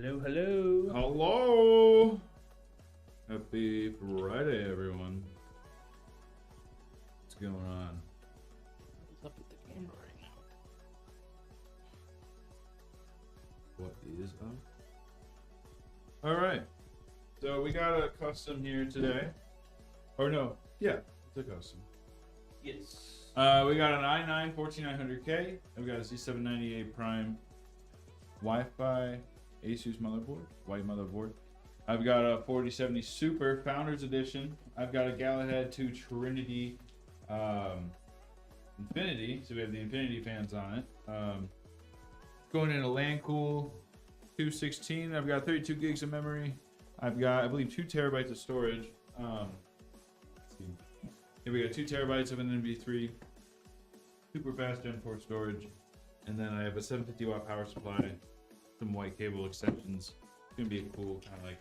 Hello, hello. Hello. Happy Friday, everyone. What's going on? What's up with the camera right now? What is up? All right. So we got a custom here today. Or no, yeah, it's a custom. Yes. We got an i9 14900K. I've got a Z798 Prime Wi-Fi Asus motherboard, white motherboard. I've got a 4070 Super Founders Edition. I've got a Galahad 2 Trinity Infinity, so we have the Infinity fans on it. Going in a LAN cool 216. I've got 32 gigs of memory. I've got, I believe, 2 terabytes of storage. Let's see. Here we got 2 terabytes of an NV3, super fast Gen 4 storage, and then I have a 750 watt power supply, some white cable extensions. It's gonna be a cool kind of like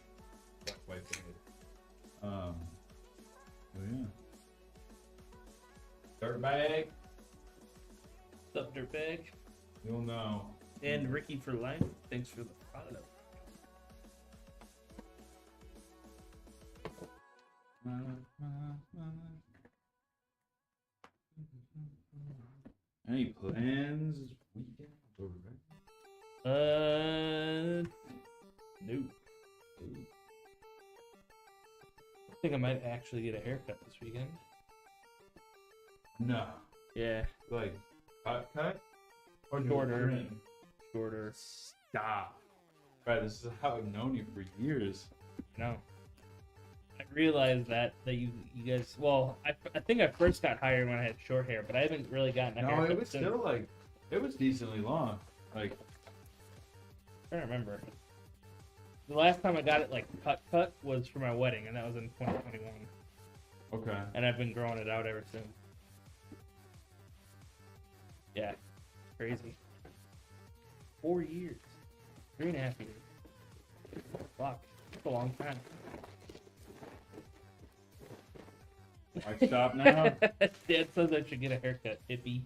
white thing. Oh yeah. Dirt bag. What's up, dirtbag? You'll know. And Ricky for life. Thanks for the follow. Any plans this weekend? No. I think I might actually get a haircut this weekend. No. Yeah. Like cut? Or Shorter. trim? Shorter. Stop. Right, this is how I've known you for years. No. I realized that you guys. Well, I think I first got hired when I had short hair, but I haven't really gotten a No, haircut it was since. still like, it was decently long. Like, I don't remember. The last time I got it like cut was for my wedding, and that was in 2021. okay. And I've been growing it out ever since. Yeah, crazy. 4 years, 3.5 years. Fuck, that's a long time. I stop now? Dad says I should get a haircut, hippie.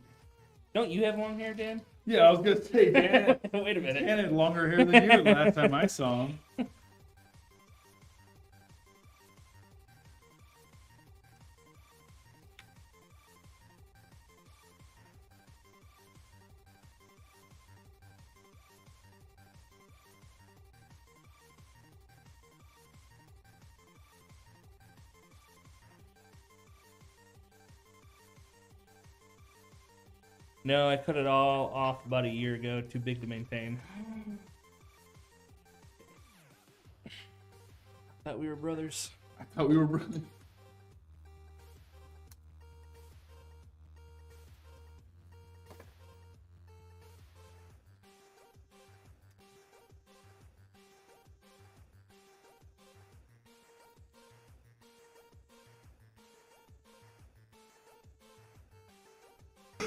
Don't you have long hair, Dan? Yeah, I was gonna say, Dan. Wait a minute. Dan had longer hair than you the last time I saw him. No, I cut it all off about a year ago. Too big to maintain. Thought we were brothers. I thought we were brothers.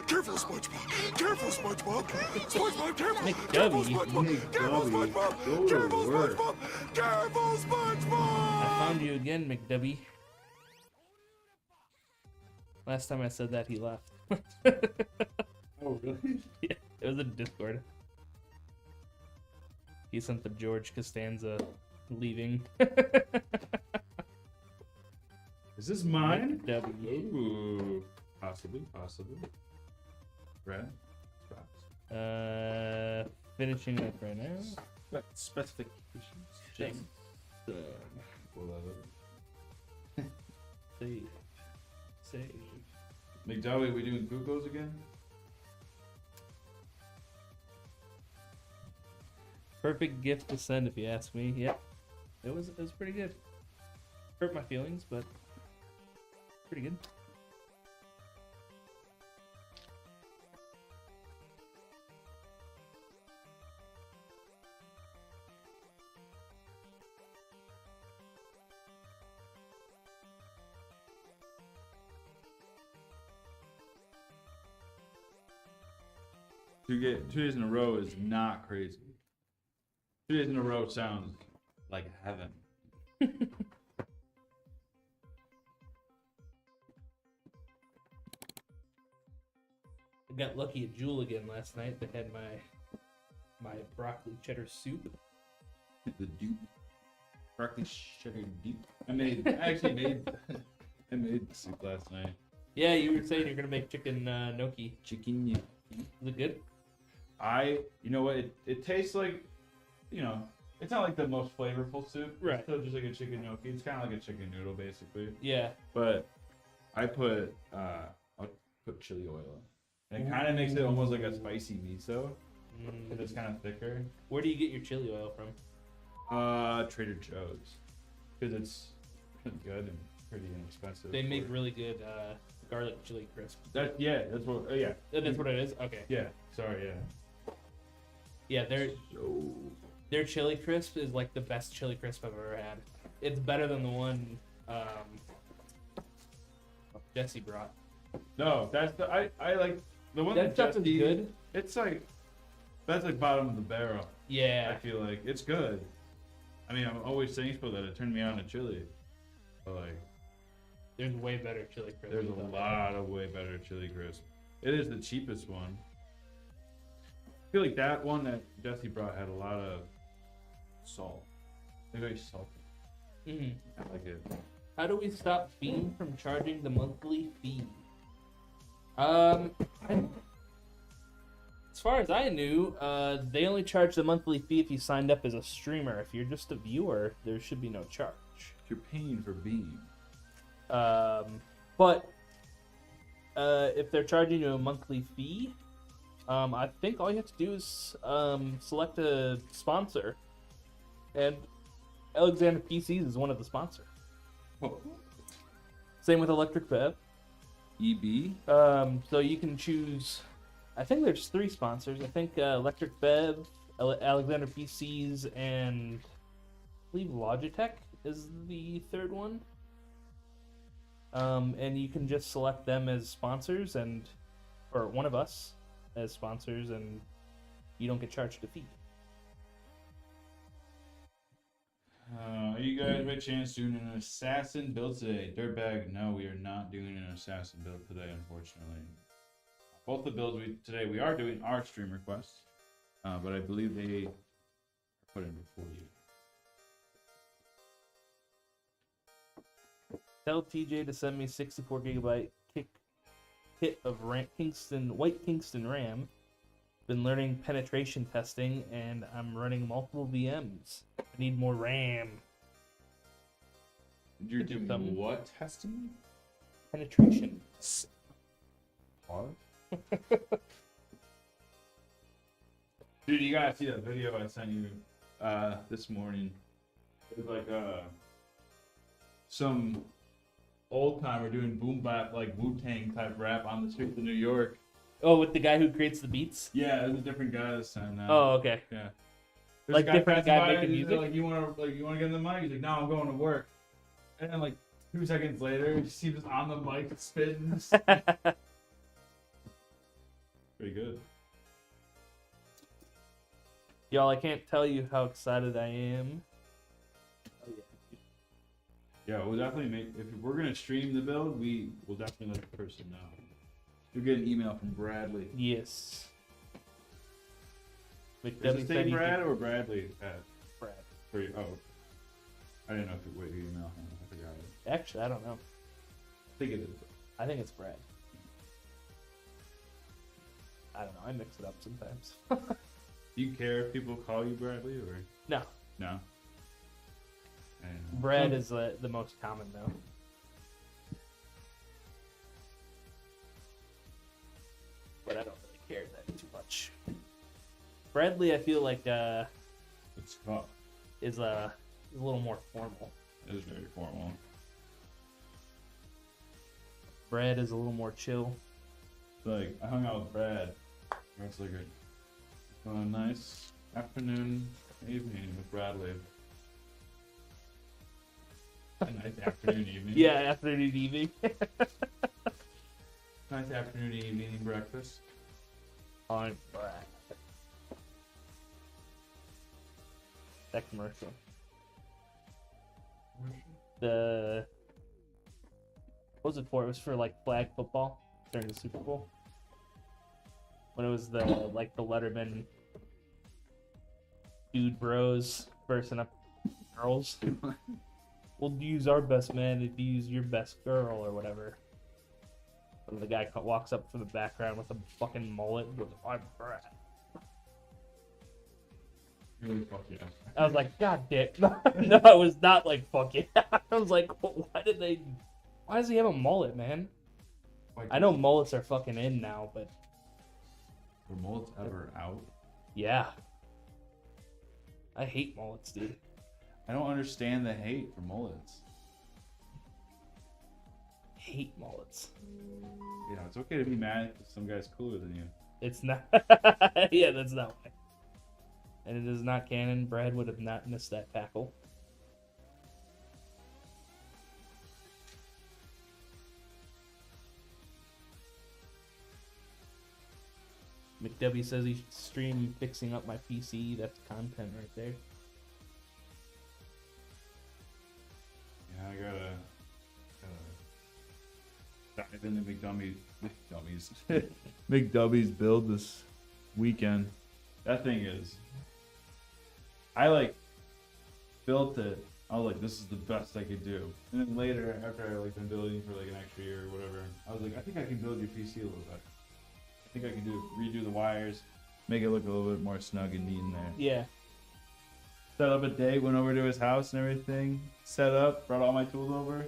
Careful, SpongeBob! Careful, SpongeBob! SpongeBob, careful! McDubby. Careful, SpongeBob! Careful, McDubby. SpongeBob! Go to Careful, work. SpongeBob! Careful, SpongeBob! I found you again, McDubby. Last time I said that, he left. Oh, really? Yeah, it was in Discord. He sent the George Costanza leaving. Is this mine? McDubby. Ooh. Possibly. Brad? Finishing up right now. Specifications. Just save. McDowell, we doing Googles again? Perfect gift to send, if you ask me. Yep, it was pretty good. Hurt my feelings, but pretty good. To get 2 days in a row is not crazy. 2 days in a row sounds like heaven. I got lucky at Jewel again last night. They had my broccoli cheddar soup. The dupe. Broccoli sugar dupe. I made the soup last night. Yeah, you were saying you're gonna make chicken gnocchi. Chicken. Is it good? You know what? It tastes like, it's not like the most flavorful soup. Right. It's still just like a chicken gnocchi. It's kind of like a chicken noodle, basically. Yeah. But I'll put chili oil in. And it kind of makes it almost like a spicy miso. If it's kind of thicker. Where do you get your chili oil from? Trader Joe's. Because it's good and pretty inexpensive. They make really good garlic chili crisp. That's what it is? Okay. Yeah, sorry, yeah. Yeah, So... their chili crisp is like the best chili crisp I've ever had. It's better than the one Jesse brought. No, that's I like the one That stuff is Jesse, good. It's like, that's like bottom of the barrel. Yeah. I feel like it's good. I mean, I'm always thankful that it turned me on to chili. But like, There's way better chili crisp. there's a lot of way better chili crisp. It is the cheapest one. I feel like that one that Jesse brought had a lot of salt. They're very salty. Mm-hmm. I like it. How do we stop Beam from charging the monthly fee? As far as I knew, they only charge the monthly fee if you signed up as a streamer. If you're just a viewer, there should be no charge. You're paying for Beam. But if they're charging you a monthly fee, I think all you have to do is select a sponsor, and AlexanderPCs is one of the sponsors. Whoa. Same with Electric Bev. EB? So you can choose. I think there's 3 sponsors. I think Electric Bev, AlexanderPCs, and I believe Logitech is the 3rd one. And you can just select them as sponsors, or one of us as sponsors, and you don't get charged a fee. Are you guys by chance doing an assassin build today? Dirtbag, no, we are not doing an assassin build today, unfortunately. Both the builds we are doing our stream requests, but I believe they are put in before you. Tell TJ to send me 64 gigabyte kit of white Kingston RAM. Been learning penetration testing, and I'm running multiple VMs. I need more RAM. You're doing what testing? Penetration. Pause. Dude, you gotta see that video I sent you this morning. It was like some old timer doing boom bap, like Wu-Tang type rap on the streets of New York. Oh, with the guy who creates the beats? Yeah, there's a different guy this time now. Oh, okay. Yeah. Like different guy making music? Like, you wanna get in the mic? He's like, no, I'm going to work. And then like 2 seconds later, he was on the mic spitting. Pretty good. Y'all, I can't tell you how excited I am. Yeah, we'll definitely if we're gonna stream the build, we will definitely let the person know. You'll get an email from Bradley. Yes. Does it say Brad or Bradley? Brad. For you? Oh, I didn't know what your email. I forgot it. Actually, I don't know. I think it is. I think it's Brad. I don't know. I mix it up sometimes. Do you care if people call you Bradley or No. no? Brad is the most common though. But I don't really care that too much. Bradley, I feel like It's tough. is a little more formal. It is very formal. Brad is a little more chill. Like I hung out with Brad. It's like a nice afternoon, evening with Bradley. A nice afternoon, evening. Yeah, afternoon, evening. Nice afternoon, evening breakfast. On Brad. That commercial. What was it for? It was for like flag football during the Super Bowl. When it was the Letterman dude bros versing up girls. We'll use our best man if you use your best girl or whatever. And the guy walks up from the background with a fucking mullet and goes, I'm Brad. Really fuck yeah. I was like, God damn. No, I was not like, fuck yeah. I was like, why does he have a mullet, man? Like, I know mullets are fucking in now, but were mullets ever out? yeah. I hate mullets, dude. I don't understand the hate for mullets. Hate mullets. You know, it's okay to be mad if some guy's cooler than you. It's not. Yeah, that's not why. And it is not canon. Brad would have not missed that tackle. McW says he should stream fixing up my PC. That's content right there. Yeah, I gotta dive into McDummy's build this weekend. That thing is, I like built it. I was like, this is the best I could do. And then later, after I like been building for like an extra year or whatever, I was like, I think I can build your PC a little better. I think I can redo the wires, make it look a little bit more snug and neat in there. Yeah. Set up a date, went over to his house and everything. Set up, brought all my tools over,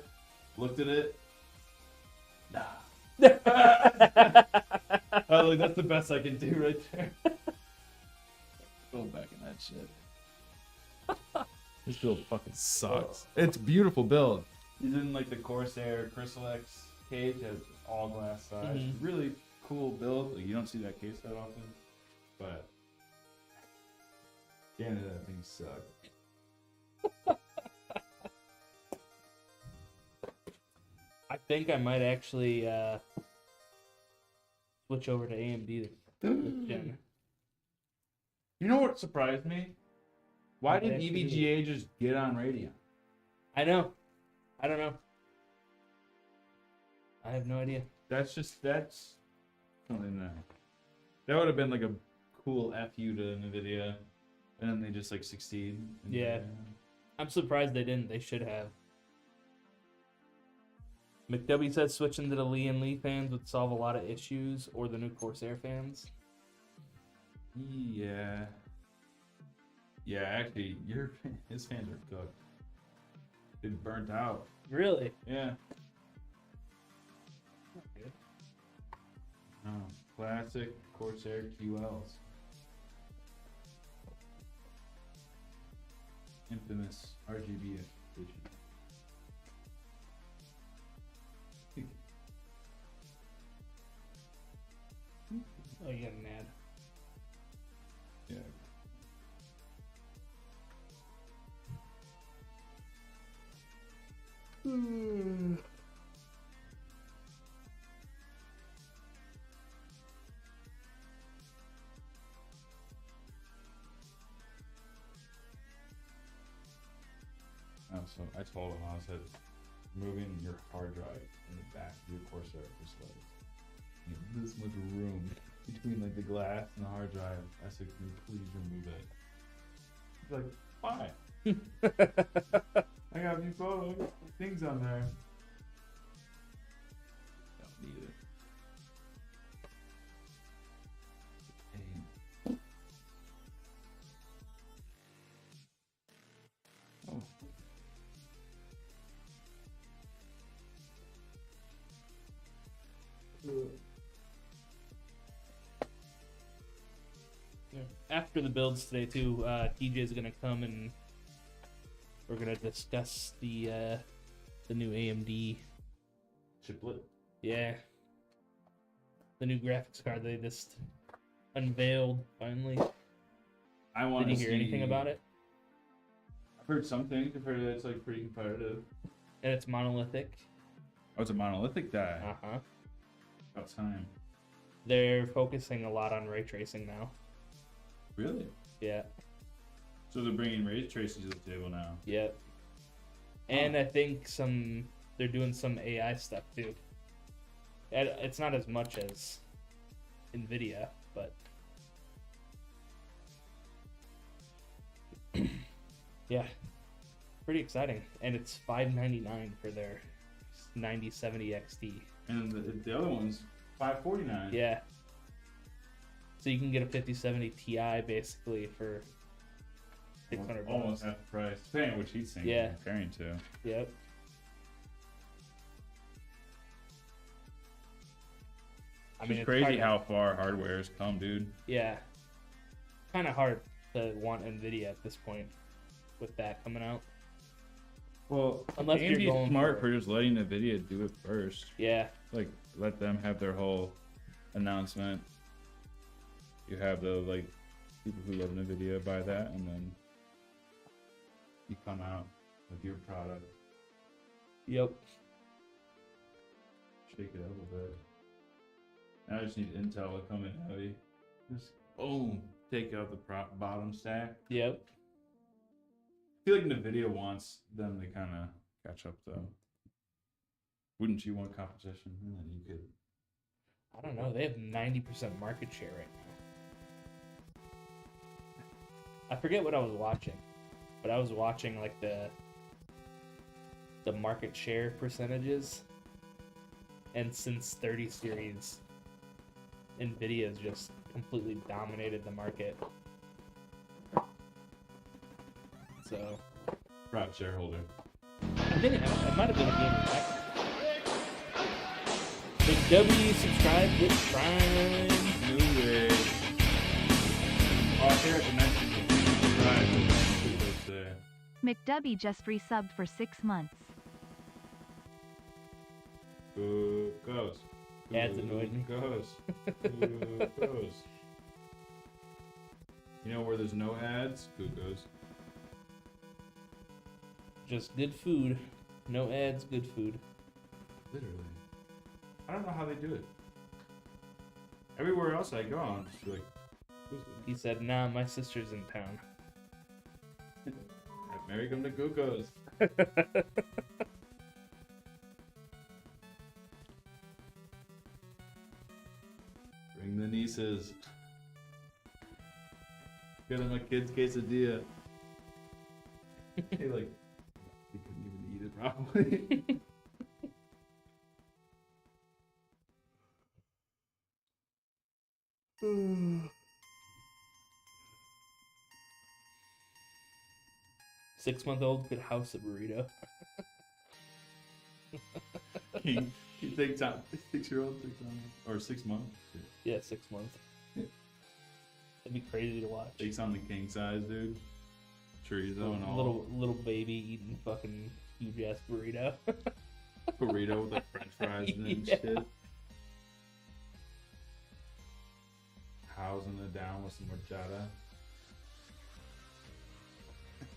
looked at it. Nah. I was like, that's the best I can do right there. Go back in that shit. This build fucking sucks. It's a beautiful build. He's in like the Corsair Crystal X cage, has all glass sides. Mhm. Really cool build. Like, you don't see that case that often, but damn, that thing sucked. I think I might actually switch over to AMD this gen. You know what surprised me? Why What didn't they actually EVGA just get on Radeon? I know. I don't know. I have no idea. That's something that would have been like a cool FU to NVIDIA, and then they just like succeed. Yeah. I'm surprised they didn't. They should have. McW said switching to the Lee and Lee fans would solve a lot of issues, or the new Corsair fans. Yeah. Yeah, actually, his fans are cooked. Been burnt out. Really? Yeah. Oh, classic Corsair QLs. Infamous RGB edition. Oh, you got an ad. Yeah. Oh, so I told him, I said, moving your hard drive in the back of your Corsair for slides. You have this much room between like the glass and the hard drive. I said, can you please remove it? He's like, fine. I got these photos, things on there. Don't need it. Pain. Oh. Yeah. After the builds today, too, TJ's gonna come and we're gonna discuss the new AMD Chiplet. Yeah. The new graphics card they just unveiled finally. I want Did to you hear anything about it? I've heard some things. I've heard that it's like pretty competitive. And it's monolithic. Oh, it's a monolithic die. Uh-huh. About time. They're focusing a lot on ray tracing now. Really? Yeah. So they're bringing ray tracing to the table now. Yep. And I think they're doing some AI stuff too. It's not as much as NVIDIA, but Yeah, pretty exciting, and it's $599 for their 9070 XT. And the other one's $549. Yeah. So you can get a 5070 Ti basically for $600. Almost half the price. Depending on which heatsink Yeah. you're comparing to. Yep. I mean, It's crazy how far hardware has come, dude. Yeah. Kind of hard to want Nvidia at this point with that coming out. Well, Unless you're AMD's going smart for- for just letting NVIDIA do it first. Yeah. Like, let them have their whole announcement. You have the, like, people who love NVIDIA buy that, and then you come out with your product. Yep. Shake it up a bit. Now I just need Intel to come in heavy. Just boom, take out the bottom stack. Yep. I feel like NVIDIA wants them to kind of catch up, though. Wouldn't you want competition? And then you could. I don't know. They have 90% market share right now. I forget what I was watching, but I was watching like the market share percentages, and since 30 series, Nvidia's just completely dominated the market. So Proud shareholder. I think it might have been a game of Big W subscribe with Prime. No way. Oh, I forgot to mention the subscribe. McDubby just resubbed for 6 months. Goes. Ads annoyed me. Goes. You know where there's no ads? Goes. Just good food. No ads, good food. Literally. I don't know how they do it. Everywhere else I go, I'm just like, who's doing He said, nah, my sister's in town. it? Mary come to Google's. Bring the nieces. Get them a kid's quesadilla. Hey, like, you couldn't even eat it probably. 6-month-old could house a burrito. He takes out 6-year-old, or 6 months. Yeah, 6 months. That'd be crazy to watch. Takes on the king size, dude. Chorizo and all. Little baby eating fucking huge ass burrito. Burrito with like French fries and Yeah. shit. Housing it down with some horchata.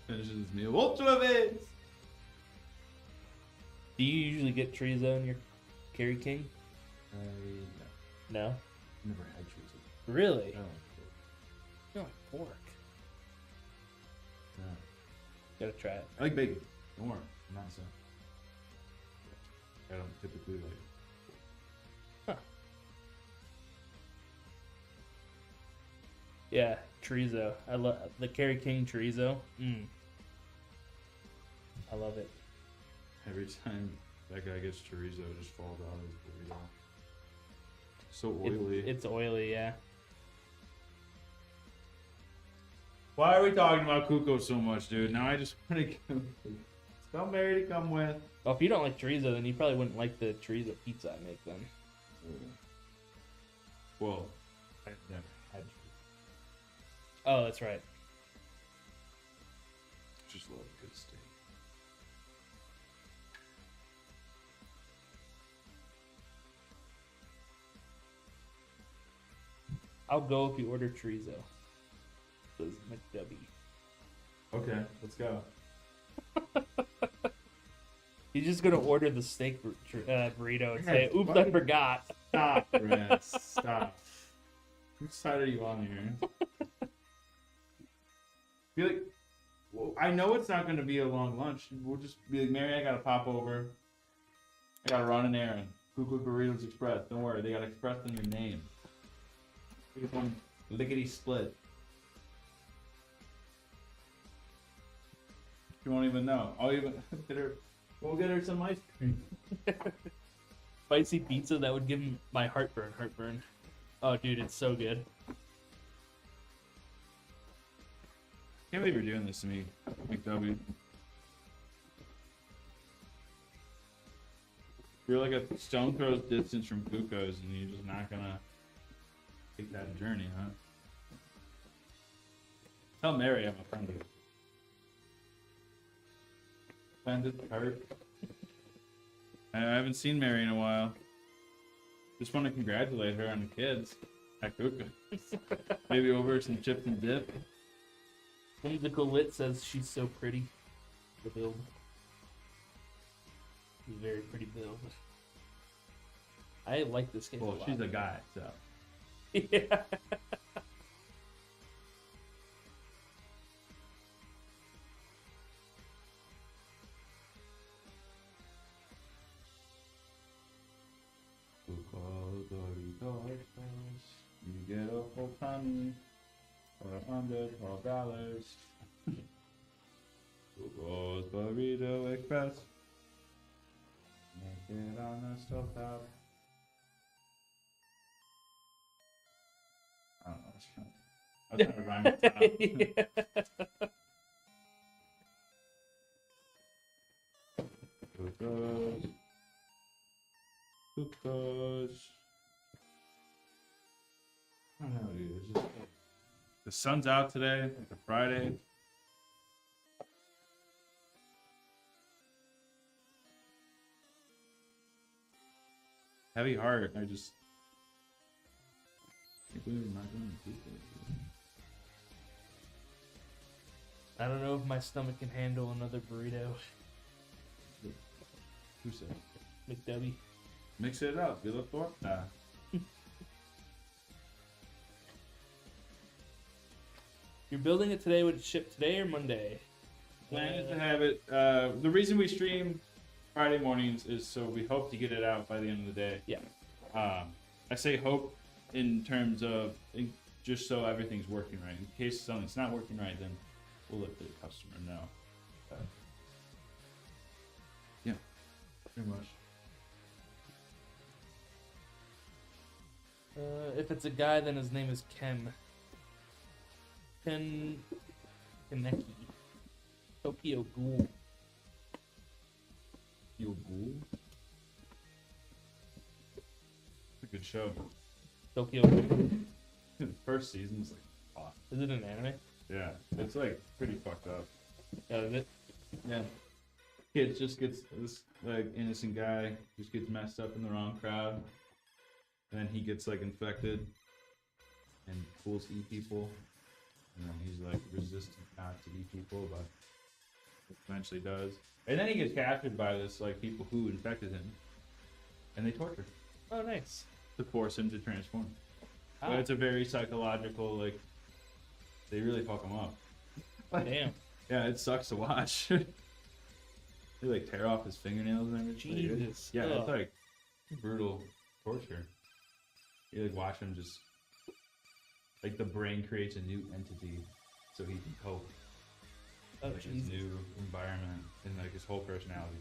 Finishes his meal. Ultra vez! Do you usually get chorizo in your Kerry King? No. No. Never had chorizo. Really? I don't like You like pork. it. Gotta try it. I like bacon. Don't worry. I'm not so. I don't typically like it. Yeah, chorizo. I love the Kerry King chorizo. I love it. Every time that guy gets chorizo, it just falls out of his burrito. So oily. It's oily, yeah. Why are we talking about Kuko so much, dude? Now I just want to tell Mary to come with. Well, if you don't like chorizo, then you probably wouldn't like the chorizo pizza I make then. Well, I've never had chorizo. Oh, that's right. Just love a good steak. I'll go if you order chorizo. Says McDubby. Okay, let's go. He's just gonna order the steak burrito and say, Yeah, "Oops, I fucking- forgot." Stop, Brad. Stop. Whose side are you on here? Be like, well, I know it's not going to be a long lunch. We'll just be like, Mary, I got to pop over. I got to run an errand. Cuckoo Burritos Express. Don't worry, they got Express in your name. It's one lickety split. She won't even know. I'll even get her. We'll get her some ice cream. Spicy pizza that would give my heartburn. Oh, dude, it's so good. Can't believe you're doing this to me, McW. You're like a stone throw's distance from glucose, and you're just not gonna take that journey, huh? Tell Mary I'm offended. Offended, hurt. I haven't seen Mary in a while. Just want to congratulate her on the kids at Glucose. Maybe over some chips and dip. Whimsical Lit says she's so pretty. The build. She's a very pretty build. I like this game. Well, a lot. she's a guy, so. Yeah. You get a whole tummy for $112. Google's Burrito Express. Make it on the stovetop. I don't know. I was trying to rhyme with top. Glucose. I don't know, dude. It's just, the sun's out today. It's a Friday. Heavy heart. I just can't believe I'm not going to glucose. I don't know if my stomach can handle another burrito. Who said? McDubby. Mix it up. You look for? Nah. You're building it today. Would it ship today or Monday? Plan is to have it. The reason we stream Friday mornings is so we hope to get it out by the end of the day. Yeah. I say hope in terms of just so everything's working right. In case something's not working right, then we'll let the customer know. Yeah, pretty much. If it's a guy, then his name is Ken. Kaneki. Tokyo Ghoul. Yo, Ghoul. It's a good show. Tokyo Ghoul. The first season's like awesome. Is it an anime? Yeah, it's like pretty fucked up. Oh, is it? Yeah. Kid just gets this like innocent guy just gets messed up in the wrong crowd. And then he gets like infected and fools eat people. And then he's like resistant not to eat people, but eventually does. And then he gets captured by this like people who infected him. And they torture him Oh, nice. to force him to transform. Oh, But it's a very psychological, like they really fuck him up. damn. Yeah, it sucks to watch. They like tear off his fingernails and everything. Jesus. Yeah, Ugh. it's like brutal torture. You like watch him just like the brain creates a new entity so he can cope Oh, with his Jesus. new environment and like his whole personality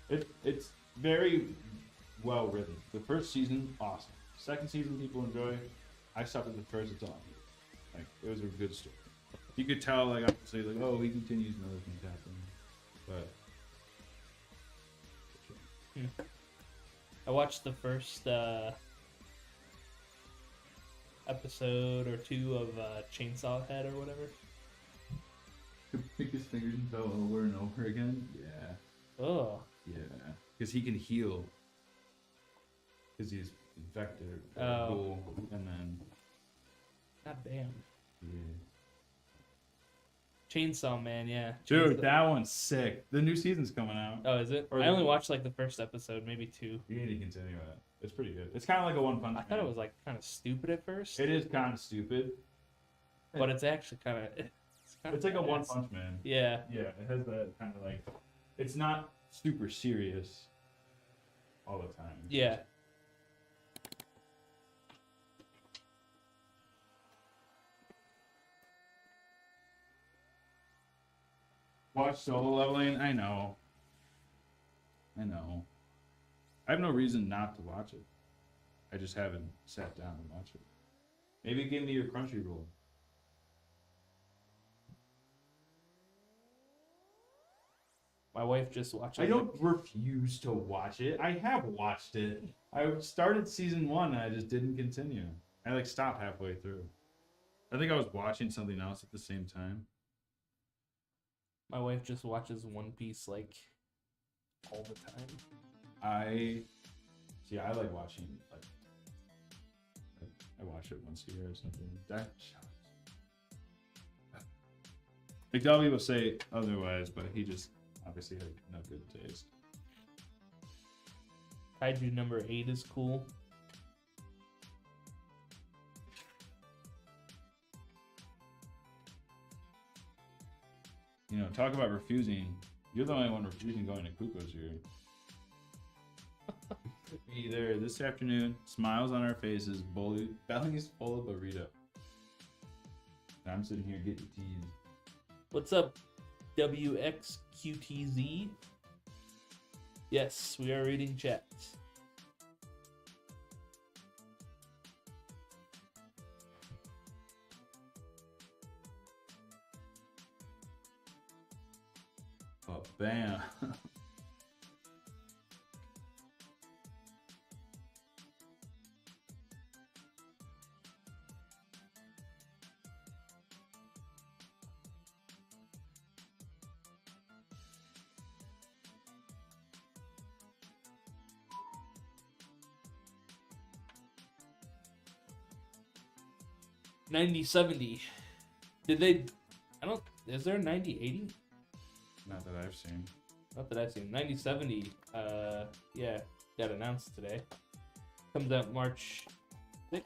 changes. It's very well written. The first season, awesome. Second season, people enjoy. I stopped at the first. It's on. Like it was a good story. You could tell, like obviously, like oh, he continues and other things happen, but. I watched the first episode or two of Chainsaw Head or whatever. Pick his fingers and toe over and over again. Yeah, Oh, yeah. Because he can heal. Because he's infected. Oh. Cool. And then god damn. yeah. Chainsaw Man, yeah. Dude, Chainsaw- that one's sick. The new season's coming out. Oh, is it? Or I the- only watched like the first episode, maybe two. You need to continue it. It's pretty good. It's kind of like a One Punch Man. I thought it was like kind of stupid at first, It is kind of stupid. but it's actually kind of. It's like a One Punch Man. Yeah. Yeah, it has that kind of like. It's not super serious all the time. It's Yeah. Watch Solo Leveling? I know. I have no reason not to watch it. I just haven't sat down and watched it. Maybe give me your Crunchyroll. My wife just watched. I don't refuse to watch it. I have watched it. I started season 1 and I just didn't continue. I like stopped halfway through. I think I was watching something else at the same time. My wife just watches One Piece like all the time. I like watching like I watch it once a year or something. That McDowell will say otherwise, but he just obviously had no good taste. Kaiju number 8 is cool. You know, talk about refusing. You're the only one refusing going to Kuko's here. Either this afternoon, smiles on our faces, bellies full of burrito. And I'm sitting here getting teased. What's up, WXQTZ? Yes, we are reading chats. Oh, bam. $90.70. Did they? I don't. Is there 90.80? Not that I've seen. Not that I've seen. 90.70. Yeah, got announced today. Comes out March 6th,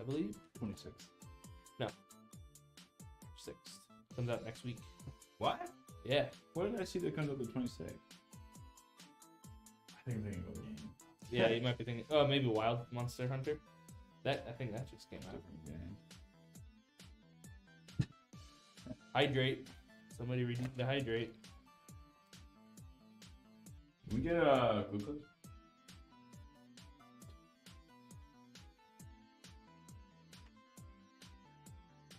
I believe. 26. No. 6th. Comes out next week. What? Yeah. What did I see that comes up the 26th? I think I'm thinking of a game. Yeah, you might be thinking. Oh, maybe Wild Monster Hunter. I think that just came out. Different game. Hydrate. Somebody redeemed the hydrate. Can we get a glucose?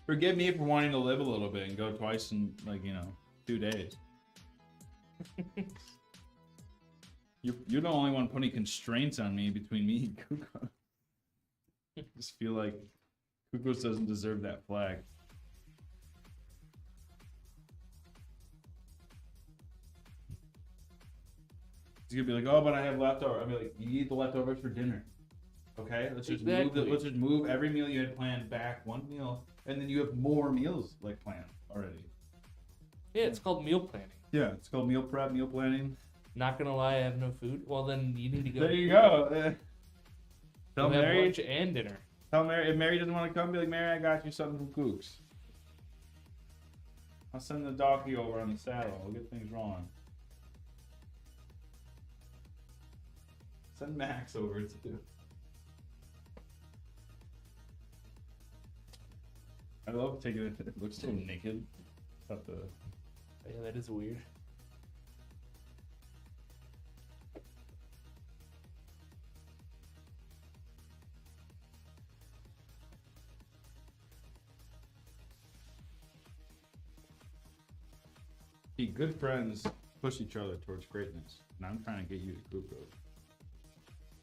Forgive me for wanting to live a little bit and go twice in 2 days. You're the only one putting constraints on me between me and Kukos. I just feel like Kukos doesn't deserve that flag. He's gonna be like, oh, but I have leftover. I'll be like, you eat the leftovers for dinner. Okay? Let's just move every meal you had planned back one meal, and then you have more meals planned already. Yeah, it's called meal planning. Yeah, it's called meal prep, meal planning. Not gonna lie, I have no food. Well, then you need to go. There you go. Tell We'll have Mary. lunch and dinner. Tell Mary. If Mary doesn't want to come, be like, Mary, I got you something from Kooks. I'll send the donkey over on the saddle. We'll get things rolling. Send Max over too. I love taking it. It looks so naked. Got the. Yeah, that is weird. See, good friends push each other towards greatness, and I'm trying to get you to Kuko.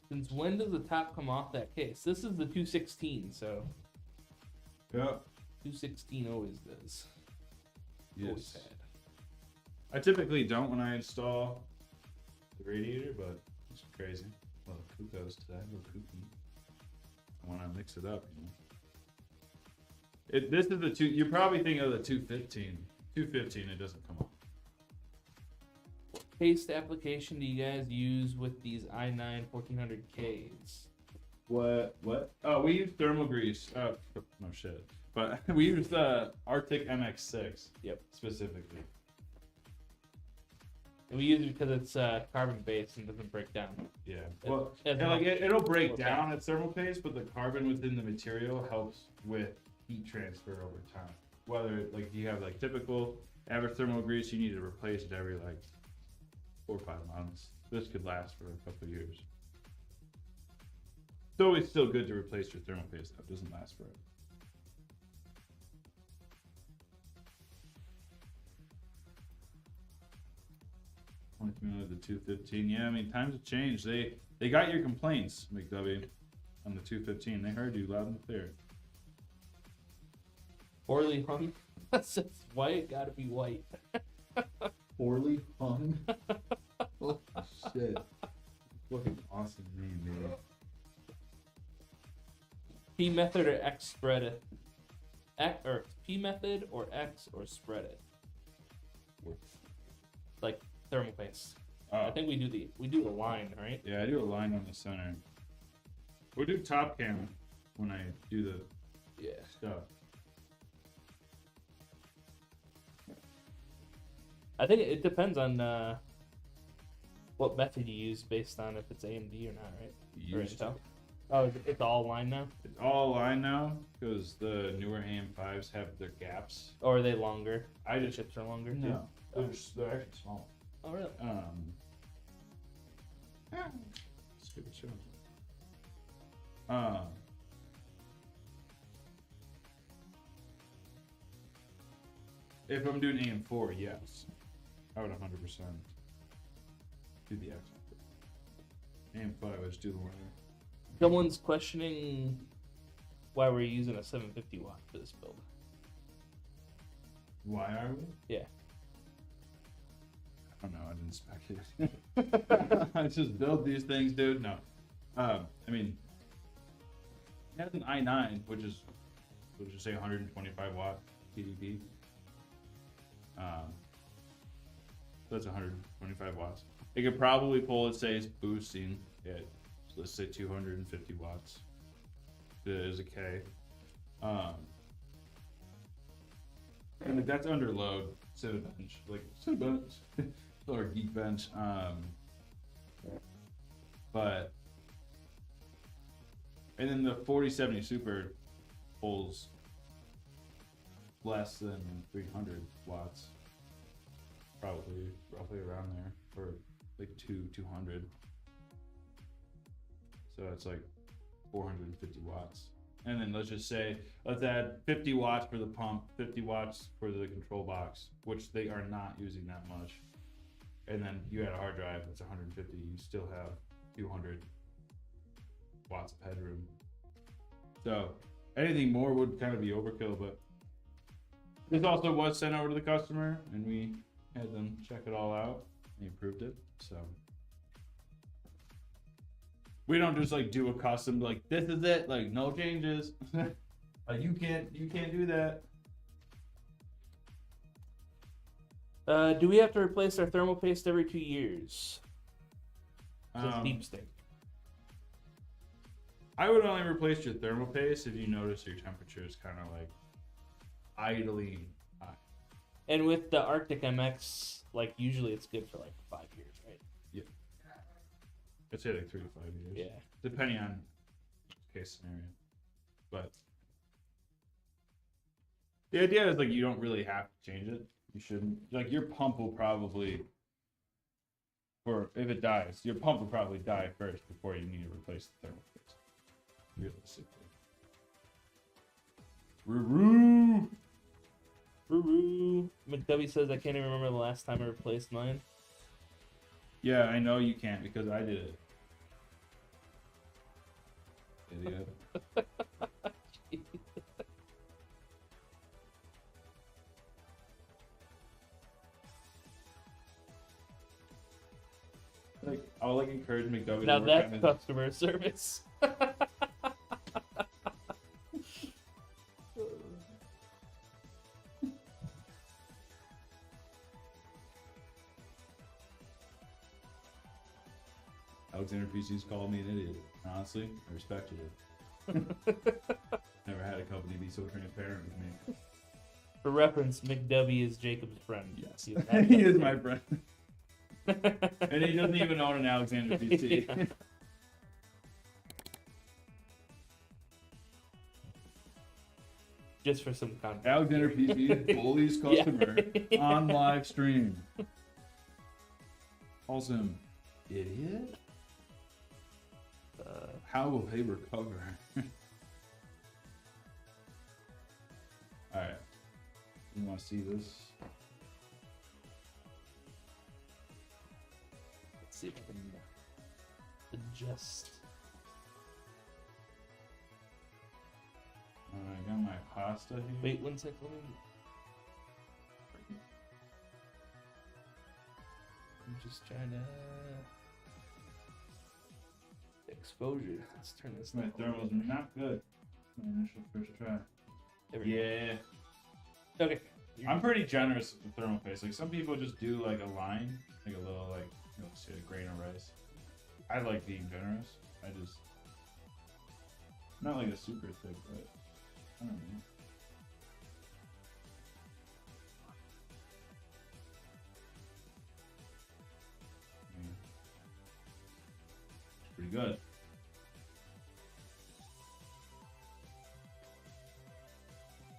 Since when does the top come off that case? This is the 216, so. Yeah. 216 always does. Always Yes. had. I typically don't when I install the radiator, but it's crazy. Well, Kuko's today. A little kooky. I want to mix it up, you know. This is the two. You're probably thinking of the 215. 215. It doesn't come off. What paste application do you guys use with these i9 1400Ks? What? Oh, we use thermal grease. Oh, no shit. But we use the Arctic MX6. Yep. Specifically. And we use it because it's carbon based and doesn't break down. Yeah. It- Well, it- yeah, it'll break Okay. down at thermal paste, but the carbon within the material helps with heat transfer over time. Whether you have typical Average thermal grease, you need to replace it every like 4 or 5 months. This could last for a couple of years. It's always still good to replace your thermal paste though. It doesn't last forever. The 215. Yeah, I mean times have changed. They got your complaints, McDubby, on the 215. They heard you loud and clear. Poorly hung. Says white, gotta be white. Poorly hung. Oh shit. Fucking awesome name, dude. P method or X spread it. Or P method or X or spread it. Like thermal paste. I think we do the line, right? Yeah, I do a line on the center. We'll do top cam when I do the stuff. I think it depends on what method you use based on if it's AMD or not, right? Or Intel. Oh, it's all line now? It's all line now because the newer AM5s have their gaps. Or are they longer? The chips are longer too? No, they're actually small. Oh, really? Stupid show. If I'm doing AM4, yes, I would 100% do the X. AM5, I just do the one. Someone's questioning why we're using a 750 watt for this build. Why are we? Yeah. I don't know. I didn't spec it. I just build these things, dude. No. I mean, it has an i9, which is, let's just say 125 watt TDP. So that's 125 watts. It could probably pull, let's say it's boosting at, let's say 250 watts. It is a K. And like that's under load. Cinebench, like Cinebench or Geekbench. But and then the 4070 Super pulls less than 300 watts, probably roughly around there, for like 200. So it's like 450 watts. And then let's just say, let's add 50 watts for the pump, 50 watts for the control box, which they are not using that much. And then you add a hard drive, that's 150, you still have 200 watts of headroom. So anything more would kind of be overkill, but this also was sent over to the customer and we had them check it all out and approved it, so. We don't just like do a custom like this is it, like no changes. You can't do that. Do we have to replace our thermal paste every 2 years? Deep stink. I would only replace your thermal paste if you notice your temperature is kind of like idling high. And with the Arctic MX, like usually it's good for like 5 years, right? Yeah. I'd say like 3 to 5 years. Yeah. Depending on case scenario. But the idea is like you don't really have to change it. You shouldn't. Like your pump will probably, or if it dies, your pump will probably die first before you need to replace the thermal paste. Realistically. Roo-roo! Roo-roo. McDubby says I can't even remember the last time I replaced mine. Yeah, I know you can't because I did it. Idiot. Like, I'll like encourage McDubby Now to work that's on his... customer service. AlexanderPCs called me an idiot. Honestly, I respected it. Never had a company be so transparent with me. For reference, McDubby is Jacob's friend. Yes, He he is my friend. And he doesn't even own an Alexander PC. Yeah. Just for some content. Alexander PC bullies customer on live stream. Calls him idiot. How will they recover? All right. You want to see this? Let's see if I can adjust. I got my pasta here. Wait 1 second. I'm just trying to exposure. Let's turn this. My down. thermal's not good. My initial first try. There we Yeah. go. Okay. I'm pretty generous with the thermal paste. Like some people just do like a line, like a little like say a grain of rice. I like being generous. I just not like a super thick, but I don't know. Yeah. It's pretty good.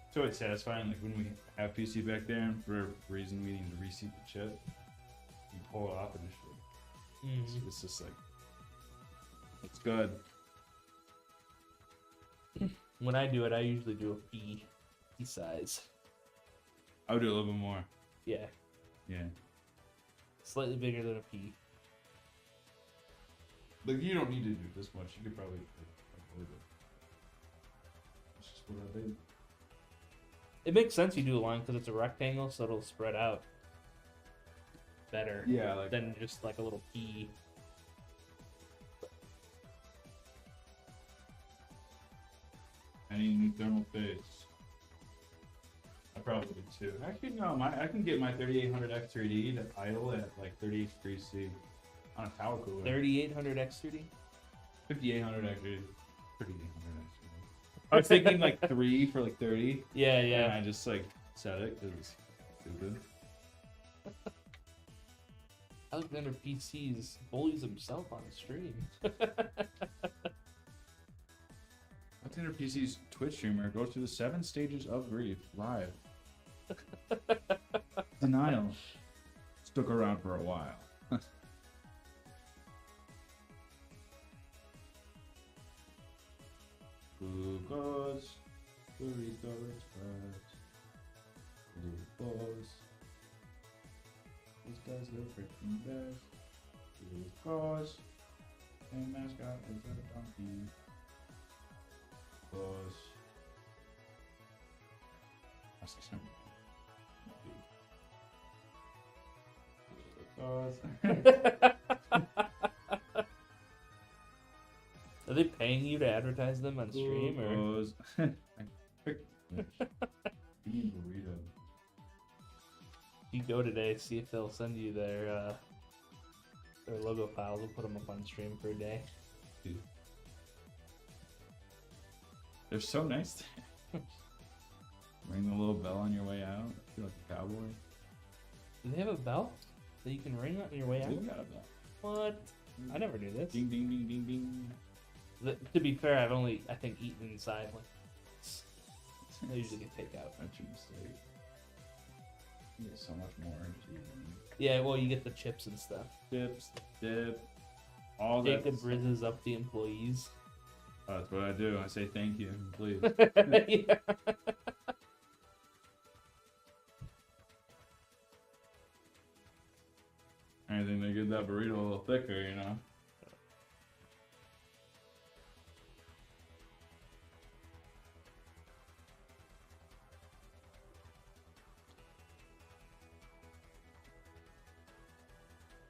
It's always satisfying, like when we have PC back there, and for a reason we need to reseat the chip, you pull it off and it's just like, it's good. When I do it, I usually do a pea size. I would do a little bit more. Yeah, Yeah. slightly bigger than a pea. Like you don't need to do this much. You could probably avoid it. That's just what I did. It makes sense you do a line because it's a rectangle, so it'll spread out better Yeah, like than just like a little pea. I need new thermal paste. I probably do too. Actually, no. I can get my 3800X3D to idle at like 38 degrees C on a tower cooler. 3800 X3D. 5800 actually. 3800 actually. I was thinking like 3 for like 30. Yeah, And yeah. I just like said it because it was stupid. AlexanderPCs bullies himself on stream. AlexanderPC's Twitch streamer goes through the 7 stages of grief live. Denial. Stuck around for a while. Burritos Express. Burritos. These guys are freaking best. Burritos. And mascot is a donkey. Burritos. That's the Burritos. Are they paying you to advertise them on stream or? Burritos. You need burrito. You go today, see if they'll send you their logo files. We'll put them up on stream for a day. Dude. They're so nice. Ring the little bell on your way out. Feel like a cowboy. Do they have a bell that you can ring on your way out? They've got a bell. What? I never knew this. Ding ding ding ding ding. To be fair, I've only, I think, eaten inside. I usually get takeout. That's your mistake. You get so much more. Yeah, well, you get the chips and stuff. Dips, dip, all that. Jacob rizzes up the employees. That's what I do. I say thank you, please. Yeah. Anything to get that burrito a little thicker, you know.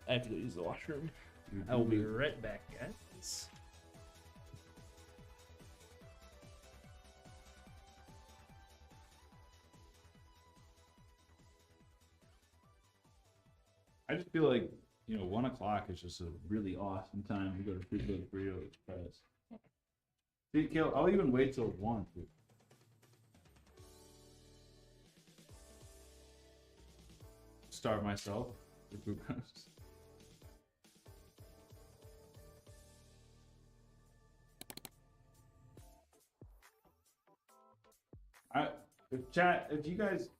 I have to go use the washroom. I will be right back, guys. I just feel like, 1 o'clock is just a really awesome time to go to Free Food Burrito Express. See, Kale, I'll even wait till 1. Dude. Starve myself. For food prices. If you guys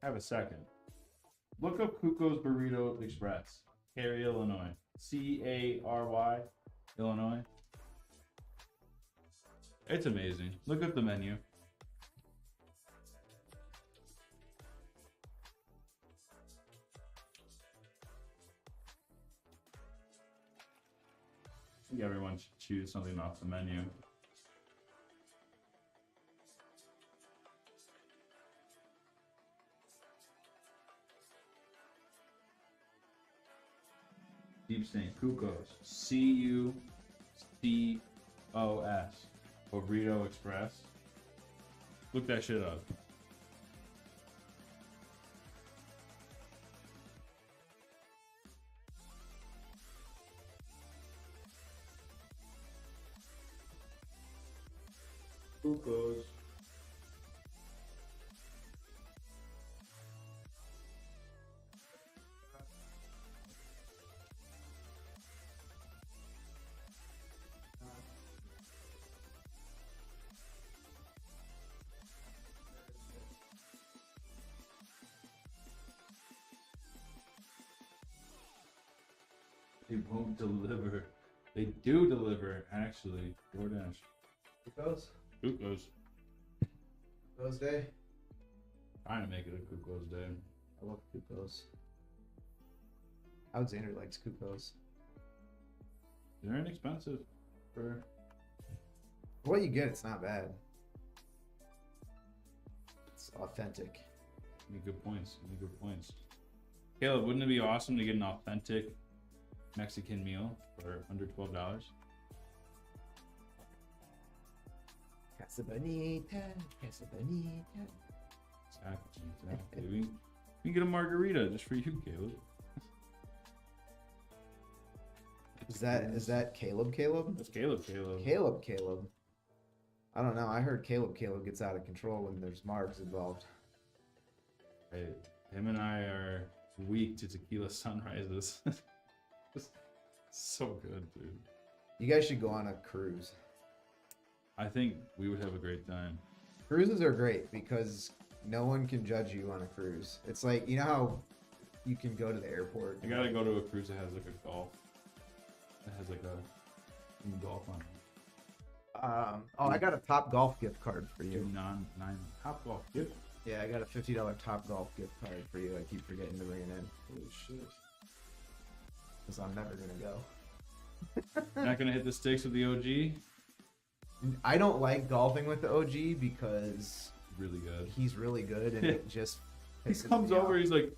have a second, look up Cuco's Burrito Express, Cary, Illinois. Cary, Illinois. It's amazing. Look up the menu. I think everyone should choose something off the menu. Deep Stain, Cuco's, Cucos, Burrito Express. Look that shit up. Cucos. They won't deliver. They do deliver, actually. DoorDash. Cuco's? Cuco's. Cuco's Day? Trying to make it a Cuco's day. I love Cuco's. Alexander likes Cuco's. They're inexpensive for. For what you get, it's not bad. It's authentic. Any good points. Any good points. Caleb, wouldn't it be awesome to get an authentic Mexican meal for under $12? Casa Bonita, Casa Bonita. Exactly. We can get a margarita just for you, Caleb. Is that Caleb? That's Caleb. Caleb. I don't know. I heard Caleb gets out of control when there's margs involved. Hey, him and I are weak to tequila sunrises. So good, dude. You guys should go on a cruise. I think we would have a great time. Cruises are great because no one can judge you on a cruise. It's like, you know how you can go to the airport. I gotta go to a cruise that has like a golf. That has like a golf on it. I got a Top Golf gift card for you. Nine Top Golf gift. Yeah, I got a $50 Top Golf gift card for you. I keep forgetting to bring it in Holy shit. because I'm never gonna go. Not gonna hit the sticks with the OG. I don't like golfing with the OG because Really good. he's really good and it just He pisses comes me over, off. he's like,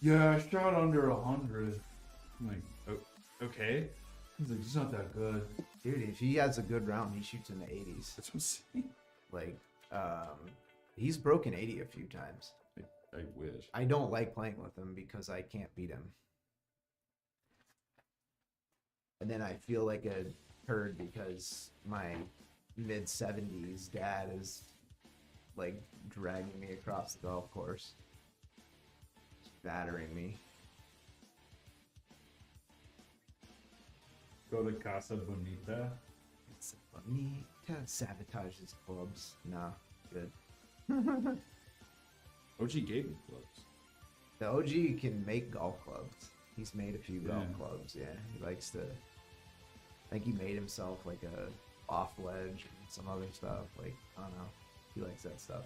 "Yeah, I shot under 100." I'm like, "Oh, okay." He's like, "It's not that good." Dude, if he has a good round, he shoots in the 80s. That's what I'm saying. Like, he's broken 80 a few times. I wish. I don't like playing with him because I can't beat him. And then I feel like a turd because my mid-70s dad is like dragging me across the golf course, battering me. Go to Casa Bonita. It's bonita. Sabotage his clubs. Nah, good. OG gave me clubs. The OG can make golf clubs. He's made a few golf Yeah. clubs. Yeah, he likes to. I think he made himself like a off ledge and some other stuff. Like, I don't know. He likes that stuff.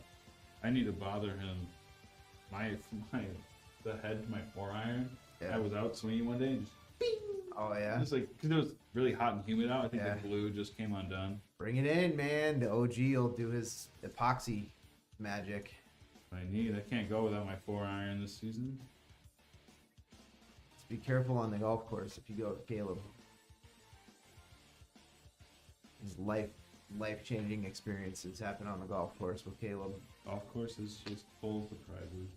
I need to bother him. The head of my 4-iron. Yeah. I was out swinging one day and just Oh yeah. Just like, because it was really hot and humid out. I think Yeah. the glue just came undone. Bring it in, man. The OG will do his epoxy magic. I need. I can't go without my 4-iron this season. Just be careful on the golf course if you go with Caleb. His life-changing experiences happen on the golf course with Caleb. Golf course is just full of surprises.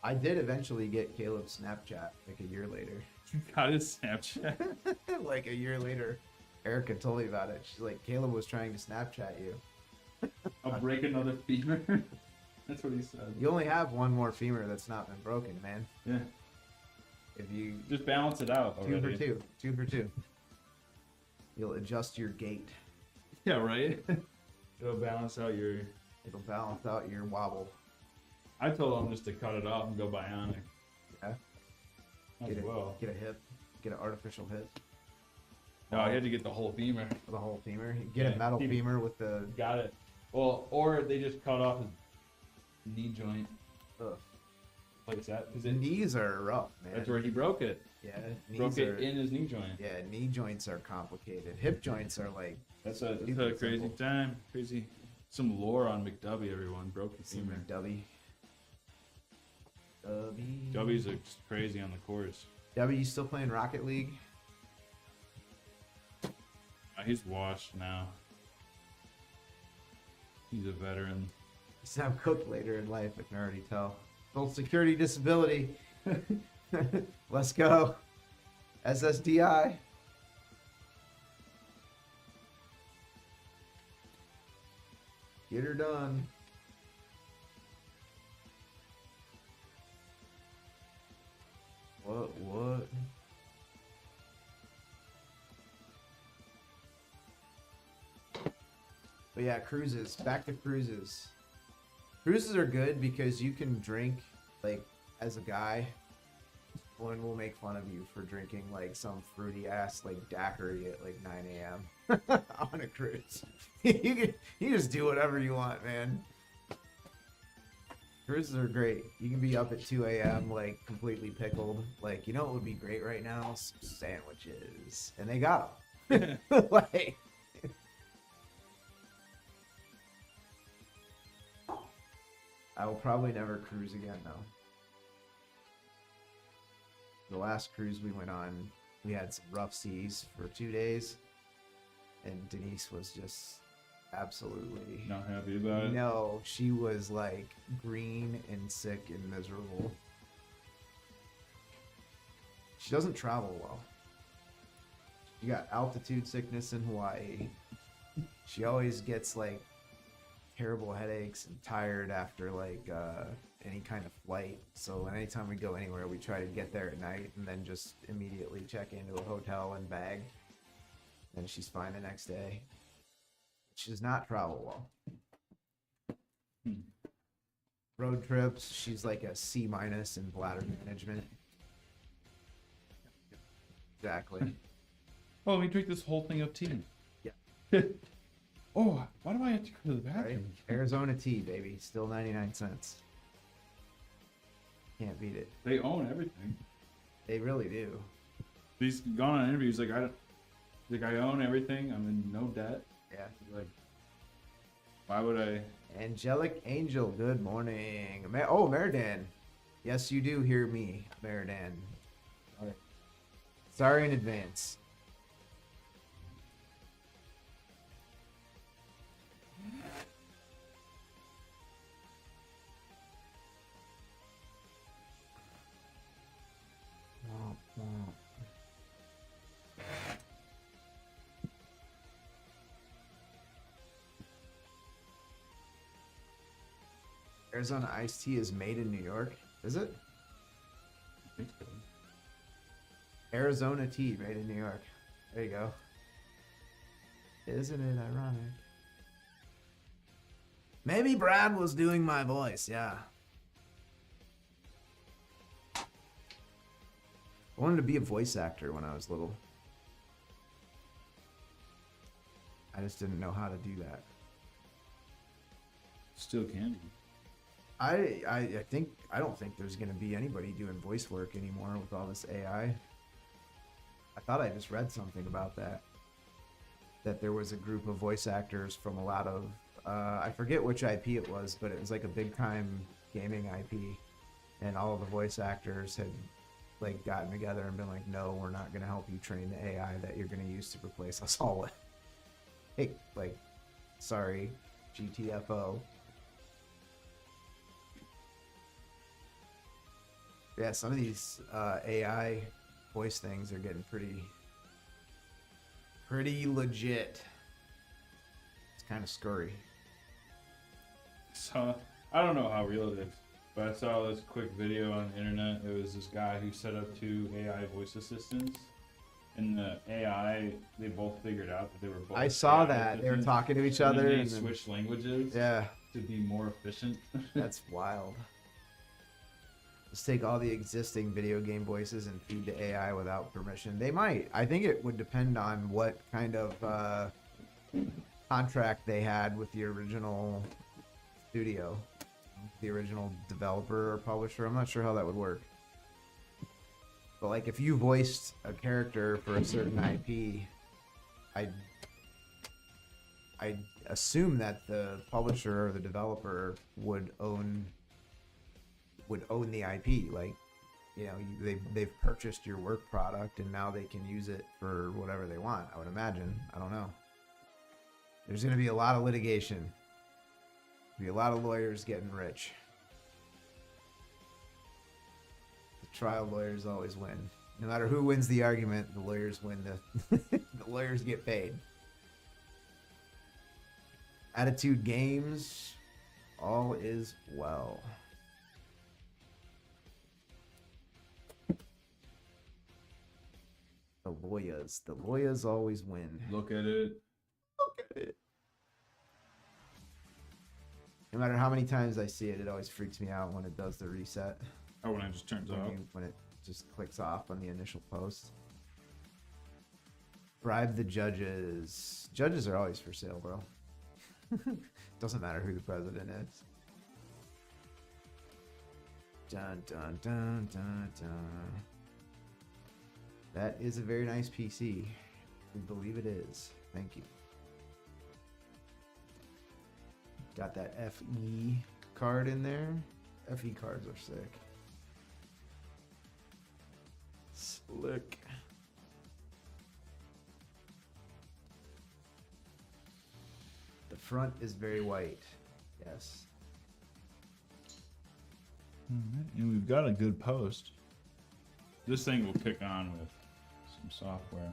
I did eventually get Caleb's Snapchat like a year later. Got his Snapchat. Like a year later, Erica told me about it. She's like, Caleb was trying to Snapchat you. I'll break another femur. That's what he said. You only have one more femur that's not been broken, man. Yeah. If you Just balance it out already. 2 for 2, 2 for 2. You'll adjust your gait. Yeah, right. It'll balance out your. It'll balance out your wobble. I told him just to cut it off and go bionic. Yeah. As well. Get a hip. Get an artificial hip. No, I had to get the whole femur. The whole femur. Get a Yeah, metal femur with the. Got it. Well, or they just cut off his knee joint. Ugh. Like that. Because The knees are rough, man. that's where he broke it. Yeah. Broke Knees it are. in his knee joint. Yeah, knee joints are complicated. Hip joints are like. That's a Stupid crazy simple. time. Crazy. Some lore on McDubby, everyone. Broke his femur. W. W's are just crazy on the course. W, you still playing Rocket League? He's washed now. He's a veteran. He's not cooked later in life, I can already tell. Social Security disability. Let's go. SSDI. Get her done. What? But yeah, cruises. Back to cruises. Cruises are good because you can drink, like, as a guy. One will make fun of you for drinking, like, some fruity ass, like, daiquiri at, like, 9 a.m. on a cruise. you just do whatever you want, man. Cruises are great. You can be up at 2 a.m., like, completely pickled. Like, you know what would be great right now? Some sandwiches. And they got them. Like... I will probably never cruise again, though. The last cruise we went on, we had some rough seas for 2 days, and Denise was just absolutely Not happy about it. no. She was like green and sick and miserable. She doesn't travel well. She got altitude sickness in Hawaii. She always gets like terrible headaches and tired after like any kind of flight. So anytime we go anywhere, we try to get there at night and then just immediately check into a hotel and bag. And she's fine the next day. She does not travel well. Road trips, she's like a C- in bladder management. Exactly. Oh, let me drink this whole thing of tea. Yeah. Oh, why do I have to go to the Right? bathroom? Arizona tea, baby. Still 99 cents. Can't beat it. They own everything. They really do. He's gone on interviews like I own everything. I'm in no debt. Yeah. Like, why would I? Angelic Angel, good morning. Oh, Meridan. Yes, you do hear me, Meridan. Alright. Sorry in advance. Arizona iced tea is made in New York. Is it? I think so. Arizona tea made in New York. There you go. Isn't it ironic? Maybe Brad was doing my voice, yeah. I wanted to be a voice actor when I was little. I just didn't know how to do that. Still can be. I don't think there's gonna be anybody doing voice work anymore with all this AI. I thought I just read something about that. That there was a group of voice actors from a lot of I forget which IP it was, but it was like a big time gaming IP, and all of the voice actors had like gotten together and been like, no, we're not gonna help you train the AI that you're gonna use to replace us all with. Hey, like, sorry, GTFO. Yeah, some of these AI voice things are getting pretty legit. It's kind of scary. So I don't know how real it is, but I saw this quick video on the internet. It was this guy who set up 2 AI voice assistants, and the AI, they both figured out that they were both. I saw AI that they were efficient, talking to each and other. then they And then- switched languages yeah, to be more efficient. that's wild. Just take all the existing video game voices and feed to AI without permission. They might. I think it would depend on what kind of contract they had with the original studio, the original developer or publisher. I'm not sure how that would work. But like, if you voiced a character for a certain IP, I'd assume that the publisher or the developer would own the IP. Like, you know, they've purchased your work product and now they can use it for whatever they want. I would imagine. I don't know. There's going to be a lot of litigation. Be a lot of lawyers getting rich. The trial lawyers always win. No matter who wins the argument, the lawyers win. The lawyers get paid. Attitude Games, all is well. The lawyers always win. Look at it. Look at it. No matter how many times I see it, it always freaks me out when it does the reset. Oh, when it just turns off. When it just clicks off on the initial post. Bribe the judges. Judges are always for sale, bro. Doesn't matter who the president is. Dun dun dun dun dun. That is a very nice PC. We believe it is. Thank you. Got that FE card in there. FE cards are sick. Slick. The front is very white. Yes. And we've got a good post. This thing will kick on with some software.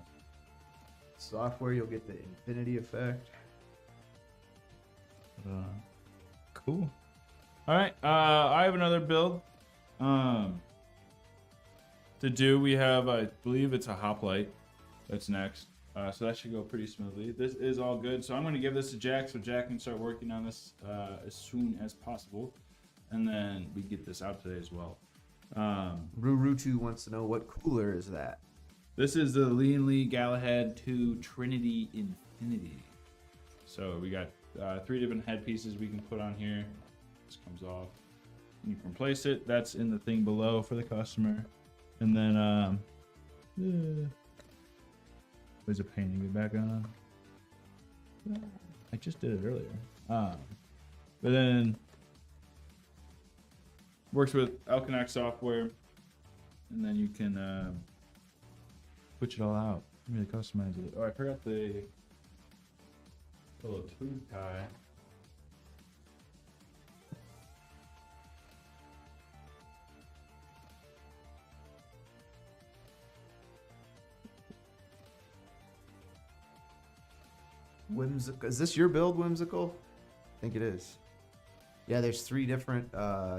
Software, you'll get the infinity effect. Cool. All right. I have another build to do. We have, I believe it's a hoplite that's next. So that should go pretty smoothly. This is all good. So I'm going to give this to Jack so Jack can start working on this as soon as possible. And then we get this out today as well. Rurutu wants to know, what cooler is that? This is the Lean Lee Galahad 2 Trinity Infinity. So we got 3 different head pieces we can put on here. This comes off. You can place it. That's in the thing below for the customer. And then, there's a pain to get back on. I just did it earlier. But then, works with Alcanac software. And then you can switch it all out. Really customize it. Oh, I forgot the little tube tie. Whimsical. Is this your build, Whimsical? I think it is. Yeah, there's 3 different.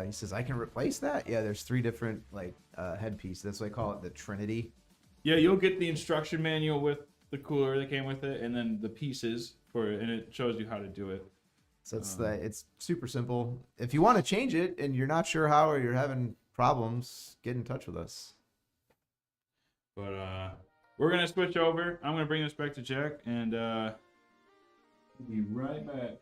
He says I can replace that. Yeah, there's 3 different like headpieces. That's why I call it the Trinity. Yeah, you'll get the instruction manual with the cooler that came with it, and then the pieces for it, and it shows you how to do it. So it's super simple. If you want to change it and you're not sure how, or you're having problems, get in touch with us. But we're gonna switch over. I'm gonna bring this back to Jack, and we'll be right back.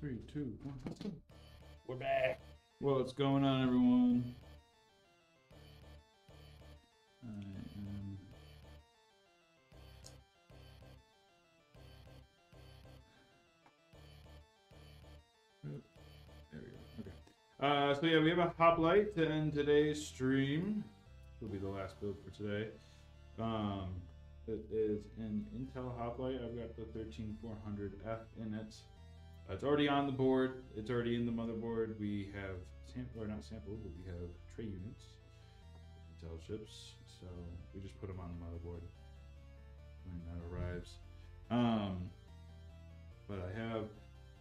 3, 2, 1, let's go. We're back. What's going on, everyone? I am... There we go. Okay. So yeah, we have a hoplite to end today's stream. Will be the last build for today. It is an Intel hoplite. I've got the 13400F in it. It's already on the board. It's already in the motherboard. We have not sampled, but we have tray units, Intel chips. So we just put them on the motherboard when that arrives. But I have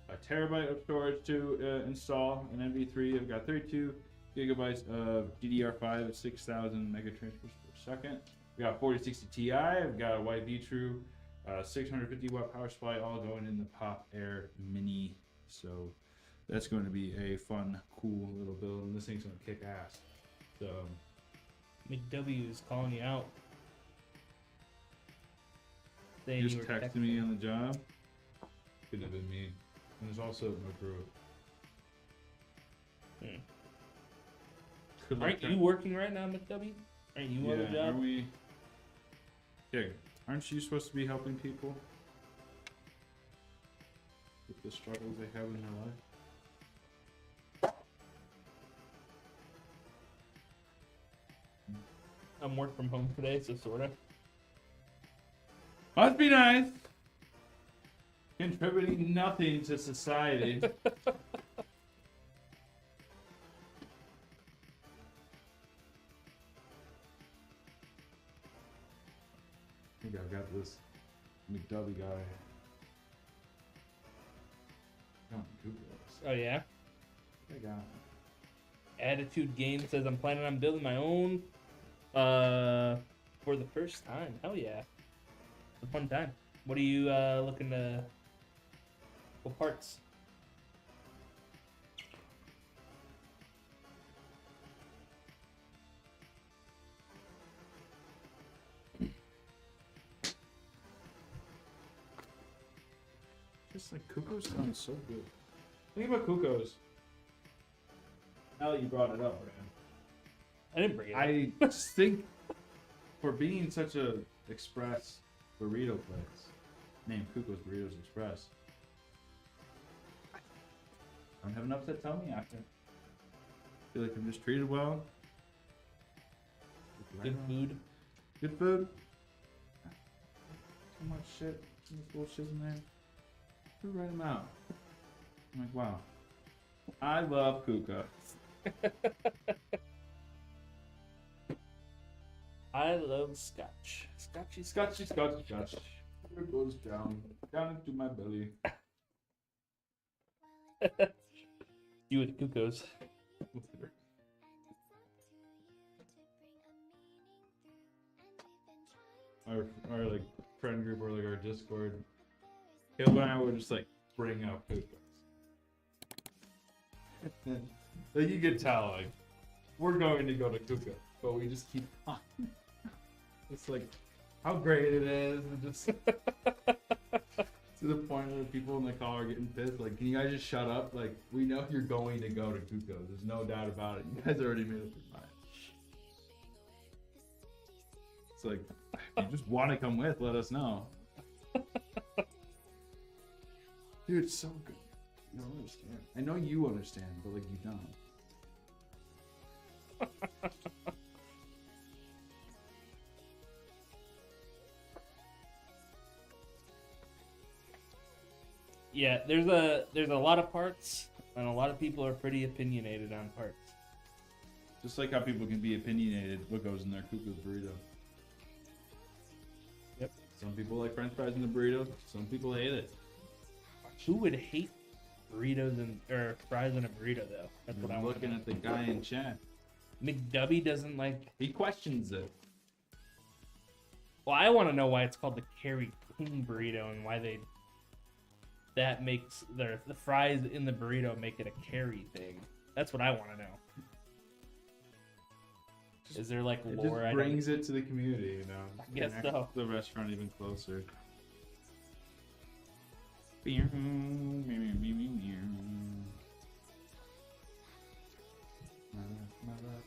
a terabyte of storage to install an NV3. I've got 32 gigabytes of DDR5 at 6,000 mega transfers per second. We got 4060 Ti. I've got a white V-True, 650 watt power supply, all going in the Pop Air Mini. So that's going to be a fun, cool little build, and this thing's going to kick ass. So McW is calling you out. Saying just you were texted me on the job. Could have been me. And there's also my crew. Aren't you working right now, McW? Aren't you on the job? Aren't we? Yeah, aren't you supposed to be helping people with the struggles they have in their life? I'm work from home today, so sorta. Must be nice. Contributing nothing to society. I think I've got this McDubby guy. Got Googles. Oh yeah. I got him. Attitude Game says I'm planning on building my own for the first time. Hell yeah. It's a fun time. What are you looking to, what parts? Just like Kuko's sounds so good. Think about Kuko's. Now that you brought it up, man. I didn't bring it up. I just think for being such a express burrito place named Kuko's Burritos Express, I don't have enough to tell me after. I feel like I'm just treated well. Good food. Good food. So much shit. So much bullshit in there. Who write them out? I'm like, wow. I love Kuka. I love scotch. Scotchy, Scotchy, scotchy, scotch. It goes down into my belly. You with Kuko's. Our like friend group or like our Discord, Caleb and I would just like bring up Kuko's. Like you could tell, like we're going to go to Kuka, but we just keep on. It's like how great it is, and just to the point where people in the car are getting pissed. Like, can you guys just shut up? Like, we know you're going to go to Kuko's. There's no doubt about it. You guys already made up your mind. It's like, if you just want to come with, let us know. Dude, it's so good. You don't understand. I know you understand, but like you don't. Yeah, there's a lot of parts, and a lot of people are pretty opinionated on parts. Just like how people can be opinionated what goes in their Kuko's burrito. Yep. Some people like French fries in the burrito. Some people hate it. Who would hate burritos or fries in a burrito though? That's what I'm I'm looking at the guy in chat. McDubby doesn't like. He questions it. Well, I want to know why it's called the Carry King burrito and why that makes the fries in the burrito make it a carry thing. That's what I want to know. Is there like It lore? just brings it to the community, you know. I guess Connects so. The restaurant even closer. my left.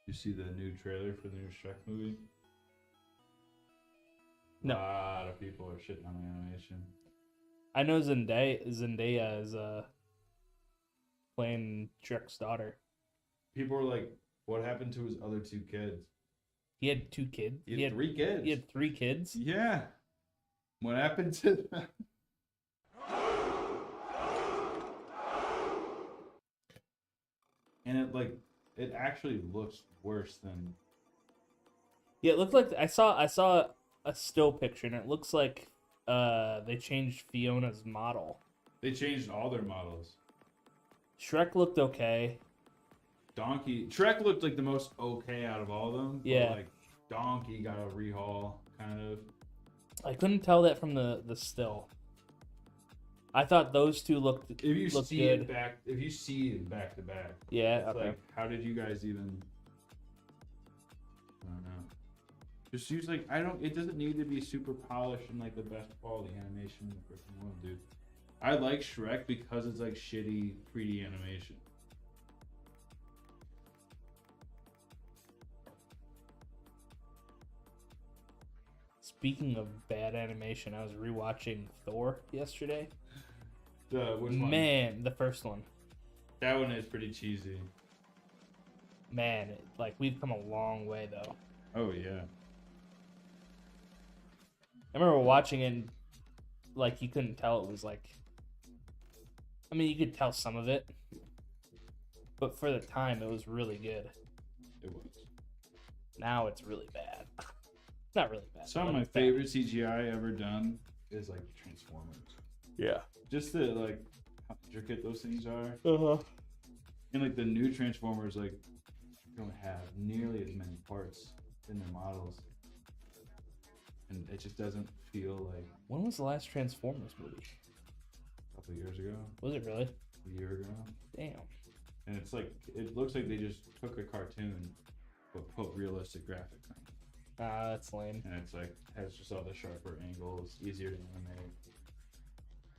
You see the new trailer for the new Shrek movie? No. A lot of people are shitting on the animation. I know Zendaya is playing Shrek's daughter. People were like, what happened to his other two kids? He had 2 kids. He had 3 kids. He had 3 kids. Yeah. What happened to them? And it actually looks worse than. Yeah, it looked like I saw a still picture, and it looks like they changed Fiona's model. They changed all their models. Shrek looked okay. Shrek looked like the most okay out of all of them. Yeah. But like Donkey got a rehaul, kind of. I couldn't tell that from the still. I thought those two looked If you looked see good. it back, if you see it back to back, Yeah, it's okay. like, how did you guys even? I don't know. Just use like It doesn't need to be super polished and like the best quality animation in the freaking world, dude. I like Shrek because it's like shitty 3D animation. Speaking of bad animation, I was rewatching Thor yesterday. Which one? Man, the first one. That one is pretty cheesy. Man, we've come a long way though. Oh yeah. I remember watching it, and, you couldn't tell it was I mean, you could tell some of it, but for the time, it was really good. It was. Now it's really bad. Not really bad. Some of but my it's bad. favorite CGI ever done is like Transformers. Yeah. Just the how intricate those things are. Uh-huh. And like the new Transformers don't have nearly as many parts in their models. And it just doesn't feel like When was the last Transformers movie? a couple of years ago, Was it really? a year ago. Damn. And it's it looks like they just took a cartoon but put realistic graphics on it. Ah, that's lame. And it's has just all the sharper angles, easier to animate.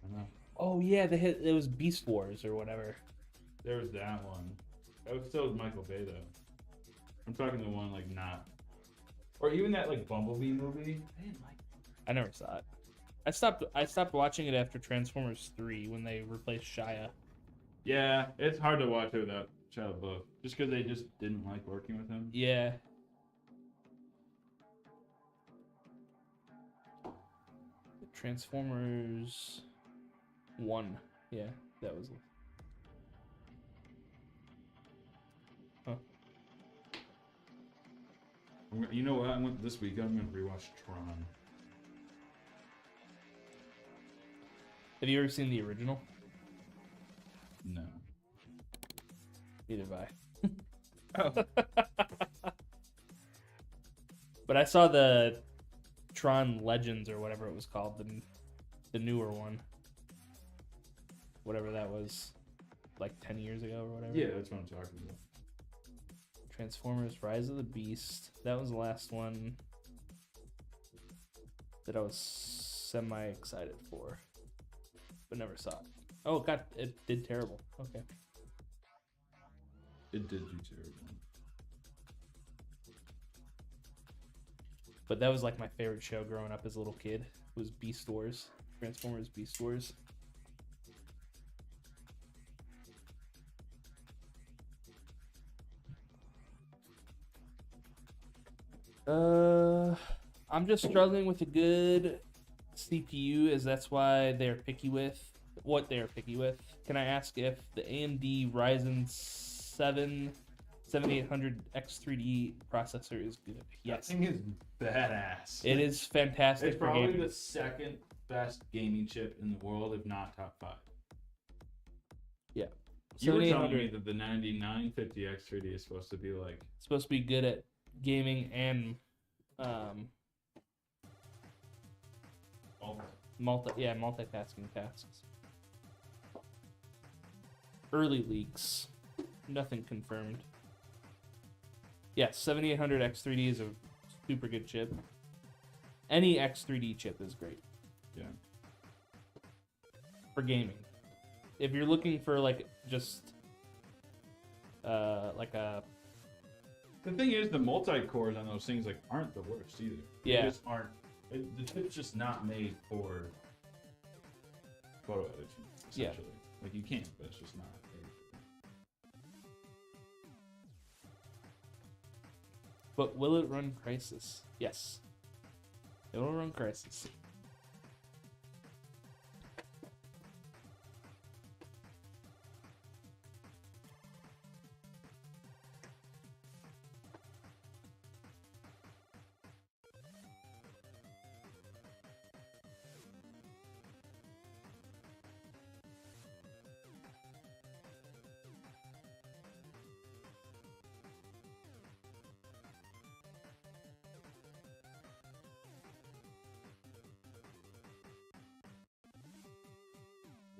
I don't know. Oh yeah, it was Beast Wars or whatever. There was that one. That was still Michael Bay though. I'm talking the one not, or even that Bumblebee movie. I didn't like. I never saw it. I stopped watching it after Transformers 3 when they replaced Shia. Yeah, it's hard to watch it without Shia LaBeouf, just because they just didn't like working with him. Yeah. Transformers 1. Yeah, that was it. Huh. You know what? This week I'm gonna rewatch Tron. Have you ever seen the original? No. Neither have I. Oh. But I saw the Tron Legends or whatever it was called, the newer one. Whatever that was, 10 years ago or whatever. Yeah, that's what I'm talking about. Transformers Rise of the Beast. That was the last one that I was semi excited for, but never saw it. Oh, it did terrible. Okay. It did do terrible. But that was my favorite show growing up as a little kid. Was Beast Wars. Transformers Beast Wars. I'm just struggling with a good CPU, as that's why they're picky with what they're picky with. Can I ask if the AMD Ryzen 7 7800 X3D processor is good? Yes. That thing is badass. It is fantastic. It's for probably gaming. the second best gaming chip in the world, if not top 5. Yeah. You were telling 7800 me that the 9950 X3D is supposed to be supposed to be good at gaming and multitasking tasks. Early leaks, nothing confirmed. Yes, 7800 X3D is a super good chip. Any X3D chip is great Yeah. for gaming. If you're looking for like just like a The thing is, the multi-cores on those things like aren't the worst either. Yeah. They just aren't. The chip's just not made for photo editing. Yeah. Essentially, like you can, but it's just not. But will it run Crisis? Yes. It will run Crisis.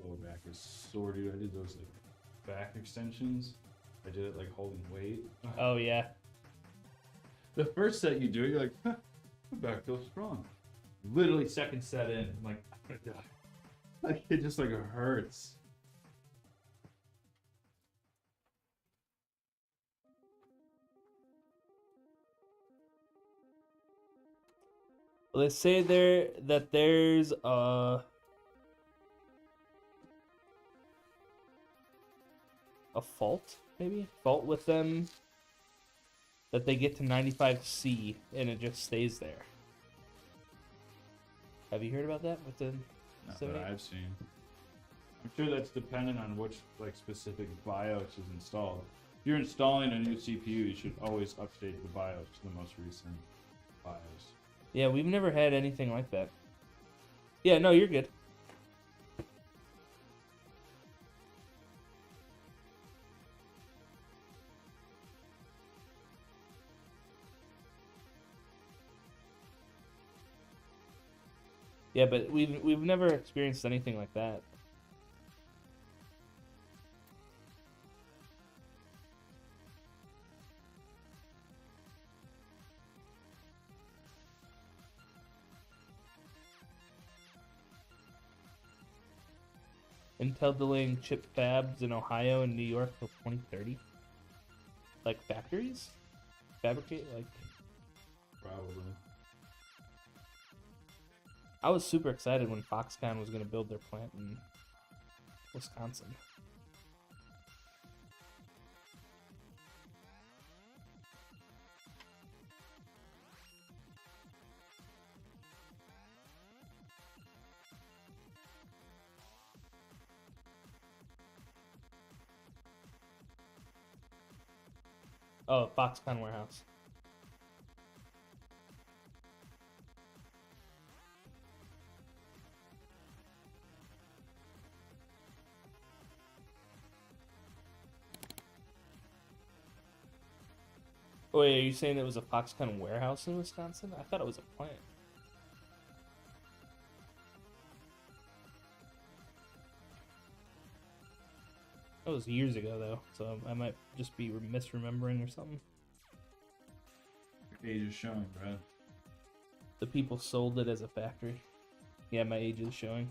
Lower back is sore, dude. I did those like back extensions. I did it like holding weight. Oh yeah. The first set you do it, you're like, huh, my back feels strong. Literally second set in, I'm like, I'm gonna die. Like it just like hurts. Well, they say there's a fault with them, that they get to 95C and it just stays there. Have you heard about that with the Not 70? that I've seen. I'm sure that's dependent on which like specific BIOS is installed. If you're installing a new CPU, you should always update the BIOS to the most recent BIOS. Yeah, we've never had anything like that. Yeah, no, you're good. Yeah, but we've never experienced anything like that. Intel delaying chip fabs in Ohio and New York till 2030. Like factories? Fabricate like Probably. I was super excited when Foxconn was going to build their plant in Wisconsin. Oh, Foxconn warehouse. Oh, wait, are you saying it was a Foxconn warehouse in Wisconsin? I thought it was a plant. That was years ago, though, so I might just be misremembering or something. Your age is showing, Brad. The people sold it as a factory. Yeah, my age is showing.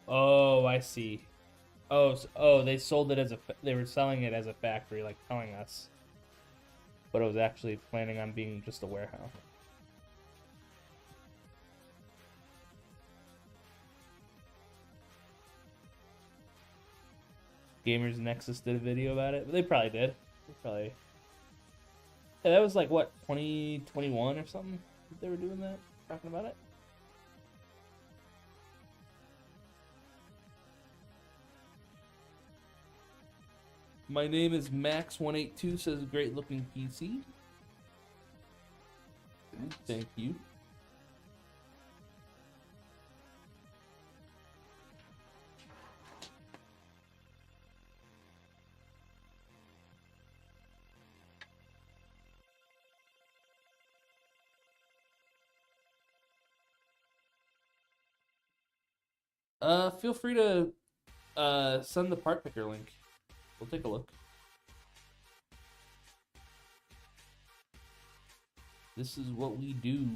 Oh, I see. Oh, they sold it as they were selling it as a factory, like telling us. But it was actually planning on being just a warehouse. Gamers Nexus did a video about it. They probably did. Yeah, that was like what, 2021 or something? They were doing that, talking about it. My name is Max182, says great looking PC. Thanks. Thank you. Feel free to send the part picker link. We'll take a look. This is what we do.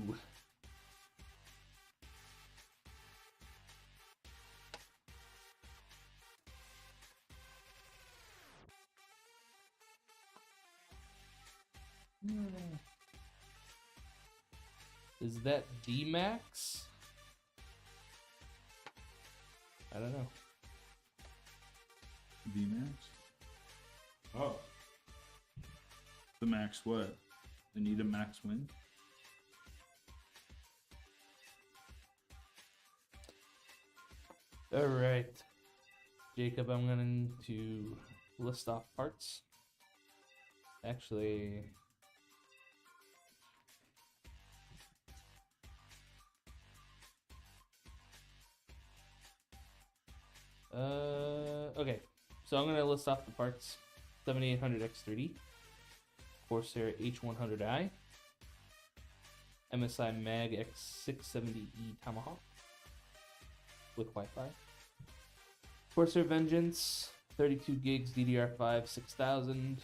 Is that D-Max? I don't know. D-Max? Oh. The max what? They need a max win? Alright. Jacob, I'm going to list off parts. Actually... okay. So I'm gonna list off the parts: 7800 X3D, Corsair H100i, MSI Mag X670E Tomahawk with Wi-Fi, Corsair Vengeance 32 gigs DDR5 6000,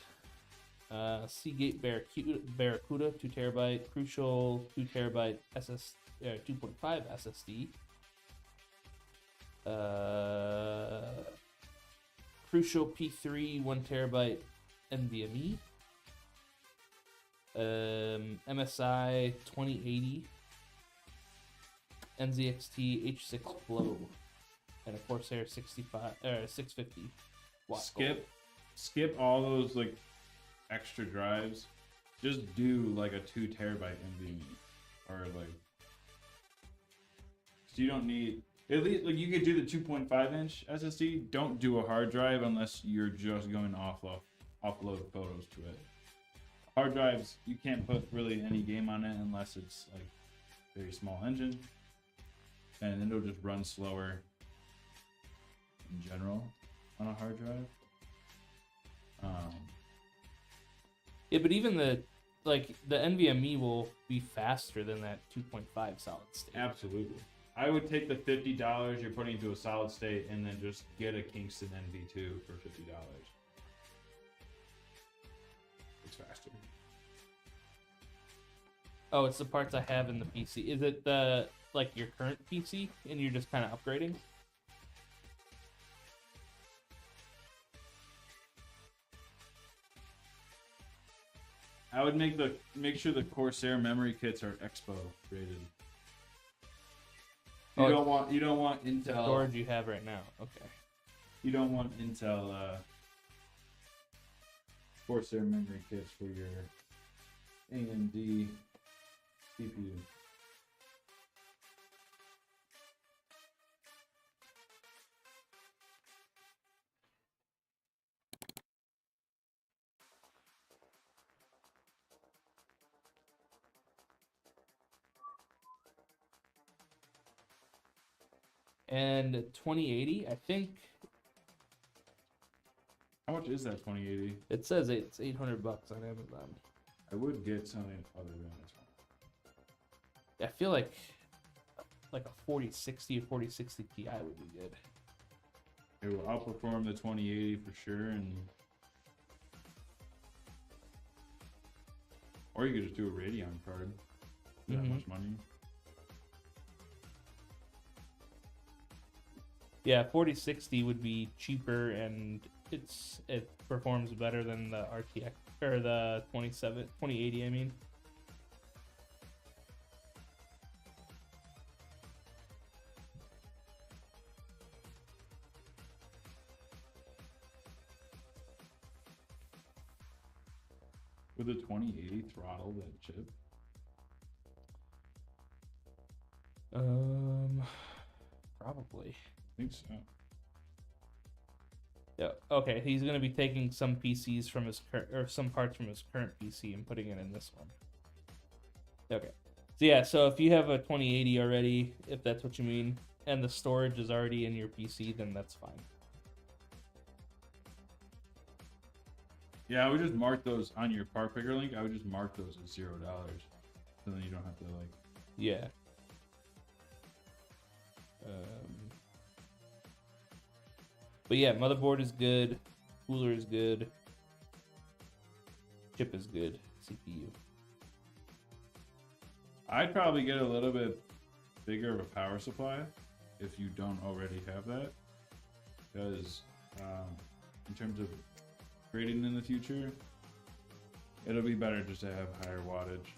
Seagate Barracuda 2 terabyte, Crucial 2 terabyte 2.5 SSD. Crucial P3 1 terabyte NVMe, MSI 2080, NZXT H6 Flow, and a Corsair 650 watt. Skip all those like extra drives. Just do like a 2 terabyte NVMe, or like, so you don't need. At least, like, you could do the 2.5 inch SSD. Don't do a hard drive unless you're just going to offload photos to it. Hard drives, you can't put really any game on it unless it's like very small engine, and it'll just run slower in general on a hard drive. Yeah, but even the NVMe will be faster than that 2.5 solid state. Absolutely. I would take the $50 you're putting into a solid state and then just get a Kingston NV2 for $50. It's faster. Oh, it's the parts I have in the PC. Is it the your current PC and you're just kind of upgrading? I would make sure the Corsair memory kits are Expo rated. You don't want Intel Storage you have right now. Okay. You don't want Intel Corsair memory kits for your AMD CPU. And 2080, I think How much is that 2080? it says it's $800 on Amazon. I would get something other than this one. I feel like a 4060 or 4060 Ti would be good. It will outperform the 2080 for sure, or you could just do a Radeon card. That Mhm. much money. Yeah, 4060 would be cheaper and it performs better than the RTX or the 2080, I mean. Would the 2080 throttle that chip? Probably. I think so. Yeah. Okay. He's gonna be taking some PCs from his some parts from his current PC and putting it in this one. Okay. So yeah. So if you have a 2080 already, if that's what you mean, and the storage is already in your PC, then that's fine. Yeah, I would just mark those on your part picker link. I would just mark those as $0, so then you don't have to like. Yeah. But yeah, motherboard is good, cooler is good, chip is good, CPU. I'd probably get a little bit bigger of a power supply if you don't already have that, because in terms of grading in the future, it'll be better just to have higher wattage.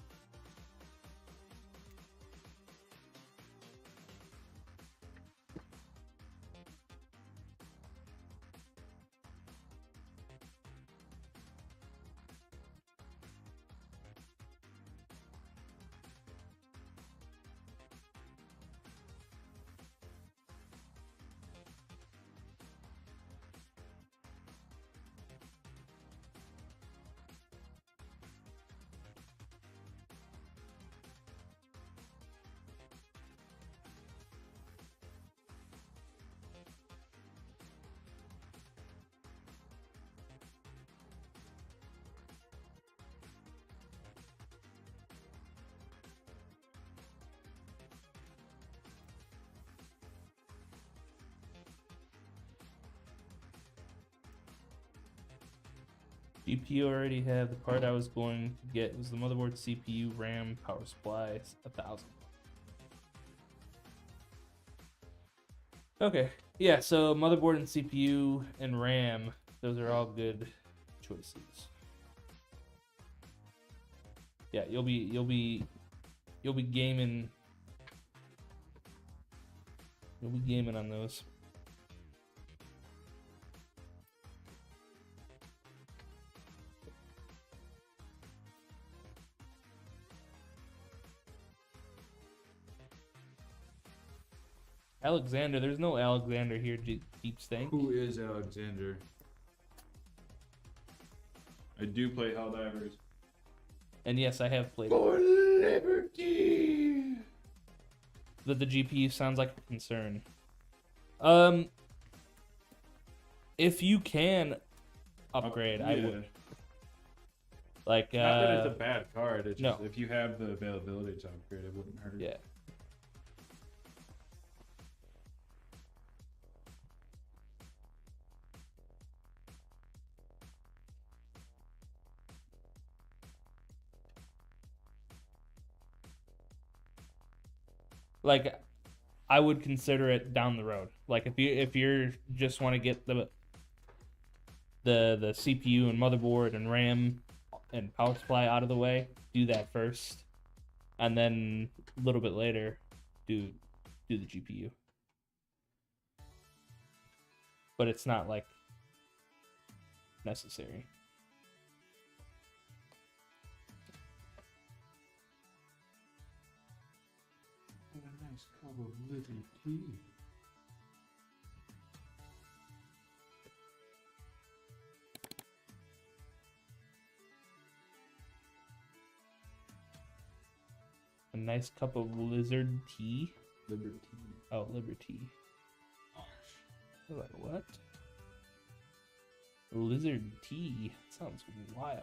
GPU already have. The part I was going to get was the motherboard, CPU, RAM, power supply, 1,000. Okay, yeah. So motherboard and CPU and RAM, those are all good choices. Yeah, you'll be gaming. You'll be gaming on those. Alexander, there's no Alexander here, Deep Stank. Who is Alexander? I do play Helldivers. And yes, I have played. For liberty. That the GPU sounds like a concern. If you can upgrade, I would. Like, Not that it's a bad card. It's just no. if you have the availability to upgrade, it wouldn't hurt. Yeah. Like, I would consider it down the road. Like, if you're just want to get the CPU and motherboard and RAM and power supply out of the way, do that first, and then a little bit later, do the GPU. But it's not like necessary. What a nice cup of living tea. A nice cup of lizard tea. Liberty. Oh, Liberty. Like what? Lizard tea. Sounds wild.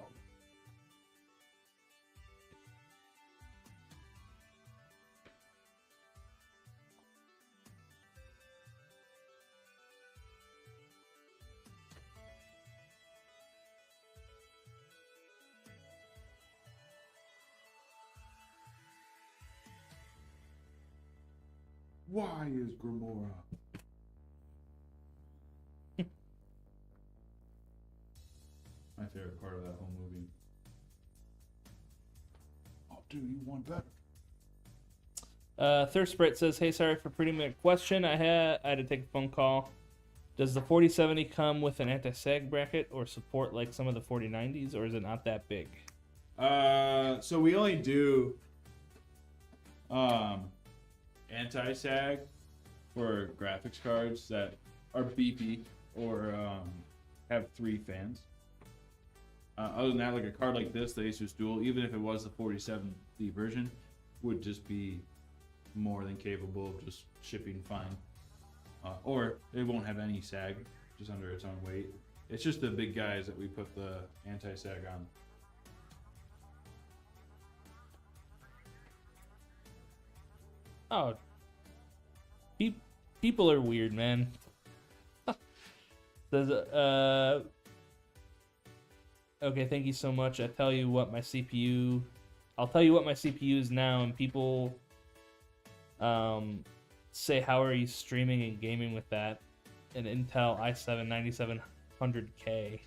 Why is Gamora? My favorite part of that whole movie. I'll do you one better. Thirst Sprite says, "Hey, sorry for pretty minute question. I had to take a phone call. Does the 4070 come with an anti-sag bracket or support like some of the 4090s, or is it not that big?" So we only do anti-sag for graphics cards that are beefy or have 3 fans. Other than that, like a card like this, the Asus Dual, even if it was the 4070 version, would just be more than capable of just shipping fine. Or it won't have any sag, just under its own weight. It's just the big guys that we put the anti-sag on. Oh, people are weird, man. Says, okay, thank you so much. I'll tell you what my CPU is now, and people say, how are you streaming and gaming with that? An Intel i7 9700K,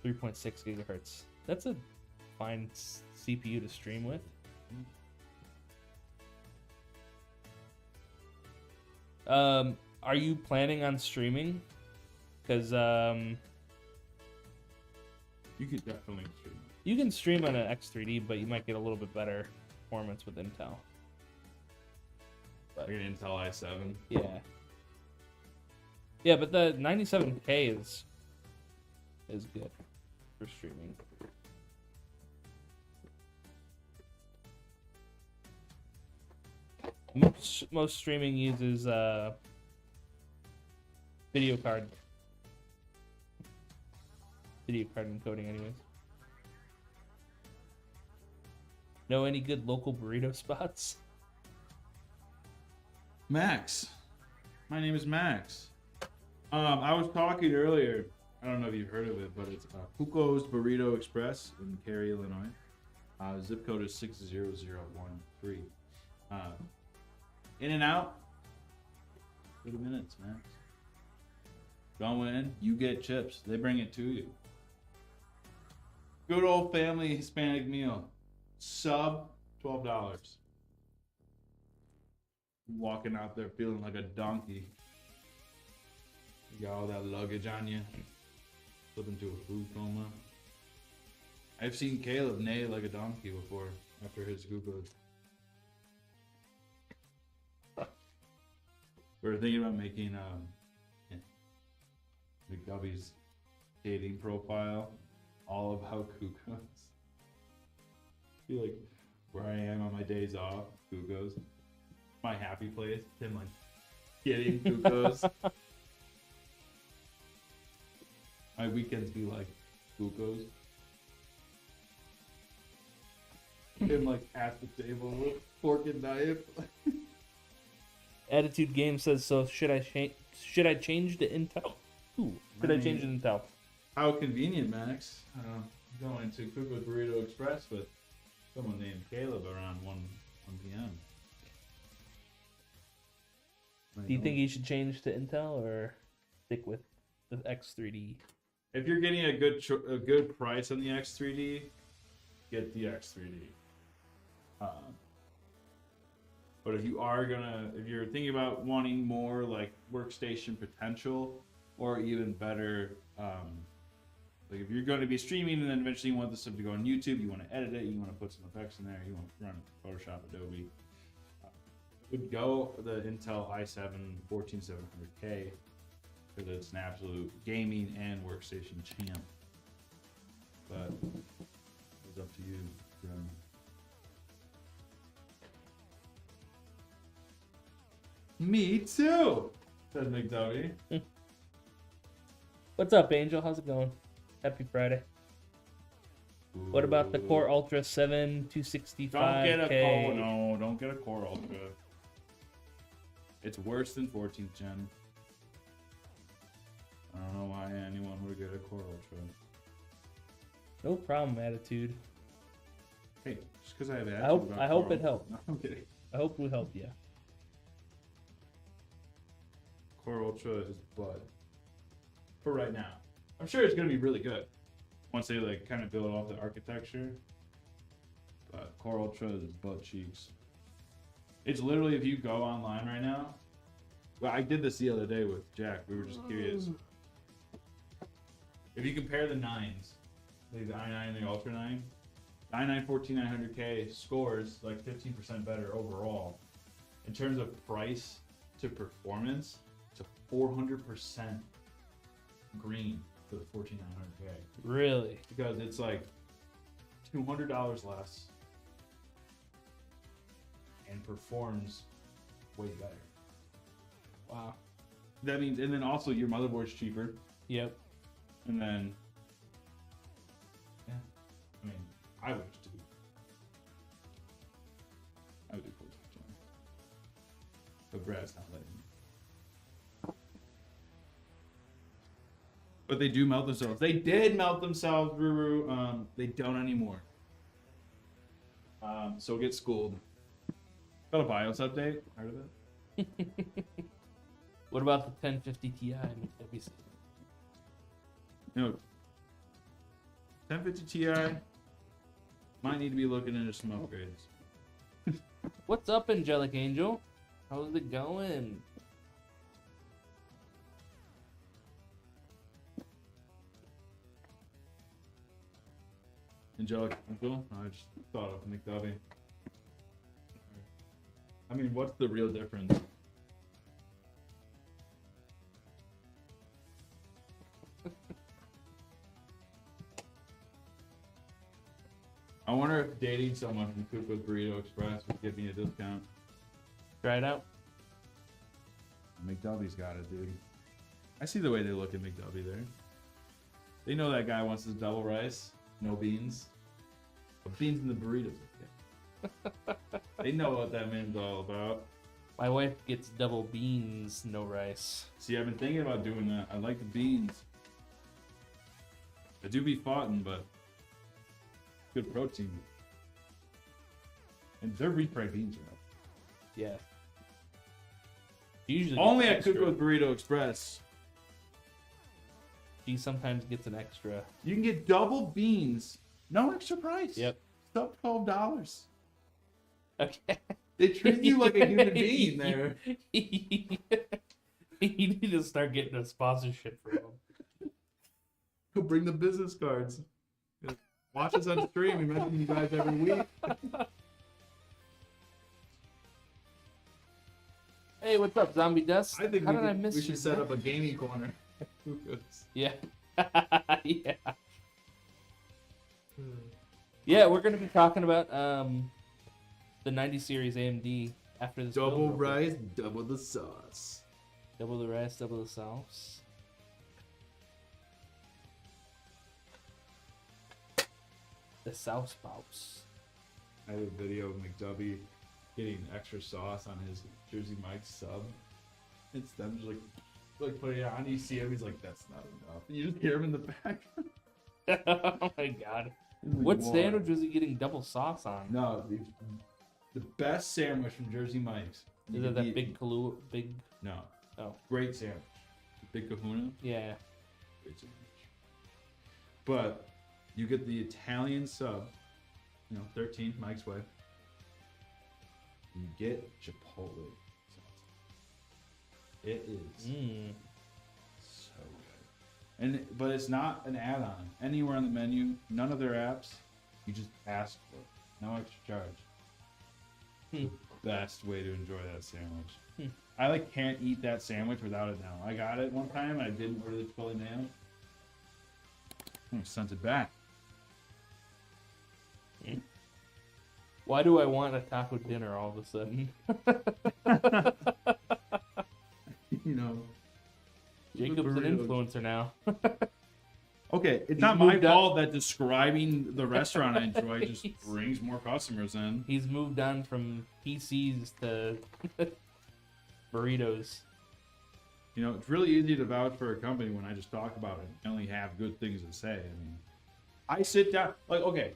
3.6 gigahertz. That's a fine CPU to stream with. Are you planning on streaming? Because You could definitely stream. you can stream on an X3D, but you might get a little bit better performance with Intel. Like an Intel i7. Yeah. Yeah, but the 97K is good for streaming. Most streaming uses video card encoding anyways. Know any good local burrito spots? Max. My name is Max. I was talking earlier. I don't know if you've heard of it, but it's Cuco's Burrito Express in Cary, Illinois. Zip code is 60013. In and out. 30 minutes, Max. Go in, you get chips. They bring it to you. Good old family Hispanic meal. Sub $12. Walking out there feeling like a donkey. You got all that luggage on you. Slip into a food coma. I've seen Caleb neigh like a donkey before after his glucose. We were thinking about making McDubby's dating profile all about Cuco's. Be like where I am on my days off, Cuco's. My happy place, him like getting Cuco's. My weekends be like Cuco's. Him like at the table with fork and knife. Attitude Game says, so should I change to Intel? Ooh, should I change to Intel? How convenient, Max. Going to Cuco's Burrito Express with someone named Caleb around 1 p.m. Do you think you should change to Intel or stick with the X3D? If you're getting a good price on the X3D, get the X3D. But if you're thinking about wanting more like workstation potential, or even better, like if you're going to be streaming and then eventually you want this stuff to go on YouTube, you want to edit it, you want to put some effects in there, you want to run Photoshop, Adobe, would go the Intel i7 14700K because it's an absolute gaming and workstation champ. But it's up to you. Me too, says McDubby. What's up, Angel? How's it going? Happy Friday. What about the Core Ultra 7 265K? Don't get a Core. No, don't get a Core Ultra. It's worse than 14th gen. I don't know why anyone would get a Core Ultra. No problem, Attitude. Hey, just because I have attitude. I hope it helped. No, I'm kidding. I hope we helped you. Core Ultra is butt for right now. I'm sure it's gonna be really good once they like kind of build off the architecture. But Core Ultra is butt cheeks. It's literally, if you go online right now. Well, I did this the other day with Jack. We were just curious. If you compare the 9s, like the i9 and the Ultra 9, the i9 14900K scores like 15% better overall. In terms of price to performance, it's a 400% green for the 14900K. Really? Because it's like $200 less and performs way better. Wow. That means, and then also your motherboard's cheaper. Yep. And then, yeah, I mean, I would just do 14th gen. But Brad's not letting me. But they do melt themselves. They did melt themselves, Ruru. They don't anymore. So get schooled. Got a BIOS update. Heard of it? What about the 1050 Ti? McWC? You know, 1050 Ti might need to be looking into some upgrades. What's up, Angelic Angel? How's it going? Angelic Angel? I just thought of McDubby. I mean, what's the real difference? I wonder if dating someone from Cook with Burrito Express would give me a discount. Try it out. McDubby's got it, dude. I see the way they look at McDubby there. They know that guy wants his double rice, no beans. But beans in the burritos. Okay. They know what that man's all about. My wife gets double beans, no rice. See, I've been thinking about doing that. I like the beans. I do be foughten, but good protein. And they're refried beans, right? Yeah. Usually Only gets at Cook extra. with Burrito Express. She sometimes gets an extra. You can get double beans, no extra price. Yep. Sub $12. Okay. They treat you like a human being there. You need to start getting a sponsorship for them. He'll bring the business cards. Watch us on stream. We mention you guys every week. Hey, what's up, Zombie Dust? I think How did I miss we you, should set man? up a gaming corner. Yeah. Yeah. Yeah, we're gonna be talking about the 90 series AMD after this. Double build. rice, double the sauce. Double the rice, double the sauce. The sauce box. I had a video of McDubby getting extra sauce on his Jersey Mike's sub. It's them just like putting it on. You see him, he's like, "That's not enough." And you just hear him in the back. Oh my god. He's like, What "Whoa." sandwich was he getting double sauce on? No, the best sandwich from Jersey Mike's. Is it that big Kahlua? Big. No. Oh. Great sandwich. Big Kahuna. Yeah. Great sandwich. But you get the Italian sub, 13, Mike's way. You get Chipotle sauce. It is so good. But it's not an add-on. Anywhere on the menu, none of their apps, you just ask for it. No extra charge. The best way to enjoy that sandwich. I can't eat that sandwich without it now. I got it one time. I didn't order the Chipotle mayo. I sent it back. Why do I want a taco dinner all of a sudden? Jacob's an influencer now. Okay, it's He's not my moved up. fault that describing the restaurant I enjoy just brings more customers in. He's moved on from PCs to burritos. It's really easy to vouch for a company when I just talk about it and only have good things to say. I sit down, okay,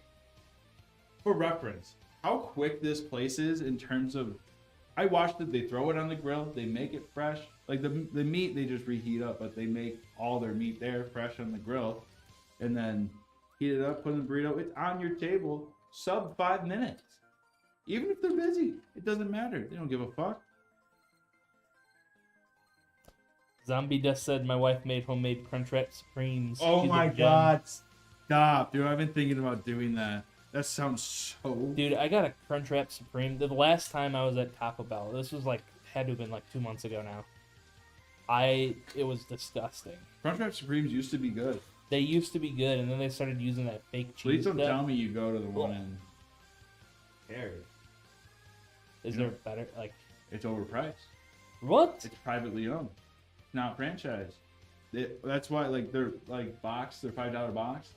for reference, how quick this place is in terms of, I watched it, they throw it on the grill, they make it fresh. Like the meat, they just reheat up, but they make all their meat there fresh on the grill and then heat it up, put it in the burrito. It's on your table, sub 5 minutes. Even if they're busy, it doesn't matter. They don't give a fuck. Zombie Dust said my wife made homemade Crunchwrap Supremes. Oh She's a my gem. god. Stop, dude. I've been thinking about doing that. That sounds so... Dude, I got a Crunchwrap Supreme. The last time I was at Taco Bell, this was had to have been 2 months ago now. It was disgusting. Crunchwrap Supremes used to be good. They used to be good, and then they started using that fake cheese. Please don't stuff. tell me you go to the one in... Harry. Is there better? It's overpriced. What? It's privately owned. It's not franchised. That's why, they're box. They're $5 box.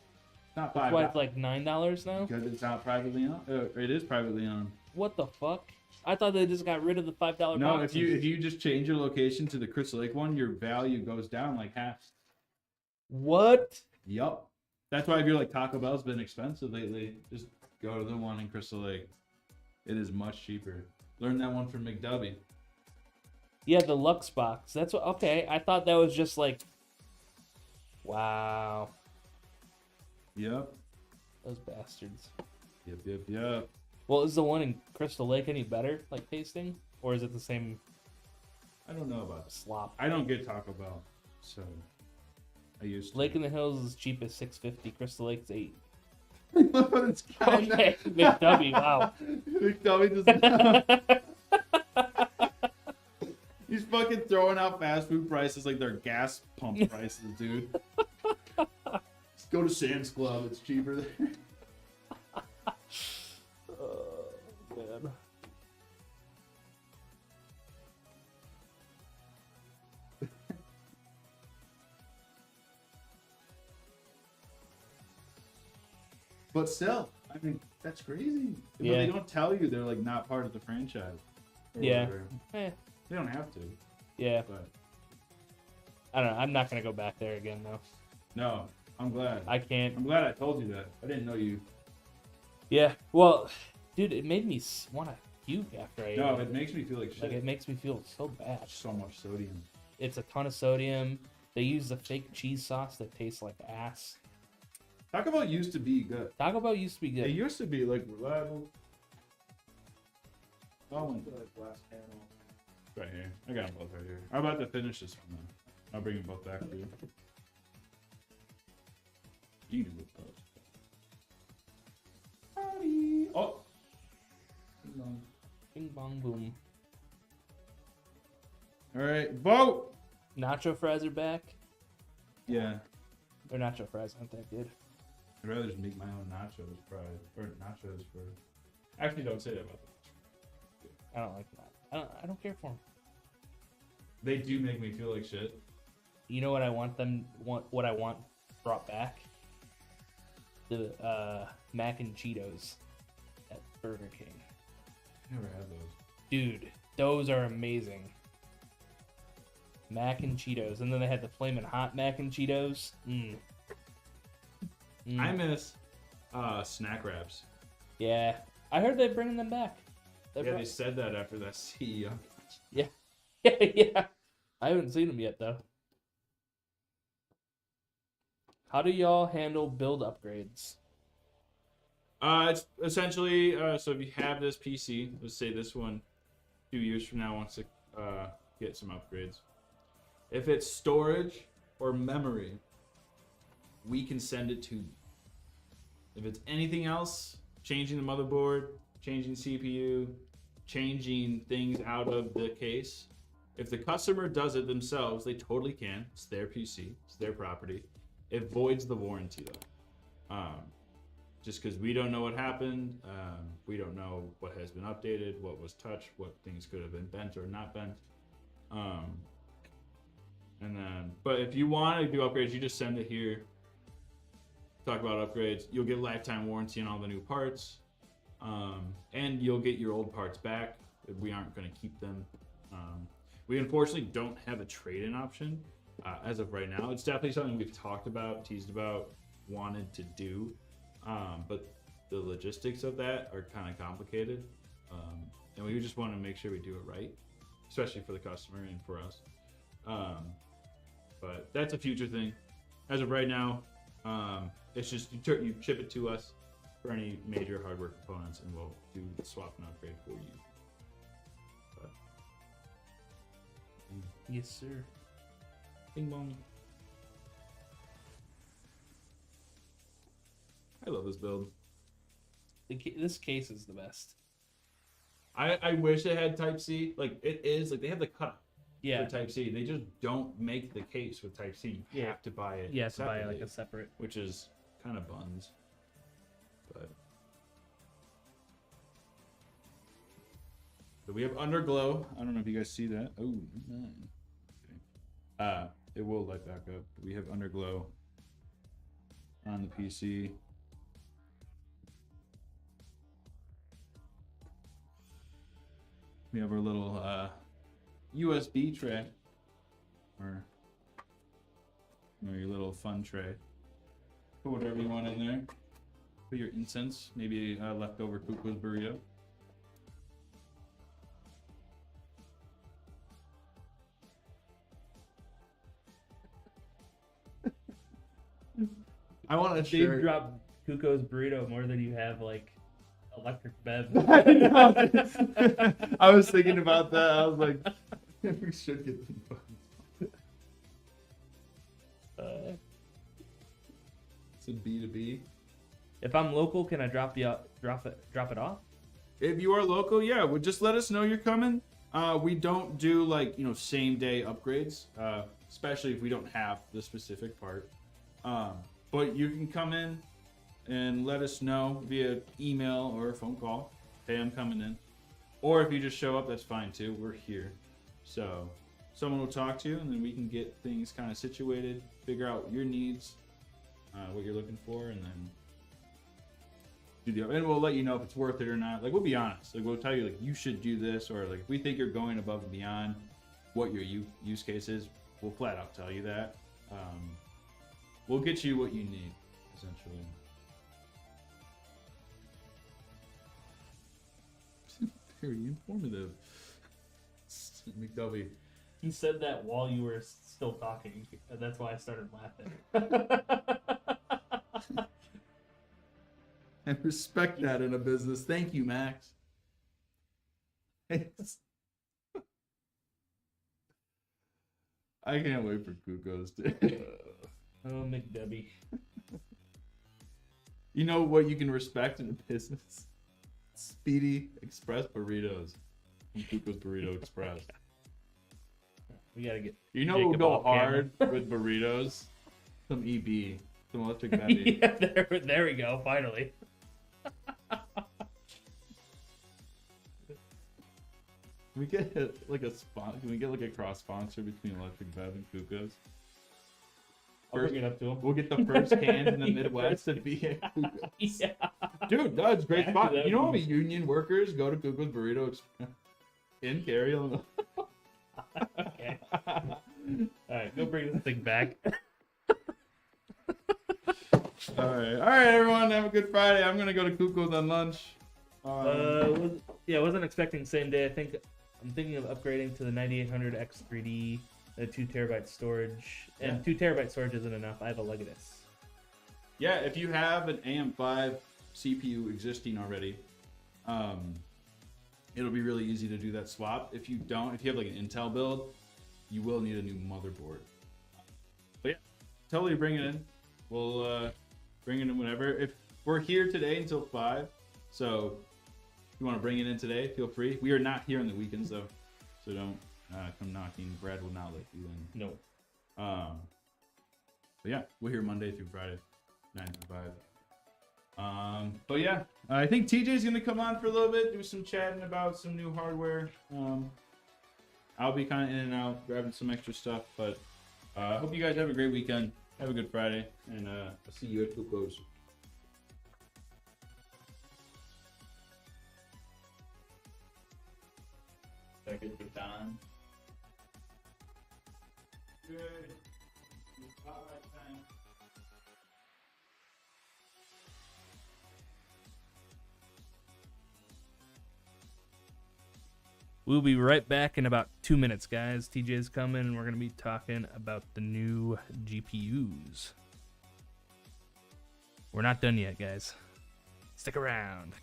It's not $5. That's why it's $9 now? Because it's not privately owned. It is privately owned. What the fuck? I thought they just got rid of the $5 No, boxes. if you just change your location to the Crystal Lake one, your value goes down half. What? Yup. That's why if you're like Taco Bell's been expensive lately, just go to the one in Crystal Lake. It is much cheaper. Learn that one from McDubby. Yeah, the Lux box. That's what. Okay, I thought that was just like. Wow, Yep. those bastards. Yep. Well, is the one in Crystal Lake any better, like tasting, or is it the same I don't know about this. slop? I don't get Taco Bell, so I used to. Lake in the Hills is cheap as $6.50. Crystal Lake's $8. It's kinda- Okay, McDubby. Wow. McDubby doesn't. He's fucking throwing out fast food prices like they're gas pump prices, dude. Just go to Sam's Club; it's cheaper there. Oh man. But still, I mean, that's crazy. But Yeah. they don't tell you they're like not part of the franchise. or Yeah. whatever. Eh, They don't have to, yeah. but I don't know. I'm not gonna go back there again though. no, I'm glad. I can't. I'm glad I told you that. I didn't know you. Yeah. Well, dude, it made me want to puke after I ate No, it. it makes me feel like shit. Like it makes me feel so bad. So much sodium. It's a ton of sodium. They use the fake cheese sauce that tastes like ass. Taco Bell used to be good. Taco Bell used to be It good. used to be like reliable. Oh, into like glass panel. Right here. I got them both right here. I'm about to finish this one though. I'll bring them both back for you. You can do it both. Howdy. Oh. Bing bong boom. All right, vote. Nacho fries are back. Yeah. Their nacho fries aren't that good. I'd rather just make my own nachos fries or nachos for. Actually, don't say that about them. I don't like that. I don't care for them. They do make me feel like shit. You know what I want what I want brought back? The mac and Cheetos at Burger King. Never had those. Dude, those are amazing. Mac and Cheetos. And then they had the flaming hot mac and Cheetos. I miss snack wraps. Yeah. I heard they're bringing them back. Yeah, they said that after that CEO. Yeah. Yeah. I haven't seen them yet, though. How do y'all handle build upgrades? It's essentially, so if you have this PC, let's say this one, 2 years from now wants to get some upgrades. If it's storage or memory, we can send it to you. If it's anything else, changing the motherboard, changing CPU, changing things out of the case, if the customer does it themselves, they totally can. It's their PC, it's their property. It voids the warranty though. Just because we don't know what happened, we don't know what has been updated, what was touched, what things could have been bent or not bent. And then, but if you want to do upgrades, you just send it here. Talk about upgrades. You'll get lifetime warranty on all the new parts, and you'll get your old parts back. We aren't going to keep them. We unfortunately don't have a trade-in option as of right now. It's definitely something we've talked about, teased about, wanted to do, but the logistics of that are kind of complicated, and we just want to make sure we do it right, especially for the customer and for us. But that's a future thing. As of right now, it's just you ship it to us for any major hardware components, and we'll do the swap and upgrade for you. But, Yes, sir. bing bong. I love this build. This case is the best. I wish it had Type C. Like it is. Like they have the cut Yeah. for Type C. They just don't make the case with Type C. You have to buy it. Yeah, to buy separately, like a separate. which is kind of buns. But so we have Underglow. I don't know if you guys see that. Oh, okay. It will light back up. We have Underglow on the PC. We have our little USB tray. Or Or your little fun tray. Put whatever you want in there. Put your incense, maybe a leftover Cuco's burrito. I want a Dave shirt. dropped Cuco's burrito more than you have like electric bev. I know. I was thinking about that. I was like, we should get them both. It's a B2B. If I'm local, can I drop it off? If you are local, yeah, well, just let us know you're coming. We don't do like same day upgrades, especially if we don't have the specific part. But you can come in and let us know via email or phone call. Hey, I'm coming in. Or if you just show up, that's fine too. We're here. So someone will talk to you, and then we can get things kind of situated, figure out your needs, what you're looking for, and then and we'll let you know if it's worth it or not. Like, we'll be honest. Like, we'll tell you, like, you should do this, or like, if we think you're going above and beyond what your use case is, we'll flat out tell you that. We'll get you what you need, essentially. Very informative. McDovey. He said that while you were still talking, and that's why I started laughing. I respect that in a business. Thank you, Max. Thanks. I can't wait for Cuco's Day. Oh, McDubby. You know what you can respect in a business? Speedy Express burritos from Cuco's Burrito Express. We gotta get. You know Jacob we'll go off camera. hard with burritos? Some EB. Some electric Betty. Yeah, there we go. Finally. Can we get like a spot? Can we get like a cross sponsor between Electric Bev and Cuco's? I'll bring it up to him. We'll get the first cans in the Yeah, Midwest to be at Cuco's. Yeah. Dude, that's a great Actually, spot. that You know how would many union workers go to Cuco's Burrito Express in Cary, Illinois? Okay. All right, go bring this thing back. All right, everyone. Have a good Friday. I'm gonna go to Cuco's on lunch. Wasn't expecting same day. I'm thinking of upgrading to the 9800 X3D, the 2 terabyte storage, and 2 terabyte storage isn't enough. I have a Legatus. Yeah, if you have an AM5 CPU existing already, it'll be really easy to do that swap. If you don't, if you have like an Intel build, you will need a new motherboard. But yeah, totally bring it in. We'll bring it in whenever. If we're here today until 5, so if you want to bring it in today, feel free. We are not here on the weekends though, so don't come knocking. Brad will not let you in. No. But yeah, we're here Monday through Friday, 9 to 5. But yeah, I think TJ's gonna come on for a little bit, do some chatting about some new hardware. I'll be kind of in and out, grabbing some extra stuff. But I hope you guys have a great weekend. Have a good Friday, and I'll see you at Cuco's. Second baton. Good. Time. We'll be right back in about 2 minutes, guys. TJ's coming, and we're going to be talking about the new GPUs. We're not done yet, guys. Stick around.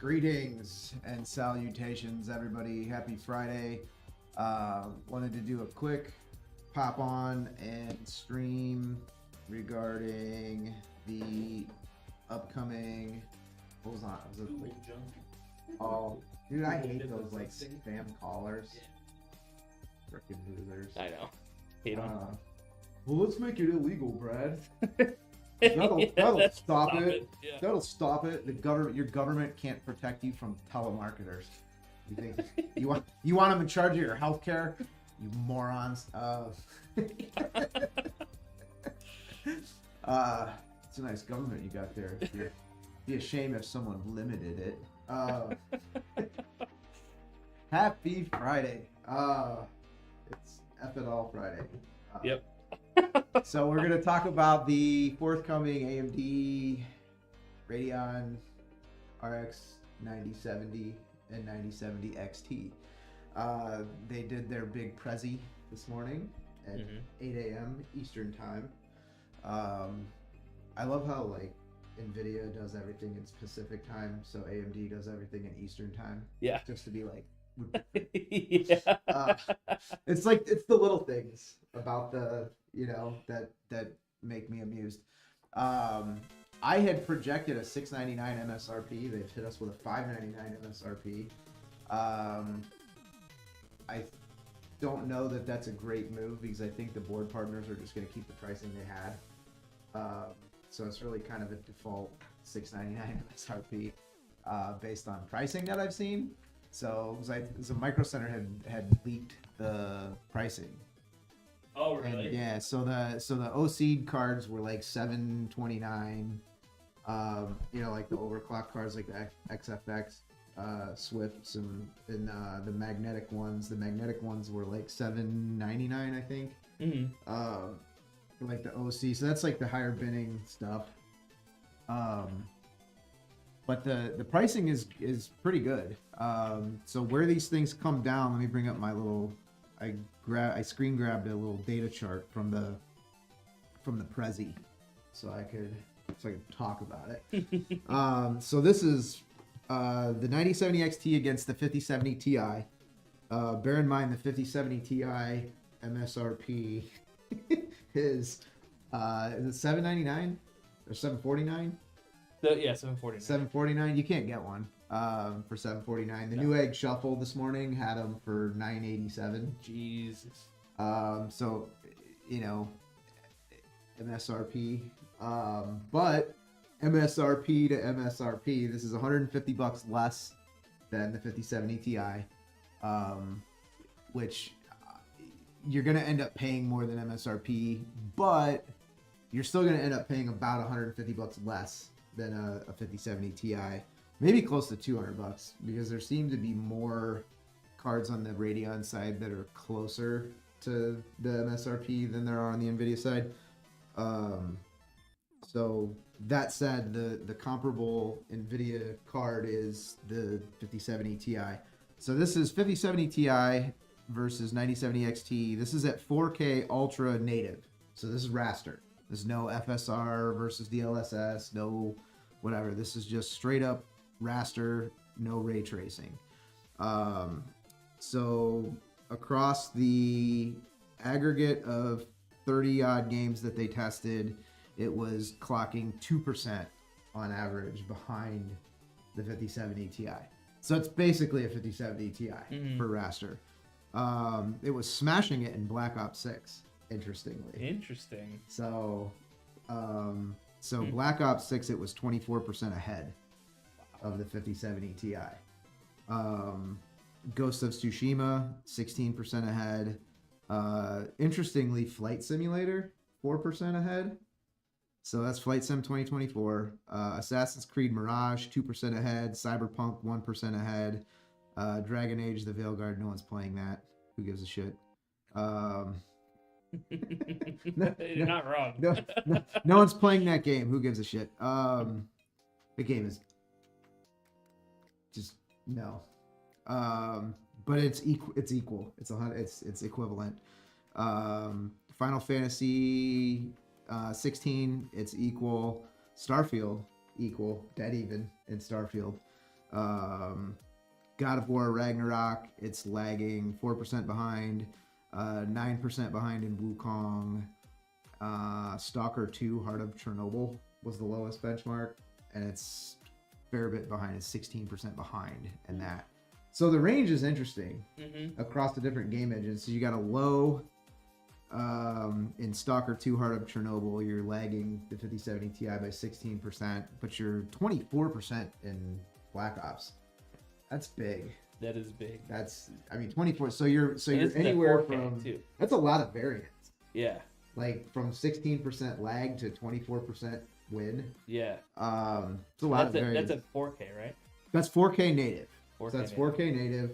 Greetings and salutations, everybody. Happy Friday. Wanted to do a quick pop on and stream regarding the upcoming. What was on? Was it like, oh, dude, I hate those like spam callers. Freaking losers. I know. Hate on. Well, let's make it illegal, Brad. That'll stop it. Yeah. That'll stop it. Your government can't protect you from telemarketers. You think you want them in charge of your health care? You morons. It's a nice government you got there. Be a shame if someone limited it. Happy Friday. It's F it all Friday. Yep. So we're going to talk about the forthcoming AMD Radeon RX 9070 and 9070 XT. They did their big Prezi this morning at 8 a.m. Eastern time. I love how like NVIDIA does everything in Pacific time, so AMD does everything in Eastern time. Yeah. Just to be like, Yeah. it's like it's the little things about the that make me amused. I had projected a $699 MSRP. They've hit us with a $599 MSRP. I don't know that that's a great move because I think the board partners are just going to keep the pricing they had. So it's really kind of a default $699 MSRP based on pricing that I've seen. So Micro Center had leaked the pricing. Oh really? And, yeah. So the OC cards were like $729. Like the overclock cards, like the XFX, Swifts, and the magnetic ones. The magnetic ones were like $799, I think. For like the OC. So that's like the higher binning stuff. But the pricing is pretty good. So where these things come down, let me bring up my little. I screen grabbed a little data chart from the Prezi, so I could talk about it. So this is the 9070 XT against the 5070 Ti. Bear in mind the 5070 Ti MSRP is it $799 or $749? Yeah, 749. $749. You can't get one for $749. The Newegg Shuffle this morning had them for $987. Jesus. So MSRP. But MSRP to MSRP, this is $150 less than the 5070 Ti, which you're gonna end up paying more than MSRP, but you're still gonna end up paying about $150 less than a 5070 Ti, maybe close to $200 because there seem to be more cards on the Radeon side that are closer to the MSRP than there are on the NVIDIA side. So that said, the comparable NVIDIA card is the 5070 Ti. So this is 5070 Ti versus 9070 XT. This is at 4K Ultra Native. So this is raster. There's no FSR versus DLSS, no whatever. This is just straight up raster, no ray tracing. So across the aggregate of 30 odd games that they tested, it was clocking 2% on average behind the 5070 Ti. So it's basically a 5070 Ti for raster. It was smashing it in Black Ops 6, interestingly. Interesting. So Black Ops 6, it was 24% ahead of the 5070 Ti. Ghost of Tsushima, 16% ahead. Interestingly, Flight Simulator, 4% ahead. So that's Flight Sim 2024. Assassin's Creed Mirage, 2% ahead. Cyberpunk, 1% ahead. Dragon Age, The Veilguard, no one's playing that. Who gives a shit? You're not wrong. No one's playing that game. Who gives a shit? The game is just no. But it's equal. It's equal. It's equivalent. Final Fantasy 16. It's equal. Starfield equal. Dead even in Starfield. God of War Ragnarok, it's lagging 4% behind, 9% behind in Wukong. Stalker 2 Heart of Chernobyl was the lowest benchmark, and it's a fair bit behind. It's 16% behind in that. So the range is interesting across the different game engines. So you got a low in Stalker 2 Heart of Chernobyl, you're lagging the 5070 Ti by 16%, but you're 24% in Black Ops. That's big. That is big. That's, I mean, 24. So you're It's anywhere 4K from too. That's a lot of variance. Yeah. Like from 16% lag to 24% win. Yeah. It's a lot of variance. That's at 4K, right? That's 4K native. 4K So that's native. 4K native.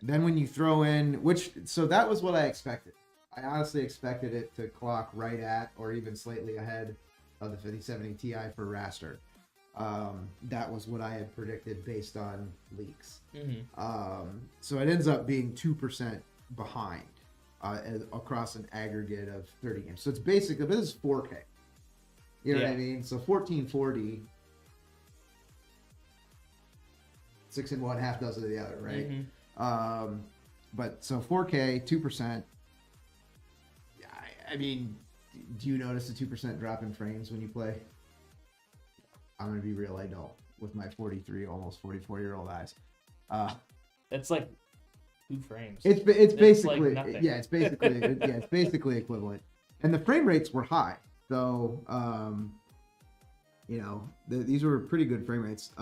Then when you throw in, so that was what I expected. I honestly expected it to clock right at or even slightly ahead of the 5070 Ti for raster. That was what I had predicted based on leaks. So it ends up being 2% behind across an aggregate of 30 games. So it's basically, but this is 4K. You know what I mean? So 1440, 6 in one, half dozen of the other, right? But so 4K, 2%. I mean, do you notice a 2% drop in frames when you play? I'm gonna be real, I don't. With my 43, almost 44-year-old eyes. It's like 2 frames. It's like basically nothing. it's basically equivalent. And the frame rates were high, so these were pretty good frame rates.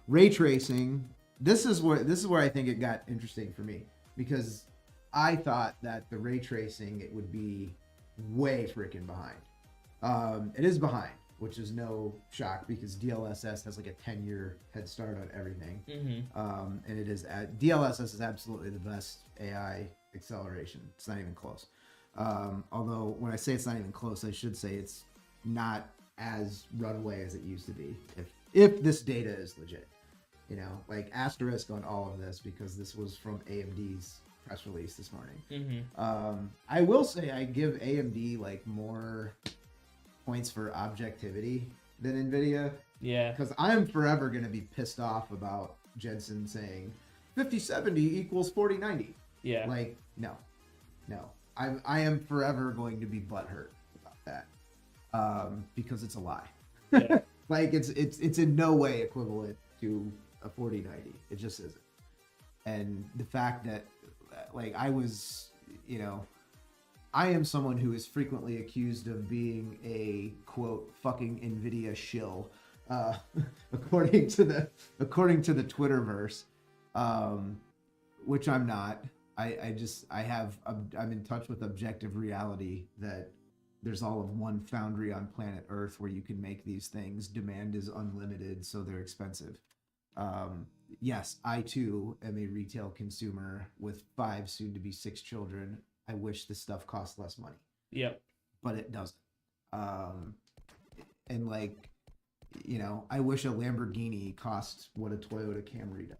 Ray tracing. This is where I think it got interesting for me, because I thought that the ray tracing, it would be way freaking behind. It is behind, which is no shock because DLSS has like a 10-year head start on everything. And it is DLSS is absolutely the best AI acceleration. It's not even close. Although when I say it's not even close, I should say it's not as runaway as it used to be. If this data is legit, like asterisk on all of this, because this was from AMD's press release this morning. I will say I give AMD like more points for objectivity than NVIDIA. Yeah. Because I'm forever going to be pissed off about Jensen saying 5070 equals 4090. Yeah. Like, no. I am forever going to be butthurt about that. Because it's a lie. Yeah. Like it's in no way equivalent to a 4090. It just isn't. And the fact that like I was, I am someone who is frequently accused of being a quote fucking NVIDIA shill, according to the Twitterverse, which I'm not. I'm in touch with objective reality that there's all of one foundry on planet Earth where you can make these things. Demand is unlimited, so they're expensive. Yes, I too am a retail consumer with 5, soon to be 6 children. I wish this stuff cost less money. Yep. But it doesn't. And like, I wish a Lamborghini cost what a Toyota Camry does,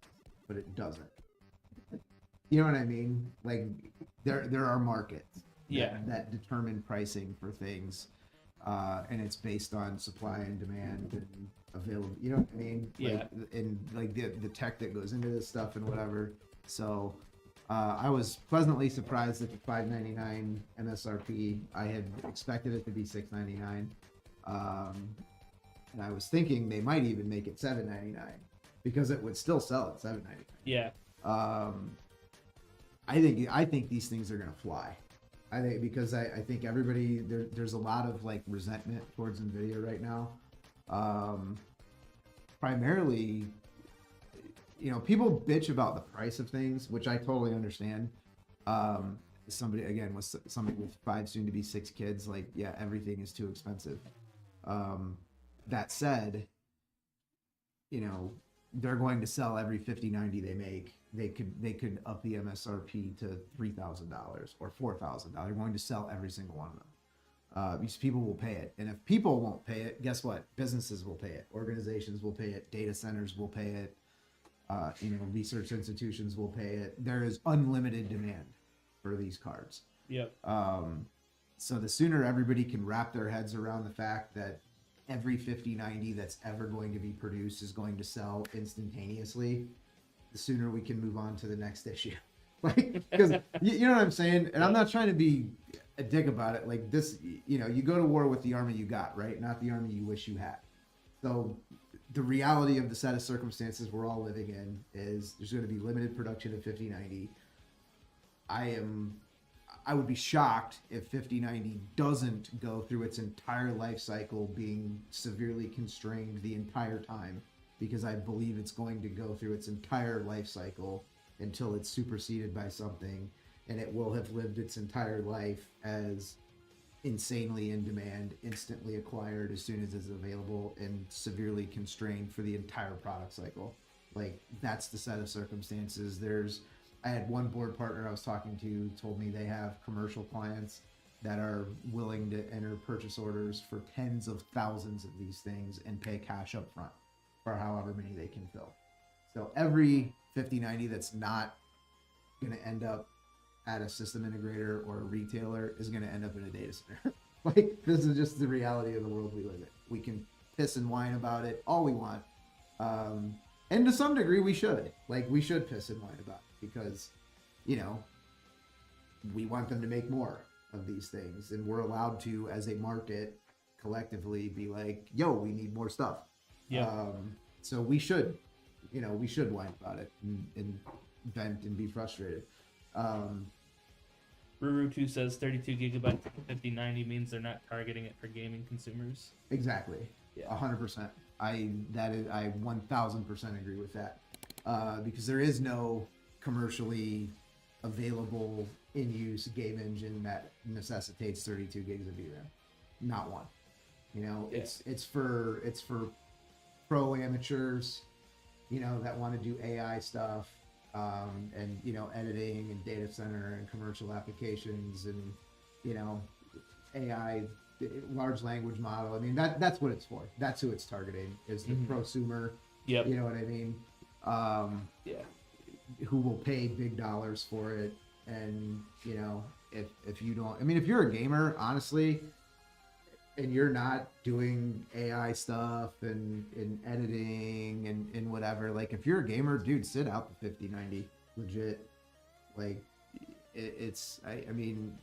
but it doesn't. You know what I mean? Like, there are markets that determine pricing for things, and it's based on supply and demand and available. You know what I mean? Like, and like the tech that goes into this stuff and whatever. So I was pleasantly surprised at the $599 MSRP. I had expected it to be $699, and I was thinking they might even make it $799 because it would still sell at $799. Yeah. I think these things are gonna fly. I think because I think everybody there's a lot of like resentment towards NVIDIA right now. Primarily, people bitch about the price of things, which I totally understand. Somebody with 5, soon to be 6 kids, like, yeah, everything is too expensive. That said, they're going to sell every 5090 they make. They could up the MSRP to $3,000 or $4,000. They're going to sell every single one of them. Because people will pay it. And if people won't pay it, guess what? Businesses will pay it. Organizations will pay it. Data centers will pay it. Research institutions will pay it. There is unlimited demand for these cards. Yep. So the sooner everybody can wrap their heads around the fact that every 5090 that's ever going to be produced is going to sell instantaneously, the sooner we can move on to the next issue. Like, because you know what I'm saying? And I'm not trying to be a dick about it. Like this, you know, you go to war with the army you got, right? Not the army you wish you had. So the reality of the set of circumstances we're all living in is there's going to be limited production of 5090. I would be shocked if 5090 doesn't go through its entire life cycle being severely constrained the entire time, because I believe it's going to go through its entire life cycle until it's superseded by something, and it will have lived its entire life as insanely in demand, instantly acquired as soon as it's available, and severely constrained for the entire product cycle. Like, that's the set of circumstances. I had one board partner I was talking to told me they have commercial clients that are willing to enter purchase orders for tens of thousands of these things and pay cash up front for however many they can fill. So every 5090 that's not going to end up at a system integrator or a retailer is going to end up in a data center. Like, this is just the reality of the world we live in. We can piss and whine about it all we want. And to some degree we should. Like, we should piss and whine about it because, you know, we want them to make more of these things. And we're allowed to, as a market, collectively be like, yo, we need more stuff. Yeah. So we should, you know, we should whine about it and vent and be frustrated. Ruru2 says 32 gigabytes 5090 means they're not targeting it for gaming consumers. Exactly. Yeah. 100%. I 1000% agree with that. Because there is no commercially available in-use game engine that necessitates 32 gigs of VRAM. Not one. You know, Yeah. it's for pro amateurs, you know, that want to do AI stuff, and, you know, editing and data center and commercial applications and, you know, AI, large language model. I mean, that's what it's for. That's who it's targeting, is the prosumer. Yep. You know what I mean? Yeah. Who will pay big dollars for it. And, you know, if you don't, I mean, if you're a gamer, honestly, and you're not doing AI stuff and editing and whatever, like, if you're a gamer, dude, sit out the 5090, legit. Like, I mean,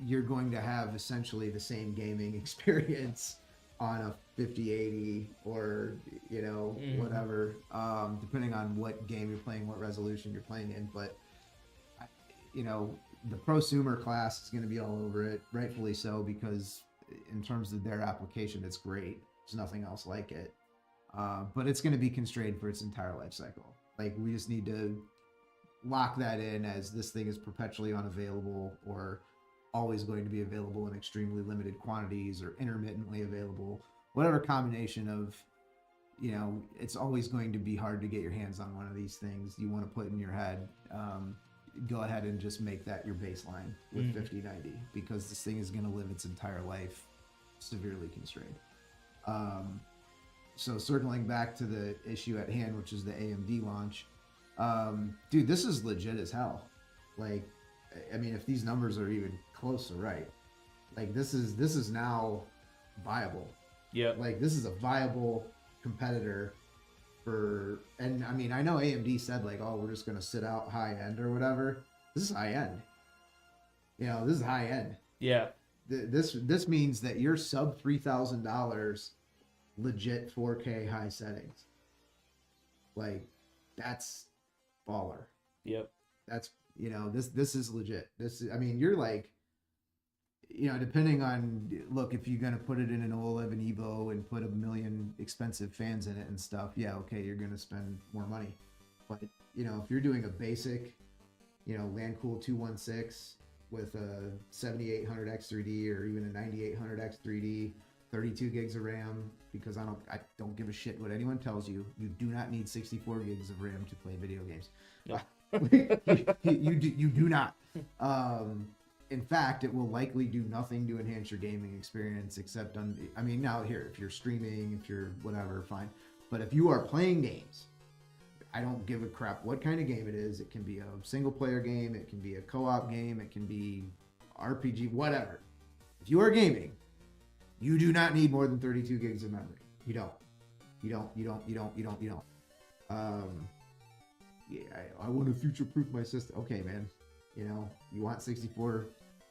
you're going to have essentially the same gaming experience on a 5080 or, you know, whatever, depending on what game you're playing, what resolution you're playing in. But, you know, the prosumer class is going to be all over it, rightfully so, because in terms of their application, it's great. There's nothing else like it. But it's going to be constrained for its entire life cycle. Like, we just need to lock that in as this thing is perpetually unavailable or always going to be available in extremely limited quantities or intermittently available. Whatever combination of, you know, it's always going to be hard to get your hands on one of these things you want to put in your head. Go ahead and just make that your baseline with 5090, because this thing is going to live its entire life severely constrained. So circling back to the issue at hand, which is the AMD launch, dude, this is legit as hell. Like, I mean, if these numbers are even close to right, like, this is now viable. Yeah. Like, this is a viable competitor for, and I mean, I know AMD said, like, oh, we're just going to sit out high end or whatever. This is high end. You know, this is high end. Yeah. This means that you're sub $3,000 legit 4K high settings. Like, that's baller. Yep. That's, you know, this is legit. This is, I mean, you're like, you know, depending on, look, if you're going to put it in an OLED and Evo and put a million expensive fans in it and stuff, yeah, okay, you're going to spend more money. But, you know, if you're doing a basic, you know, LandCool 216 with a 7800X3D or even a 9800X3D, 32 gigs of RAM, because I don't give a shit what anyone tells you. You do not need 64 gigs of RAM to play video games. No. you do not. In fact, it will likely do nothing to enhance your gaming experience except on, I mean, now here, if you're streaming, if you're whatever, fine. But if you are playing games, I don't give a crap what kind of game it is. It can be a single player game. It can be a co-op game. It can be RPG, whatever. If you are gaming, You do not need more than 32 gigs of memory. You don't. You don't. Yeah, I want to future-proof my system. Okay, man. You know, you want 64,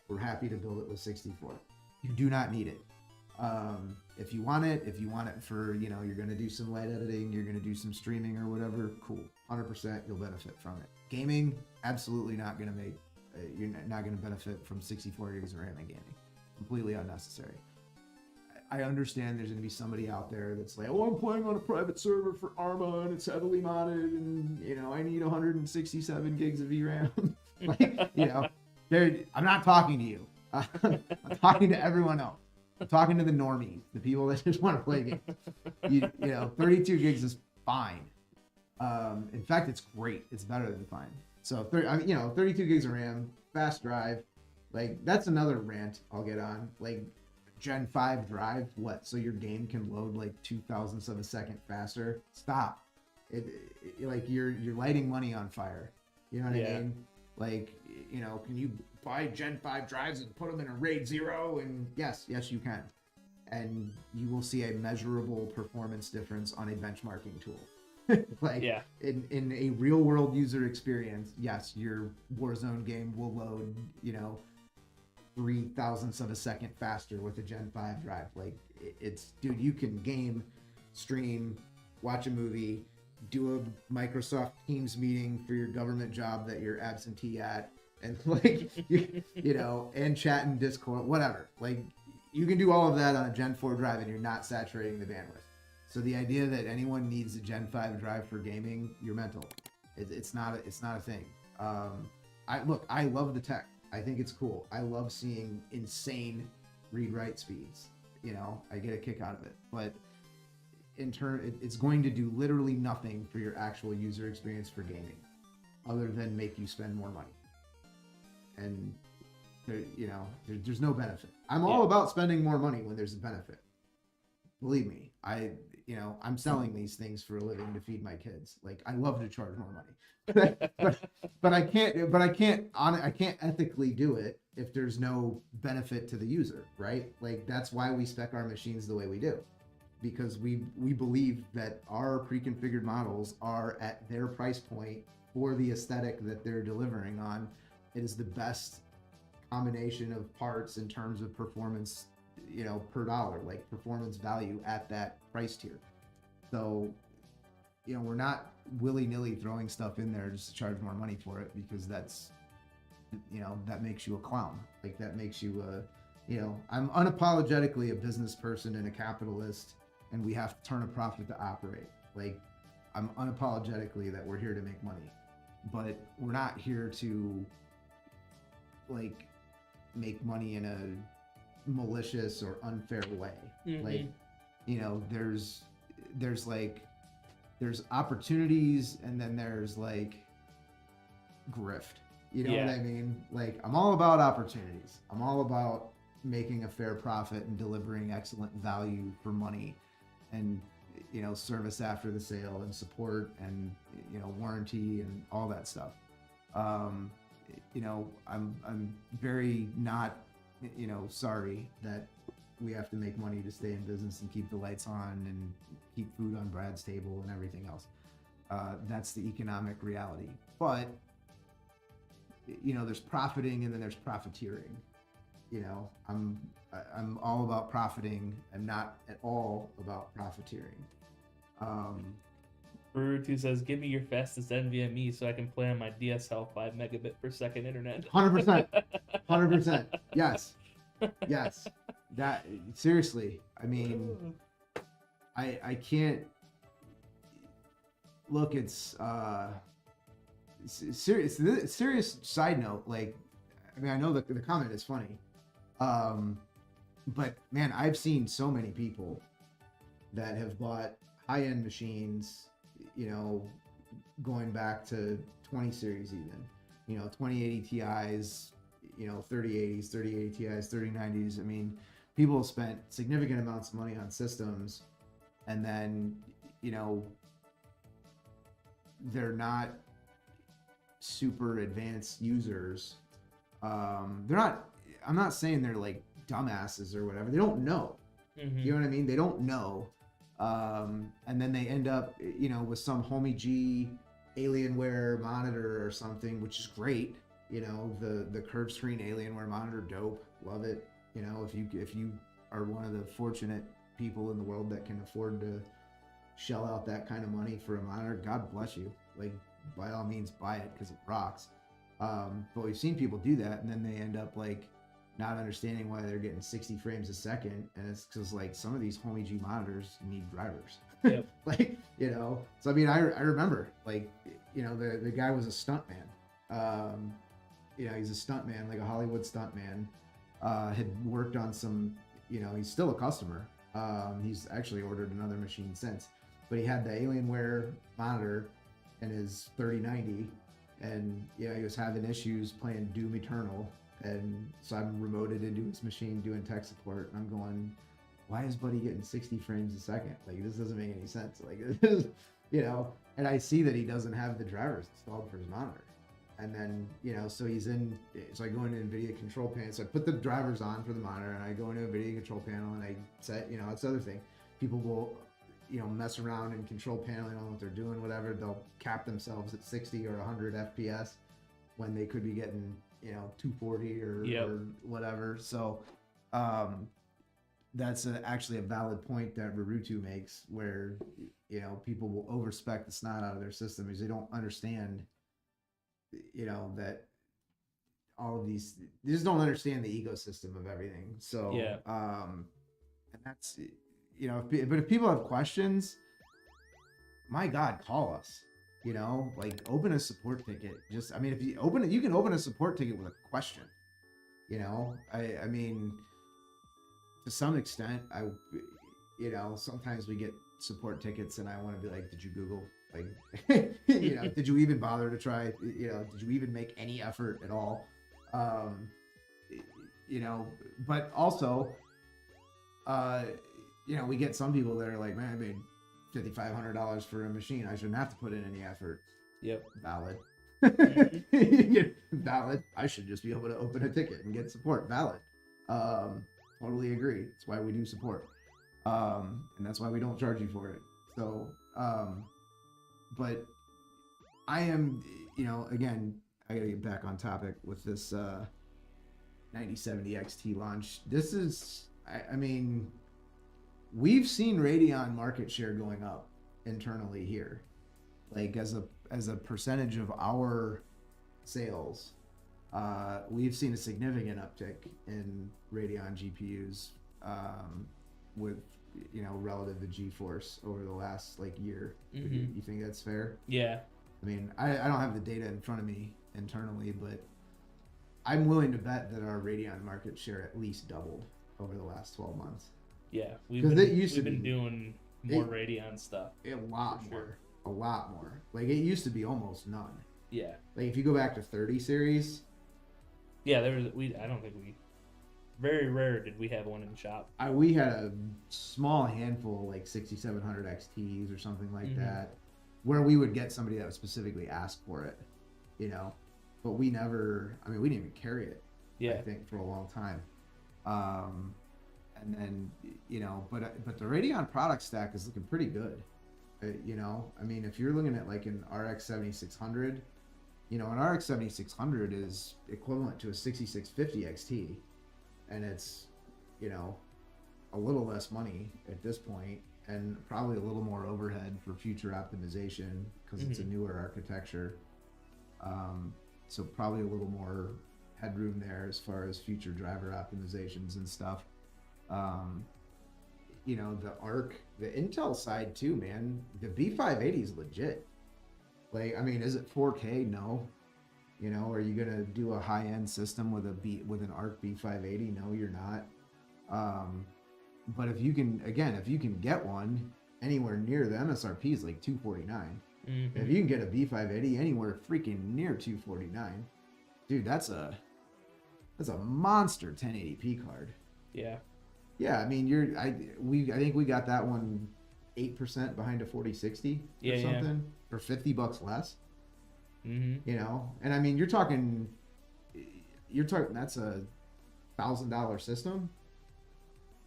we're happy to build it with 64. You do not need it. If you want it for, you know, you're going to do some light editing, you're going to do some streaming or whatever, cool. 100% you'll benefit from it. Gaming, absolutely not going to make, you're not going to benefit from 64 gigs of RAM in gaming. Completely unnecessary. I understand there's going to be somebody out there that's like, oh, I'm playing on a private server for Arma and it's heavily modded and, you know, I need 167 gigs of VRAM. Like, you know, I'm not talking to you. I'm talking to everyone else. I'm talking to the normies, the people that just want to play games. You know, 32 gigs is fine. In fact, it's great. It's better than fine. So, 32 gigs of RAM, fast drive. Like, that's another rant I'll get on. Like, Gen 5 drive, what? So your game can load like 2,000ths of a second faster? Stop. Like, you're lighting money on fire. You know what I mean? Like, you know, can you buy Gen 5 drives and put them in a RAID 0? And yes, you can. And you will see a measurable performance difference on a benchmarking tool. Like, in a real world user experience, yes, your Warzone game will load, you know, 3,000ths of a second faster with a Gen 5 drive. Like, it's, dude, you can game, stream, watch a movie, do a Microsoft Teams meeting for your government job that you're absentee at, and like, you know, and chat in Discord, whatever. Like, you can do all of that on a Gen 4 drive and you're not saturating the bandwidth. So the idea that anyone needs a Gen 5 drive for gaming, you're mental. It's not a thing. I love the tech. I think it's cool. I love seeing insane read-write speeds. You know, I get a kick out of it. But in turn, it's going to do literally nothing for your actual user experience for gaming, other than make you spend more money. And there's no benefit. I'm all about spending more money when there's a benefit. Believe me, I'm selling these things for a living to feed my kids. Like, I love to charge more money, but I can't ethically do it if there's no benefit to the user, right? Like, that's why we spec our machines the way we do, because we believe that our pre-configured models are at their price point for the aesthetic that they're delivering on. It is the best combination of parts in terms of performance, you know, per dollar, like performance value at that price tier. So, you know, we're not willy-nilly throwing stuff in there just to charge more money for it, because that's, you know, that makes you a clown. Like, that makes you I'm unapologetically a business person and a capitalist, and we have to turn a profit to operate. Like, I'm unapologetically that we're here to make money, but we're not here to, like, make money in a malicious or unfair way. Mm-hmm. Like, you know, there's opportunities, and then there's like grift. You know what I mean? Like, I'm all about opportunities. I'm all about making a fair profit and delivering excellent value for money, and, you know, service after the sale and support and, you know, warranty and all that stuff. You know, I'm very not, you know, sorry that we have to make money to stay in business and keep the lights on and keep food on Brad's table and everything else. That's the economic reality. But, you know, there's profiting and then there's profiteering. You know, I'm all about profiting. I'm not at all about profiteering. Brewer2 says, give me your fastest NVMe so I can play on my DSL 5 megabit per second internet. 100%. 100%. Yes. Yes. That, seriously. I mean, I can't look, it's serious side note. Like, I mean, I know that the comment is funny. But man, I've seen so many people that have bought high-end machines, you know, going back to 20 series even, you know, 2080 Ti's, you know, 3080s, 3080 Ti's, 3090s. I mean, people have spent significant amounts of money on systems, and then, you know, they're not super advanced users. I'm not saying they're like dumbasses or whatever. They don't know. You know what I mean? They don't know. And then they end up, you know, with some homie G Alienware monitor or something, which is great. You know, the curved screen Alienware monitor, dope, love it. You know, if you are one of the fortunate people in the world that can afford to shell out that kind of money for a monitor, God bless you. Like, by all means, buy it because it rocks. But we've seen people do that, and then they end up like not understanding why they're getting 60 frames a second, and it's because like some of these homie G monitors need drivers. Yep. Like, you know, so I mean, I remember, like, you know, the guy was a stuntman. You know, he's a stuntman, like a Hollywood stuntman. Had worked on some, you know, he's still a customer. He's actually ordered another machine since, but he had the Alienware monitor in his 3090, and you know, he was having issues playing Doom Eternal, and so I'm remoted into his machine doing tech support, and I'm going, why is Buddy getting 60 frames a second? Like, this doesn't make any sense. Like, you know, and I see that he doesn't have the drivers installed for his monitor. And then, you know, so I go into NVIDIA control panel. So I put the drivers on for the monitor, and I go into NVIDIA control panel, and I set, you know, that's the other thing. People will, you know, mess around in control panel, I don't know what they're doing, whatever. They'll cap themselves at 60 or 100 FPS when they could be getting, you know, 240 or whatever. So that's actually a valid point that Rarutu makes, where, you know, people will overspec the snot out of their system because they don't understand, you know, that all of these, they just don't understand the ecosystem of everything. So and that's, you know, but if people have questions, my God, call us. You know, like, open a support ticket. Just, I mean, if you open it, you can open a support ticket with a question. You know, I mean, to some extent, you know, sometimes we get support tickets, and I want to be like, did you Google? Like, you know, did you even bother to try? You know, did you even make any effort at all? You know, but also, you know, we get some people that are like, man, I made $5,500 for a machine. I shouldn't have to put in any effort. Yep. Valid. Valid. I should just be able to open a ticket and get support. Valid. Totally agree. That's why we do support. And that's why we don't charge you for it. So, but I am, you know, again, I gotta get back on topic with this 9070 XT launch. This is, I mean, we've seen Radeon market share going up internally here, like as a percentage of our sales. We've seen a significant uptick in Radeon GPUs with, you know, relative to GeForce over the last like year. You think that's fair? Yeah. I mean, I don't have the data in front of me internally, but I'm willing to bet that our Radeon market share at least doubled over the last 12 months. Yeah, we've been doing more Radeon stuff. A lot more. A lot more. Like, it used to be almost none. Yeah. Like, if you go back to 30 series. Yeah, I don't think very rare did we have one in the shop. We had a small handful, like 6700 XTs or something like that, where we would get somebody that would specifically ask for it, you know. But we never, I mean, we didn't even carry it, I think, for a long time. And then, you know, but the Radeon product stack is looking pretty good. You know, I mean, if you're looking at like an RX 7600, you know, an RX 7600 is equivalent to a 6650 XT, and it's, you know, a little less money at this point, and probably a little more overhead for future optimization because it's a newer architecture. So probably a little more headroom there as far as future driver optimizations and stuff. You know, the Intel side too, man. The B580 is legit. Like, I mean, is it 4K? No. You know, are you gonna do a high-end system with an Arc B580? No, you're not. But if you can get one anywhere near the MSRP is like $249. If you can get a B580 anywhere freaking near $249, dude, that's a monster 1080p card. Yeah. Yeah, I mean, I think we got that one 8% behind a 4060 or something for $50 less. You know, and I mean, you're talking that's a $1,000 system.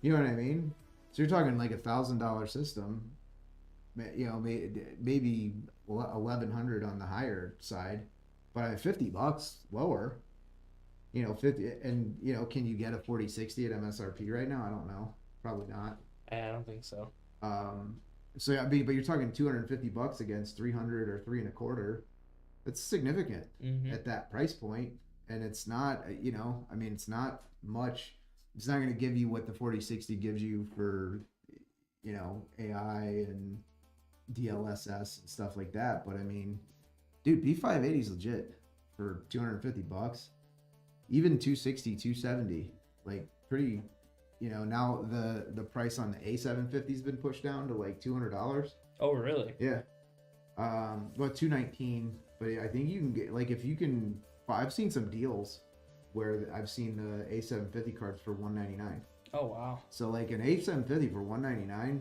You know what I mean? So you're talking like $1,000 system, you know, maybe 1,100 on the higher side, but at $50 lower, you know, 50, and you know, can you get a 4060 at MSRP right now? I don't know, probably not. I don't think so. So I mean, but you're talking $250 against 300 or 3.25. It's significant at that price point, and it's not, you know, I mean, it's not much. It's not going to give you what the 4060 gives you for, you know, AI and DLSS and stuff like that. But I mean, dude, B580 is legit for $250. Even 260, 270, like pretty, you know, now the price on the A750 has been pushed down to like $200. Oh, really? Yeah. Well, 219, but I think you can get, like, if you can, I've seen some deals where I've seen the A750 cards for $199. Oh, wow. So like an A750 for $199,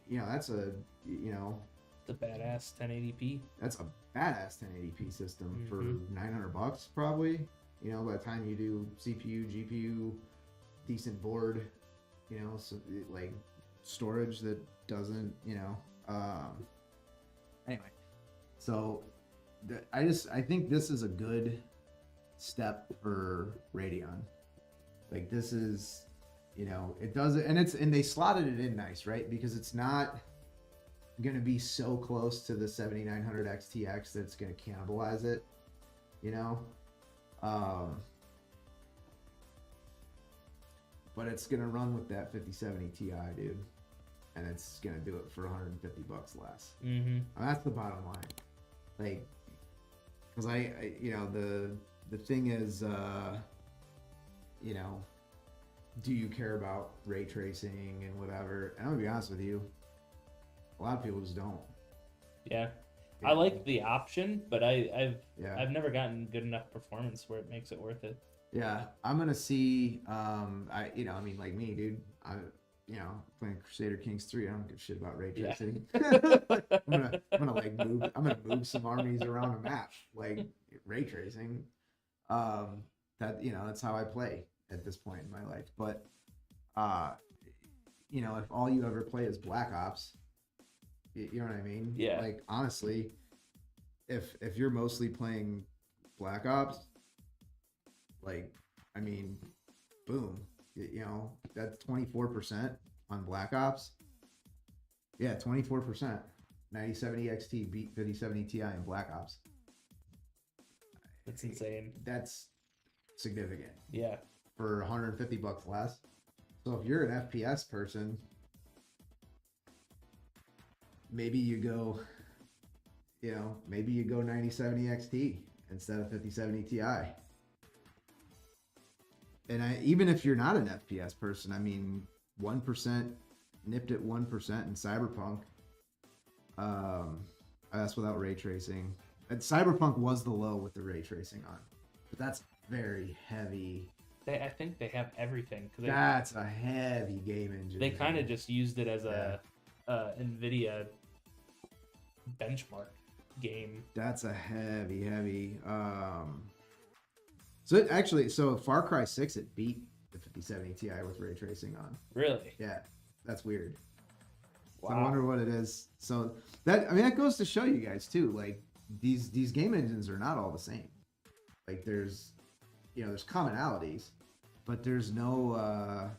you know, that's a, you know, It's a badass 1080p. that's a badass 1080p system for $900 probably. You know, by the time you do CPU, GPU, decent board, you know, so like storage that doesn't, you know, anyway. So I think this is a good step for Radeon. Like this is, you know, it does it, and they slotted it in nice, right? Because it's not going to be so close to the 7900 XTX that it's going to cannibalize it, you know. But it's going to run with that 5070 Ti, dude, and it's going to do it for $150 less. That's the bottom line. Like, because I you know, the thing is, you know, do you care about ray tracing and whatever? And I'm gonna be honest with you, a lot of people just don't. Yeah. I like the option, but I've Yeah. never gotten good enough performance where it makes it worth it. Yeah, I'm gonna see. You know, I mean, like me, dude. You know, playing Crusader Kings 3. I don't give a shit about ray Yeah. tracing. I'm gonna like move. I'm gonna move some armies around a map, like ray tracing. That, you know, that's how I play at this point in my life. But you know, if all you ever play is Black Ops, you know what I mean? Yeah. Like honestly, if you're mostly playing Black Ops, like, I mean, boom, you know, that's 24% on Black Ops. Yeah, 24%. 9070 XT beat 5070 Ti in Black Ops. That's insane. That's significant Yeah. for $150 less. So if you're an FPS person, maybe you go, you know, maybe you go 9070 XT instead of 5070 Ti. And even if you're not an FPS person, I mean, 1% nipped at 1% in Cyberpunk. That's without ray tracing. And Cyberpunk was the low with the ray tracing on, but that's very heavy. I think they have everything. That's a heavy game engine. They kind of just used it as a NVIDIA benchmark game. That's a heavy. So Far Cry 6, it beat the 5070 Ti with ray tracing on. Really? Yeah, that's weird. Wow. So I wonder what it is. So that goes to show you guys too. Like these game engines are not all the same. Like there's commonalities, but there's no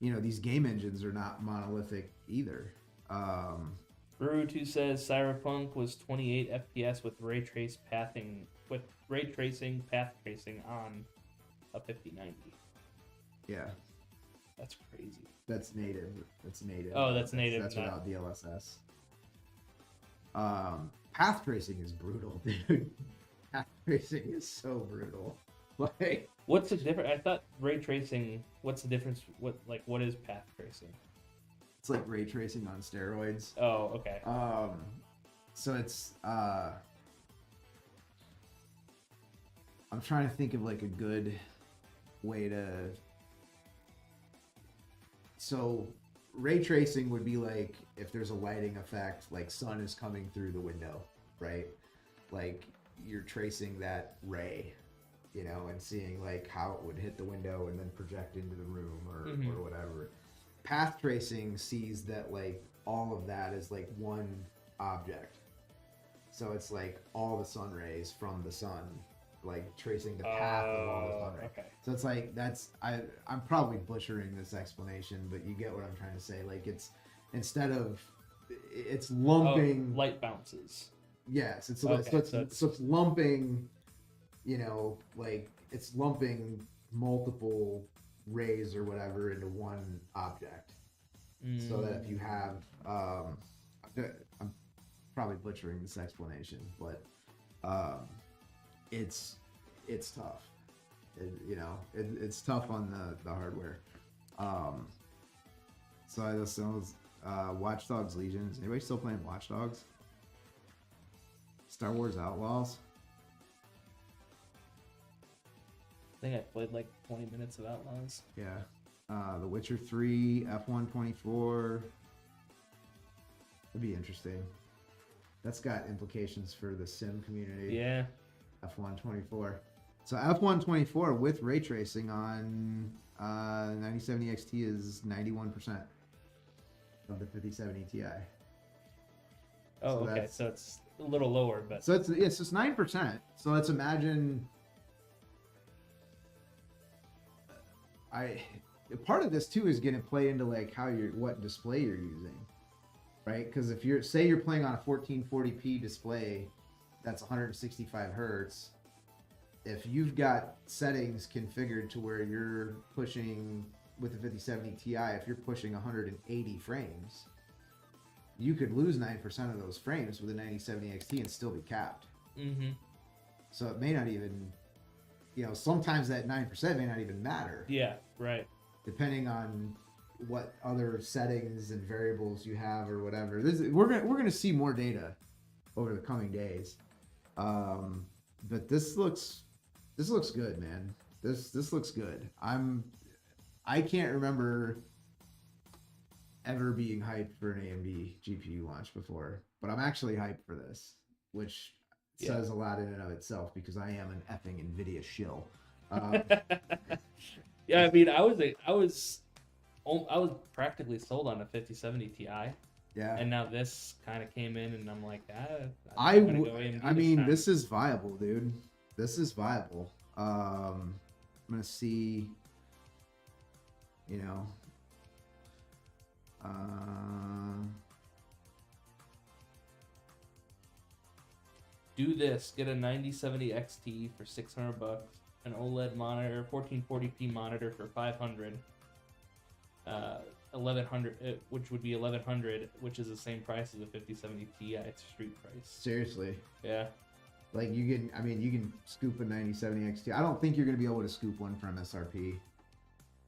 these game engines are not monolithic either. Brew2 says Cyberpunk was 28 FPS with ray tracing path tracing on a 5090. Yeah, That's crazy. that's native. That's native. Oh, that's native, That's not- without DLSS. Path tracing is brutal, dude. Path tracing is so brutal. Like, What's the difference? I thought ray tracing. What's the difference? What is path tracing? it's like ray tracing on steroids. Oh, okay. So it's I'm trying to think of like a good way to. So ray tracing would be like if there's a lighting effect, like sun is coming through the window, right? Like you're tracing that ray, you know, and seeing like how it would hit the window and then project into the room or whatever. Path tracing sees that like all of that is like one object. So it's like all the sun rays from the sun, like tracing the path of all the sun rays. Okay. So it's like I'm probably butchering this explanation, but you get what I'm trying to say. Like it's lumping light bounces. Yes, it's Okay, so it's lumping, you know, like it's lumping multiple rays or whatever into one object. So that if you have, I'm probably butchering this explanation, but it's tough. It's tough on the hardware. So I listened to Watch Dogs Legion. Is anybody still playing Watch Dogs? Star Wars Outlaws. I think I played like 20 minutes of Outlaws. Yeah. The Witcher 3, F124. That'd be interesting. That's got implications for the sim community. Yeah. F124. So F124 with ray tracing on 9070 XT is 91% of the 5070 Ti. Oh, So okay. that's- So it's a little lower, but So it's just 9%. So let's imagine part of this too is going to play into like what display you're using, right? Because if you're playing on a 1440p display that's 165 hertz, if you've got settings configured to where you're pushing with the 5070 Ti, if you're pushing 180 frames, you could lose 9% of those frames with a 9070 XT and still be capped. So it may not even, sometimes that 9% may not even matter. yeah, right. Depending on what other settings and variables you have or whatever. We're gonna see more data over the coming days. But this looks good, man. This looks good. I can't remember ever being hyped for an AMD GPU launch before, but I'm actually hyped for this, which says a lot in and of itself because I am an effing NVIDIA shill. Yeah, I mean, I was practically sold on a 5070 Ti, Yeah. and now this kind of came in, and I'm like, I I'm gonna go AMD mean, time. this is viable, dude. This is viable. I'm gonna see, Do this. Get a 9070 XT for $600, an OLED monitor, 1440p monitor for $500, 1100, which would be 1100, which is the same price as a 5070 Ti. It's street price. seriously, Yeah. like you can scoop a 9070 XT. I don't think you're gonna be able to scoop one from MSRP.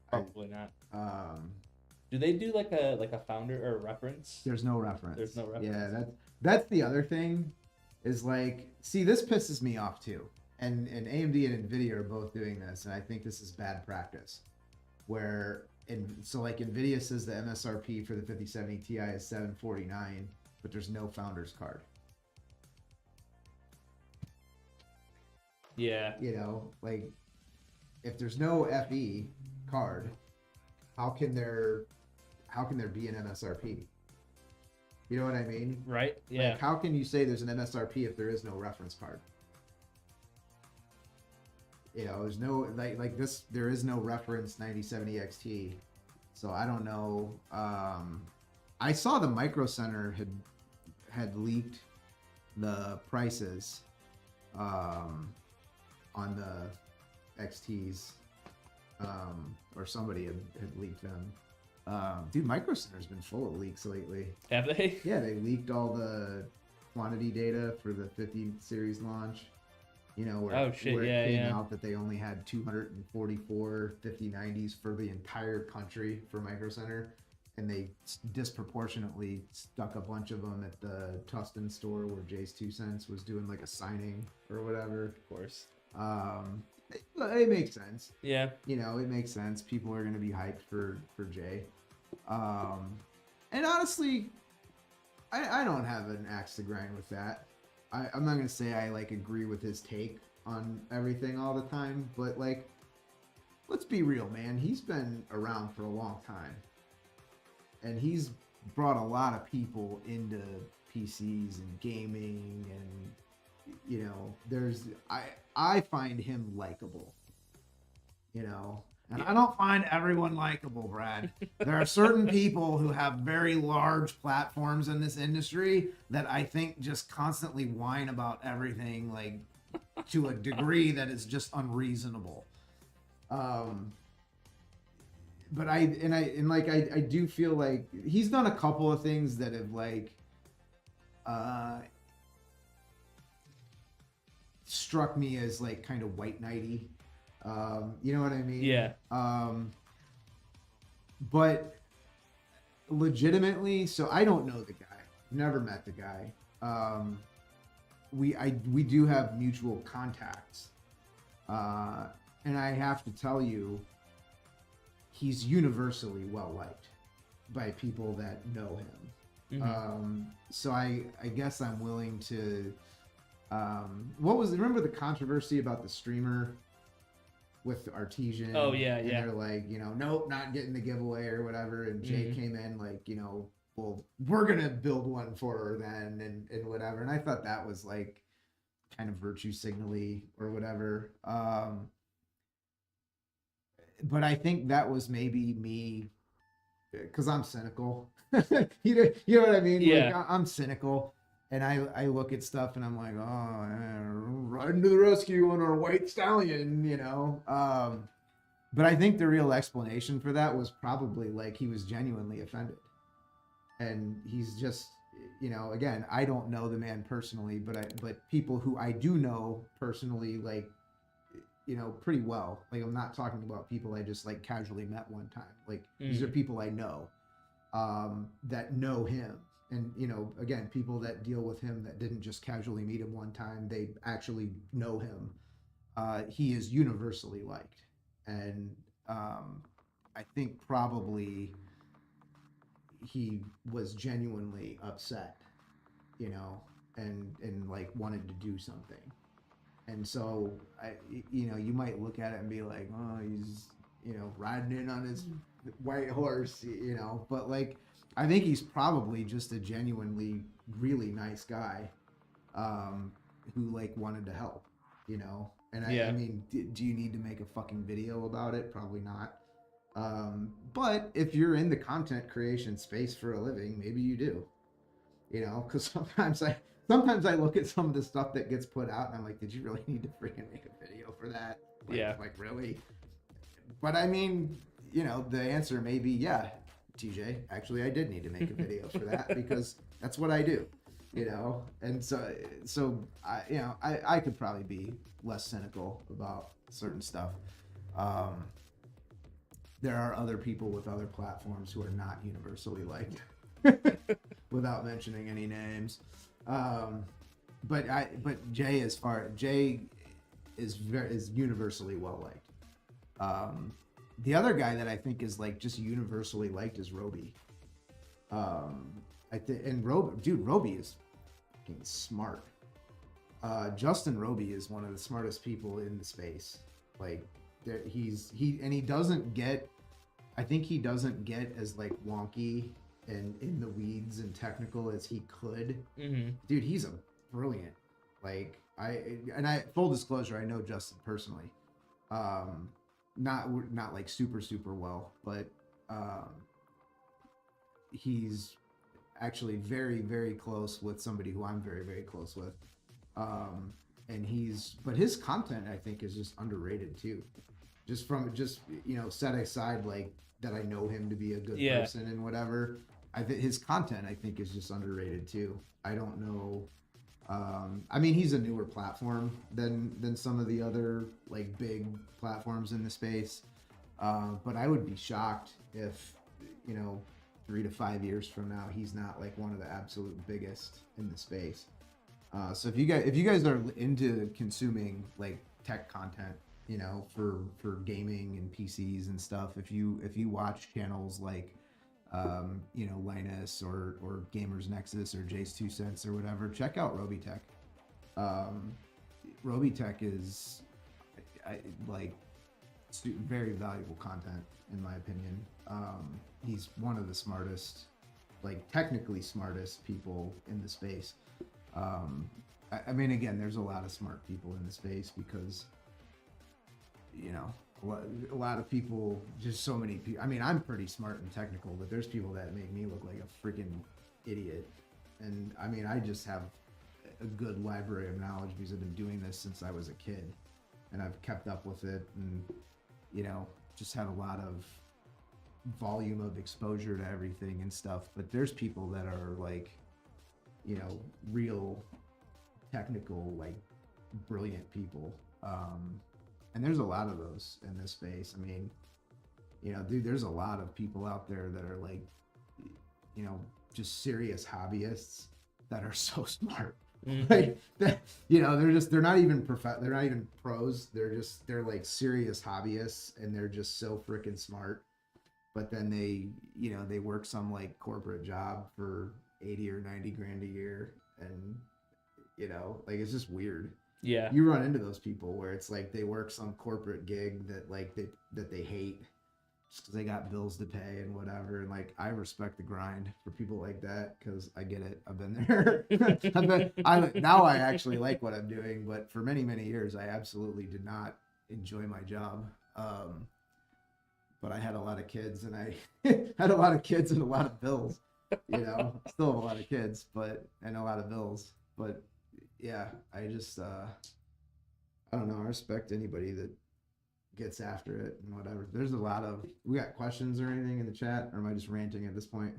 Probably not. Um, Do they do like a founder or a reference? there's no reference. There's no reference. Yeah, that's the other thing. Is like, see, this pisses me off too. And AMD and NVIDIA are both doing this, and I think this is bad practice. Like NVIDIA says the MSRP for the 5070 Ti is $749, but there's no founder's card. Yeah. Like if there's no FE card, how can there be an MSRP? You know what I mean? Right? Yeah. Like, how can you say there's an MSRP if there is no reference card? There's no like this. There is no reference 9070 XT, so I don't know. I saw the Micro Center had leaked the prices on the XTs, or somebody had leaked them. Dude, Micro Center's been full of leaks lately. Have they? Yeah, they leaked all the quantity data for the 50 series launch. Where it came out that they only had 244 5090s for the entire country for Micro Center, and they disproportionately stuck a bunch of them at the Tustin store where Jay's 2 Cents was doing like a signing or whatever. Of course. It makes sense. Yeah. It makes sense. People are gonna be hyped for Jay. And honestly, I don't have an axe to grind with that. I'm not gonna say I like agree with his take on everything all the time, but like, let's be real, man. He's been around for a long time, and he's brought a lot of people into PCs and gaming, and you know, I find him likable, you know. And I don't find everyone likable, Brad. There are certain people who have very large platforms in this industry that I think just constantly whine about everything, like to a degree that is just unreasonable. But I do feel like he's done a couple of things that have like struck me as like kind of white knighty. You know what I mean? Yeah. But legitimately, so I don't know the guy. Never met the guy. We do have mutual contacts. And I have to tell you, he's universally well liked by people that know him. Mm-hmm. So I guess I'm willing to. Remember the controversy about the streamer with Artesian? Oh, yeah, and yeah. They're like, you know, nope, not getting the giveaway or whatever. And Jay came in like, you know, well, we're gonna build one for her then, and whatever. And I thought that was like kind of virtue signally or whatever. But I think that was maybe me, because I'm cynical. You know what I mean? Yeah. Like, I'm cynical, and I look at stuff and I'm like, oh, riding to the rescue on our white stallion, you know. But I think the real explanation for that was probably like he was genuinely offended, and he's just, you know, again, I don't know the man personally, but people who I do know personally, like, you know, pretty well. Like, I'm not talking about people I just like casually met one time. Like, these are people I know, that know him. And, you know, again, people that deal with him that didn't just casually meet him one time, they actually know him. He is universally liked. And I think probably he was genuinely upset, you know, and like wanted to do something. And so, you know, you might look at it and be like, oh, he's, you know, riding in on his white horse, you know. But, like, I think he's probably just a genuinely really nice guy who, like, wanted to help, you know. And I mean, do you need to make a fucking video about it? Probably not. But if you're in the content creation space for a living, maybe you do, you know, because sometimes I look at some of the stuff that gets put out and I'm like, did you really need to freaking make a video for that? Like, Yeah. Like, really? But I mean, you know, the answer may be, yeah, TJ, actually I did need to make a video for that because that's what I do, you know? And so I, you know, I could probably be less cynical about certain stuff. There are other people with other platforms who are not universally liked without mentioning any names. But Jay is universally well liked. The other guy that I think is like just universally liked is Roby. Roby is fucking smart. Justin Roby is one of the smartest people in the space. Like, he doesn't get, I think he doesn't get as like wonky and in the weeds and technical as he could. Mm-hmm. Dude, he's a brilliant. Like, full disclosure, I know Justin personally. Not like super well, but he's actually very, very close with somebody who I'm very, very close with. And but his content, I think, is just underrated too. Just you know, set aside like that I know him to be a good person and whatever. His content, I think, is just underrated too. I don't know. I mean, he's a newer platform than some of the other like big platforms in the space. But I would be shocked if, you know, 3 to 5 years from now, he's not like one of the absolute biggest in the space. So if you guys are into consuming like tech content, you know, for gaming and PCs and stuff, if you watch channels like you know, Linus or Gamers Nexus or Jace 2 Cents or whatever, check out Robitech. Robitech is, like, very valuable content in my opinion. He's one of the smartest, like technically smartest people in the space. I mean, again, there's a lot of smart people in the space because, you know, a lot of people, just so many people. I mean, I'm pretty smart and technical, but there's people that make me look like a freaking idiot. And I mean, I just have a good library of knowledge because I've been doing this since I was a kid, and I've kept up with it, and you know, just had a lot of volume of exposure to everything and stuff. But there's people that are like, you know, real technical, like brilliant people. And there's a lot of those in this space. I mean, you know, dude, there's a lot of people out there that are like, you know, just serious hobbyists that are so smart. Like, you know, they're not even they're not even pros. They're like serious hobbyists, and they're just so freaking smart. But then they, you know, they work some like corporate job for 80 or 90 grand a year, and you know, like it's just weird. Yeah. You run into those people where it's like they work some corporate gig that like they hate just because they got bills to pay and whatever. And like, I respect the grind for people like that because I get it. I've been there. Now I actually like what I'm doing, but for many, many years, I absolutely did not enjoy my job. But I had a lot of kids, and I had a lot of kids and a lot of bills. You know, still have a lot of kids, and a lot of bills. But yeah, I just I don't know. I respect anybody that gets after it and whatever. There's a lot of. We got questions or anything in the chat, or am I just ranting at this point?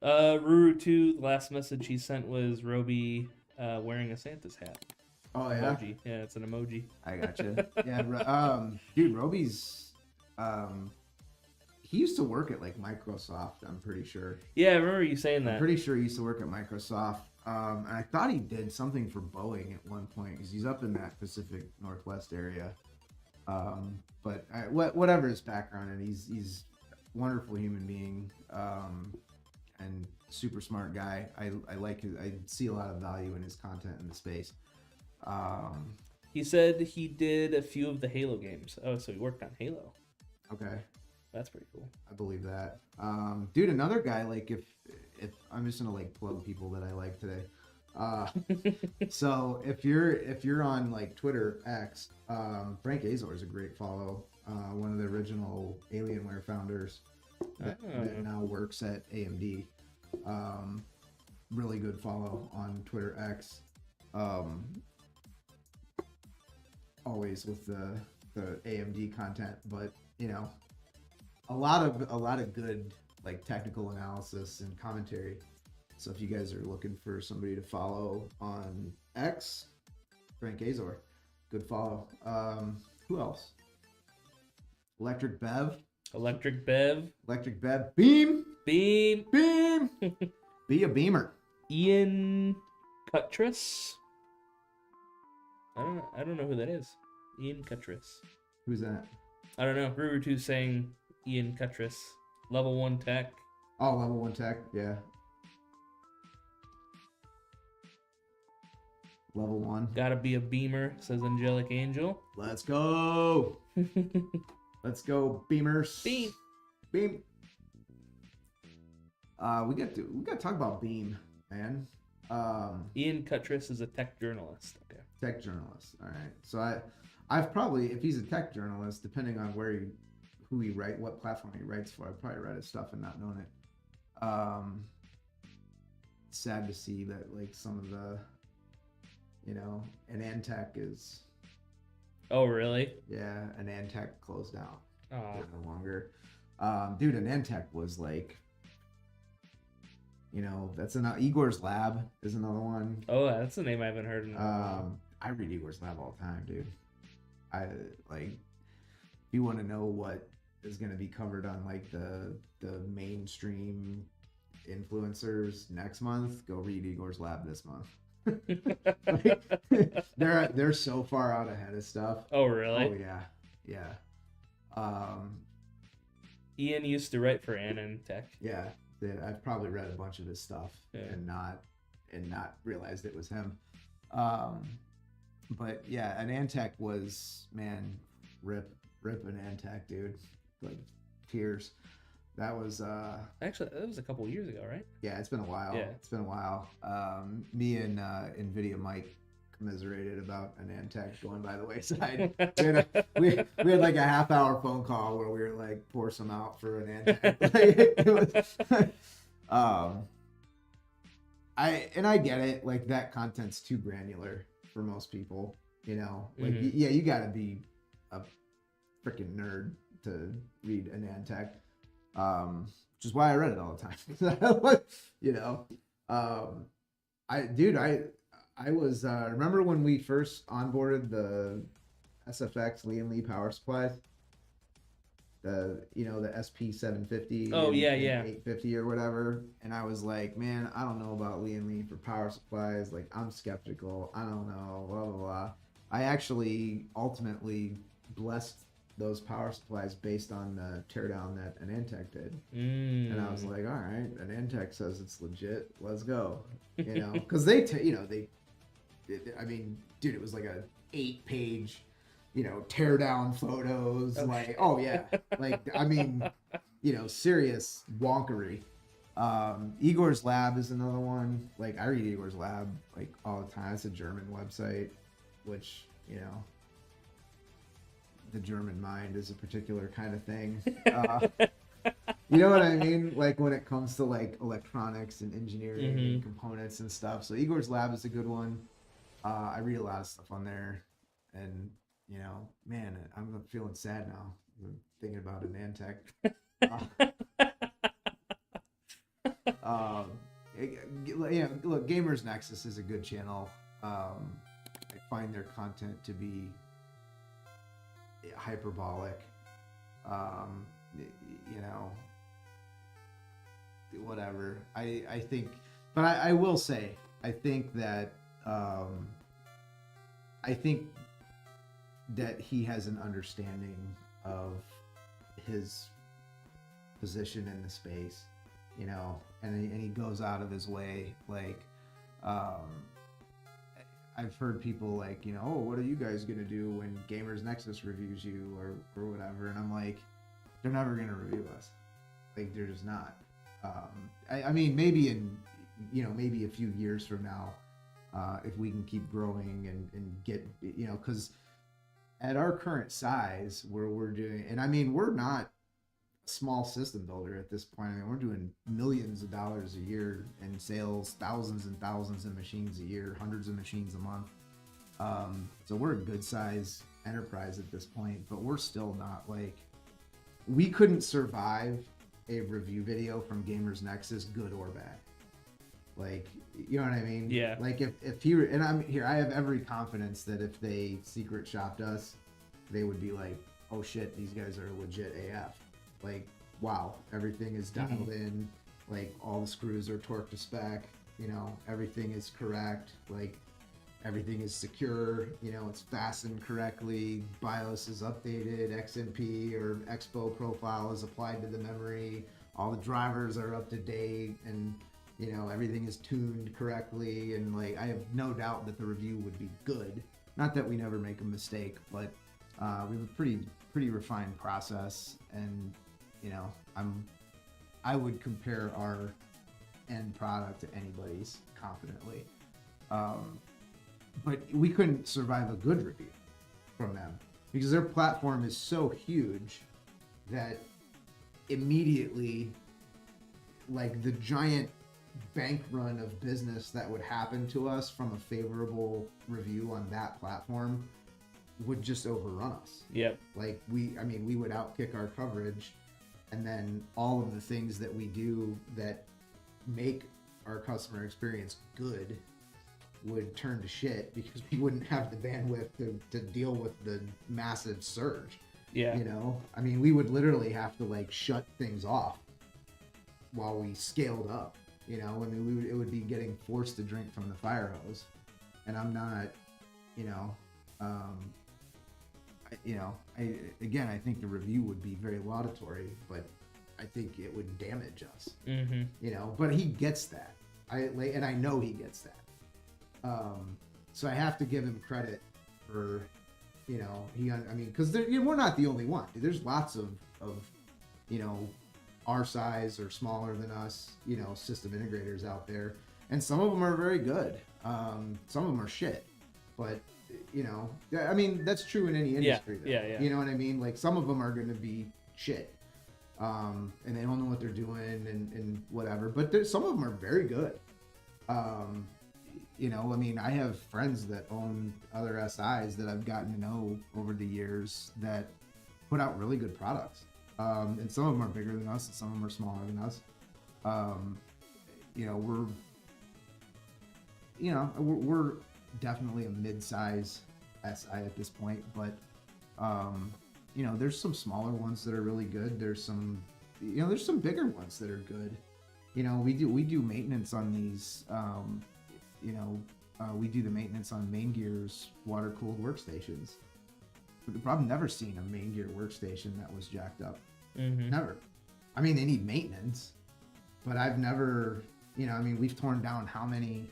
Ruru2, the last message he sent was Roby wearing a Santa's hat. Oh yeah, emoji. Yeah, it's an emoji. I gotcha. Yeah, dude, Roby's he used to work at like Microsoft. I'm pretty sure. Yeah, I remember you saying that. I'm pretty sure he used to work at Microsoft. And I thought he did something for Boeing at one point because he's up in that Pacific Northwest area. But whatever his background, and he's a wonderful human being, and super smart guy. I like his. I see a lot of value in his content in the space. He said he did a few of the Halo games. Oh, so he worked on Halo. Okay. That's pretty cool. I believe that. Dude, another guy, like if I'm just gonna like plug people that I like today. So if you're on like Twitter X, Frank Azor is a great follow. One of the original Alienware founders that now works at AMD. Really good follow on Twitter X. Always with the AMD content, but you know, a lot of good like technical analysis and commentary. So if you guys are looking for somebody to follow on X, Frank Azor, good follow. Who else? Electric Bev. Beam. Be a beamer. Ian Cuttress. I don't know who that is. Ian Cuttress. Who's that? I don't know. Ruru2 saying Ian Cuttress. Level 1 tech. Oh, level 1 tech. Yeah. Level 1. Gotta be a beamer, says Angelic Angel. Let's go. Let's go, beamers. Beam. We got to talk about Beam, man. Ian Cuttress is a tech journalist. Okay. Tech journalist. All right. So I've probably, if he's a tech journalist, depending on what platform he writes for, I've probably read his stuff and not known it. Sad to see that like some of the, you know, an Antec is. Oh really? Yeah, an Antec closed down. Oh. They're no longer. Dude, an Antec was like, you know, that's Igor's Lab is another one. Oh, that's a name I haven't heard in a while. I read Igor's Lab all the time, dude. I like, if you want to know what is going to be covered on like the mainstream influencers next month, go read Igor's Lab this month. Like, they're so far out ahead of stuff. Oh really? Oh yeah. Ian used to write for AnandTech. Yeah, I've probably read a bunch of his stuff and not realized it was him. But yeah, an Antec was, man, rip an Antec, dude. Like tears. That was Actually, that was a couple of years ago, right? yeah, it's been a while. Yeah. It's been a while. Me and NVIDIA Mike commiserated about an Antec going by the wayside. we had like a half-hour phone call where we were like, pour some out for an Antec. I get it. Like that content's too granular for most people. You know, like yeah, you got to be a freaking nerd to read an Antec. Which is why I read it all the time. You know, I was remember when we first onboarded the SFX Lee and Lee power supplies, the SP 750. Oh, yeah. 850 or whatever, and I was like, man, I don't know about Lee and Lee for power supplies. Like, I'm skeptical. I don't know. Blah blah blah. I actually ultimately blessed those power supplies based on the teardown that an Antec did. And I was like, all right, an Antec says it's legit. Let's go. You know, because I mean, dude, it was like a 8-page, teardown photos. Like, oh yeah. Like, I mean, serious wonkery. Igor's Lab is another one. Like, I read Igor's Lab like all the time. It's a German website, which, the German mind is a particular kind of thing. You know what I mean? Like when it comes to like electronics and engineering and components and stuff. So Igor's Lab is a good one. I read a lot of stuff on there, and man, I'm feeling sad now. I'm thinking about an Antec. Look, Gamers Nexus is a good channel. I find their content to be hyperbolic, whatever. I think, but I will say, I think that he has an understanding of his position in the space, and he goes out of his way, like, I've heard people like, oh, what are you guys gonna do when Gamers Nexus reviews you or whatever? And I'm like, they're never gonna review us. Like, they're just not. I mean, maybe maybe a few years from now, if we can keep growing and get, because at our current size, where we're doing, and I mean, we're not a small system builder at this point. I mean, we're doing millions of dollars a year in sales, thousands and thousands of machines a year, hundreds of machines a month. So we're a good size enterprise at this point, but we're still not like, we couldn't survive a review video from Gamers Nexus, good or bad. Like, you know what I mean? Yeah. Like if he, and I'm here, I have every confidence that if they secret shopped us, they would be like, oh shit, these guys are legit AF. Like, wow, everything is dialed in, like all the screws are torqued to spec, everything is correct, like everything is secure, it's fastened correctly, BIOS is updated, XMP or Expo profile is applied to the memory, all the drivers are up to date, and everything is tuned correctly, and like I have no doubt that the review would be good. Not that we never make a mistake, but we have a pretty refined process, and I would compare our end product to anybody's confidently. But we couldn't survive a good review from them because their platform is so huge that immediately, like, the giant bank run of business that would happen to us from a favorable review on that platform would just overrun us. Yep. Like, we would outkick our coverage, and then all of the things that we do that make our customer experience good would turn to shit because we wouldn't have the bandwidth to deal with the massive surge. Yeah. We would literally have to like shut things off while we scaled up. It would be getting forced to drink from the fire hose, and I'm not, I think the review would be very laudatory, but I think it would damage us. But he gets that. And I know he gets that. So I have to give him credit for, you know, I mean, because you know, we're not the only one. There's lots of, you know, our size or smaller than us, you know, system integrators out there, and some of them are very good. Some of them are shit, but you know, I mean, that's true in any industry. Though. Yeah. You know what I mean? Like some of them are going to be shit, and they don't know what they're doing and whatever. But some of them are very good. You know, I mean, I have friends that own other SIs that I've gotten to know over the years that put out really good products. And some of them are bigger than us, and some of them are smaller than us. You know, we're definitely a mid-size SI at this point, but you know, there's some smaller ones that are really good. There's some bigger ones that are good. You know, we do maintenance on these. You know, we do the maintenance on Main Gear's water-cooled workstations. I've never seen a Main Gear workstation that was jacked up. Mm-hmm. Never. I mean, they need maintenance, but I've never, you know, I mean, we've torn down how many,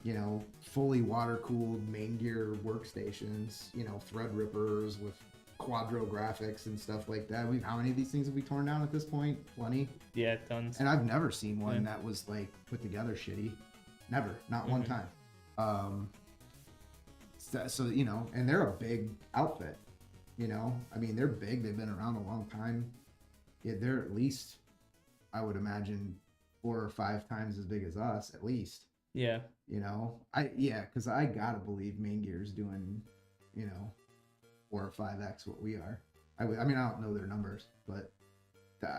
you know, fully water-cooled Main Gear workstations, you know, Threadrippers with Quadro graphics and stuff like that. How many of these things have we torn down at this point? Plenty. Yeah, tons. And I've never seen one that was like put together shitty. Never, not one time. So, you know, and they're a big outfit, you know, I mean, they're big. They've been around a long time. Yeah, they're at least, I would imagine, 4 or 5 times as big as us, at least. Yeah. You know, because I gotta believe Main Gear's doing, you know, 4 or 5x what we are. I mean, I don't know their numbers, but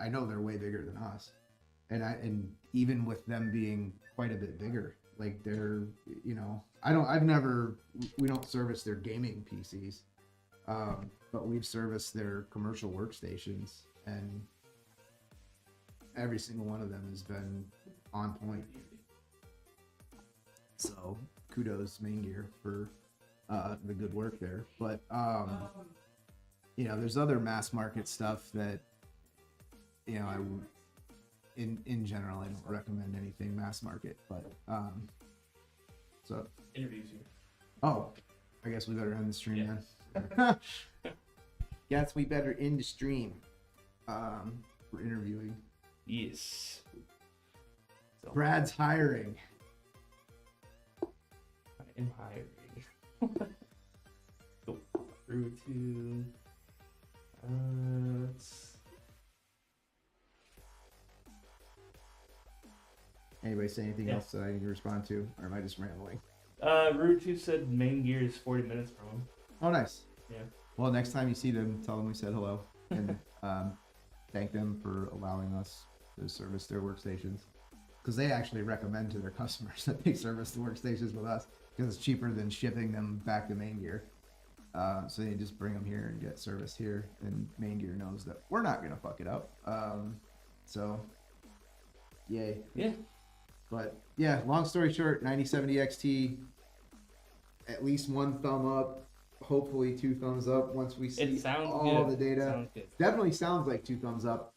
I know they're way bigger than us. And even with them being quite a bit bigger, like they're, you know, we don't service their gaming PCs, but we've serviced their commercial workstations, and every single one of them has been on point. So kudos Main Gear for the good work there. But you know, there's other mass market stuff that, you know, in general I don't recommend anything mass market, but so Interviews here. oh, I guess we better end the stream then. Guess we better end the stream. We're interviewing. Yes. So, Brad's hiring. I am hiring. Go through to. Anybody say anything else that I need to respond to, or am I just rambling? Rutu said Main Gear is 40 minutes from him. Oh, nice. Yeah. Well, next time you see them, tell them we said hello, and thank them for allowing us to service their workstations, because they actually recommend to their customers that they service the workstations with us, because it's cheaper than shipping them back to Main Gear. So they just bring them here and get service here, and Main Gear knows that we're not gonna fuck it up. So, yay. Yeah. But yeah, long story short, 9070 XT, at least 1 thumb up, hopefully 2 thumbs up once we see all the data. Sounds good. Definitely sounds like 2 thumbs up.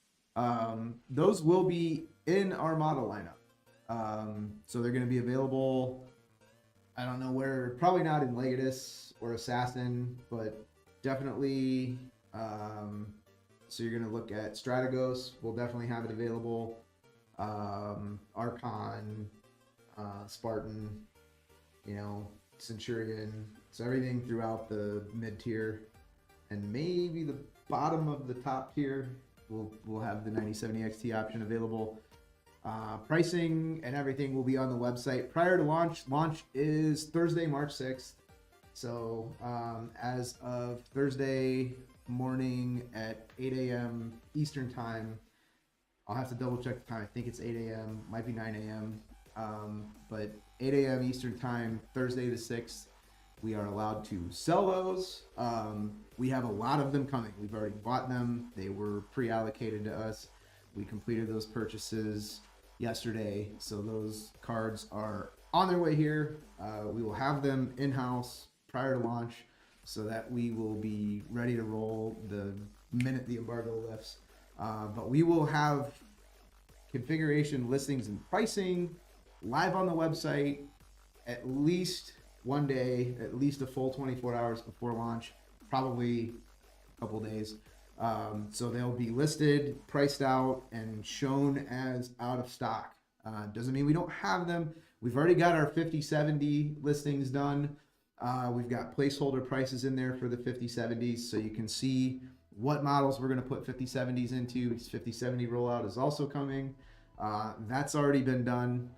Those will be in our model lineup. So they're going to be available, I don't know where, probably not in Legatus or Assassin, but definitely, so you're going to look at Strategos, we'll definitely have it available. Archon, Spartan, you know, Centurion, so everything throughout the mid-tier, and maybe the bottom of the top tier will have the 9070 XT option available. Pricing and everything will be on the website prior to launch. Launch is Thursday, March 6th. So as of Thursday morning at 8 a.m. Eastern time, I'll have to double check the time. I think it's 8 a.m. Might be 9 a.m. But 8 a.m. Eastern time, Thursday the 6th, we are allowed to sell those. We have a lot of them coming. We've already bought them. They were pre-allocated to us. We completed those purchases yesterday. So those cards are on their way here. We will have them in-house prior to launch so that we will be ready to roll the minute the embargo lifts. But we will have configuration, listings, and pricing live on the website at least one day, at least a full 24 hours before launch, probably a couple days. So they'll be listed, priced out, and shown as out of stock. Doesn't mean we don't have them. We've already got our 5070 listings done. We've got placeholder prices in there for the 5070s, so you can see what models we're going to put 5070s into. This 5070 rollout is also coming. That's already been done.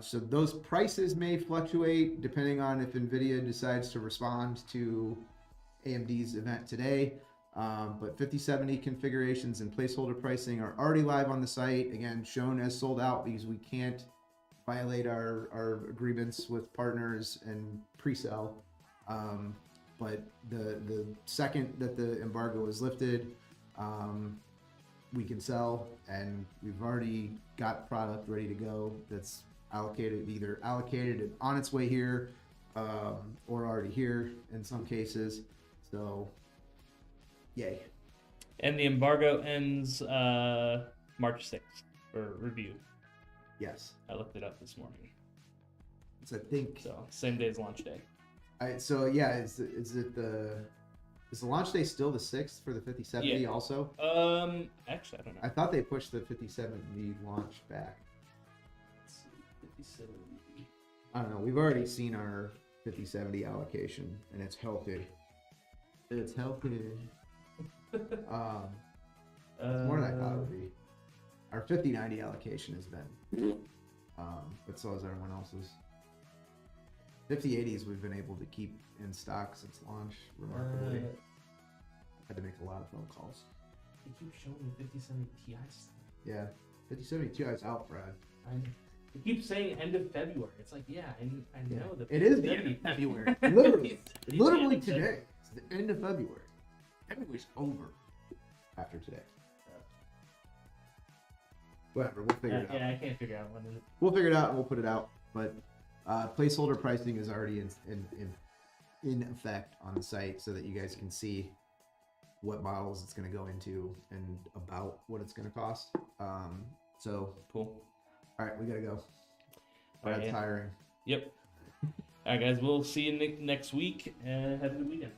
So those prices may fluctuate depending on if NVIDIA decides to respond to AMD's event today. But 5070 configurations and placeholder pricing are already live on the site. Again, shown as sold out because we can't violate our agreements with partners and pre-sell. But the second that the embargo is lifted, we can sell, and we've already got product ready to go that's either allocated and on its way here, or already here in some cases. So, yay. And the embargo ends March 6th for review. Yes. I looked it up this morning. So I think. So same day as launch day. So yeah, is the launch day still the 6th for the 5070 Yeah. also? Actually, I don't know. I thought they pushed the 5070 launch back. Let's see, 5070. I don't know. We've already seen our 5070 allocation, and it's healthy. It's healthy. It's more than I thought it would be. Our 5090 allocation has been, but so has everyone else's. 5080s we've been able to keep in stock since launch, remarkably. Had to make a lot of phone calls. You keep showing me 5070 Ti stuff. Yeah, 5070 Ti is out, Brad. You keep saying end of February. It's like, yeah, I know that. It is the end of February. Literally today. It's the end of February. February's over after today. Whatever, we'll figure it out. Yeah, I can't figure out when it is. We'll figure it out and we'll put it out. But placeholder pricing is already in effect on the site so that you guys can see what models it's going to go into and about what it's going to cost. So Cool. all right, we gotta go. All right, That's yeah. tiring. Yep. All right, guys. We'll see you next week, and have a good weekend.